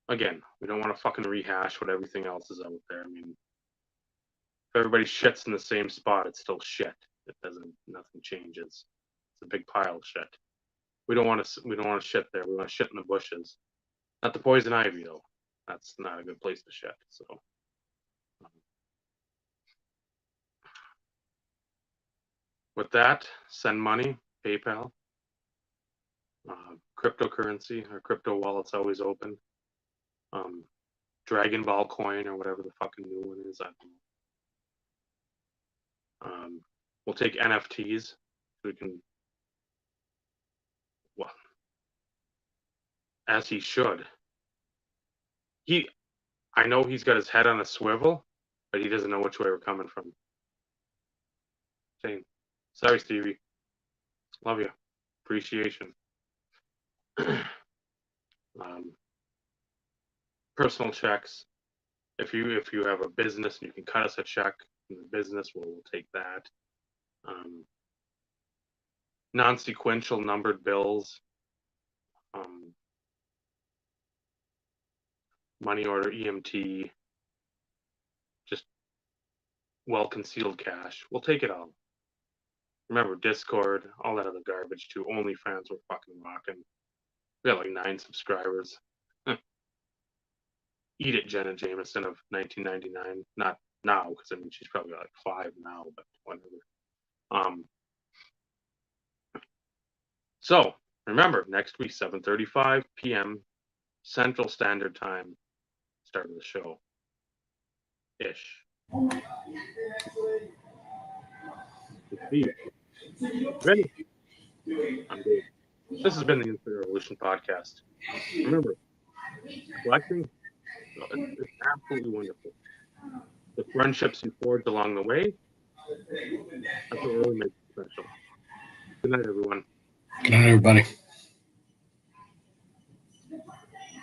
again, we don't want to fucking rehash what everything else is out there. I mean, if everybody shits in the same spot, it's still shit. Nothing changes. It's a big pile of shit. We don't want to shit there. We want to shit in the bushes. Not the poison ivy though. That's not a good place to shit. So with that, send money, PayPal, cryptocurrency, or crypto wallet's always open. Dragon Ball coin or whatever the fucking new one is. I don't know. We'll take NFTs. We can, well, as he should. I know he's got his head on a swivel, but he doesn't know which way we're coming from. Shane. Sorry, Stevie. Love you. Appreciation. Personal checks. If you have a business and you can cut us a check from the business, we'll take that. Non-sequential numbered bills. Money order EMT. Just well-concealed cash. We'll take it all. Remember, Discord, all that other garbage too. OnlyFans, we're fucking rocking. We got like 9 subscribers. Eat it, Jenna Jameson of 1999. Not now, because I mean she's probably got like 5 now, but whatever. So remember, next week, 7:35 p.m. Central Standard Time, start of the show. Ish. Ready? I'm good. This has been the Infinite Revolution podcast. Remember, collecting, it's absolutely wonderful. The friendships you forge along the way, that's what really makes it special. Good night, everyone. Good night, everybody.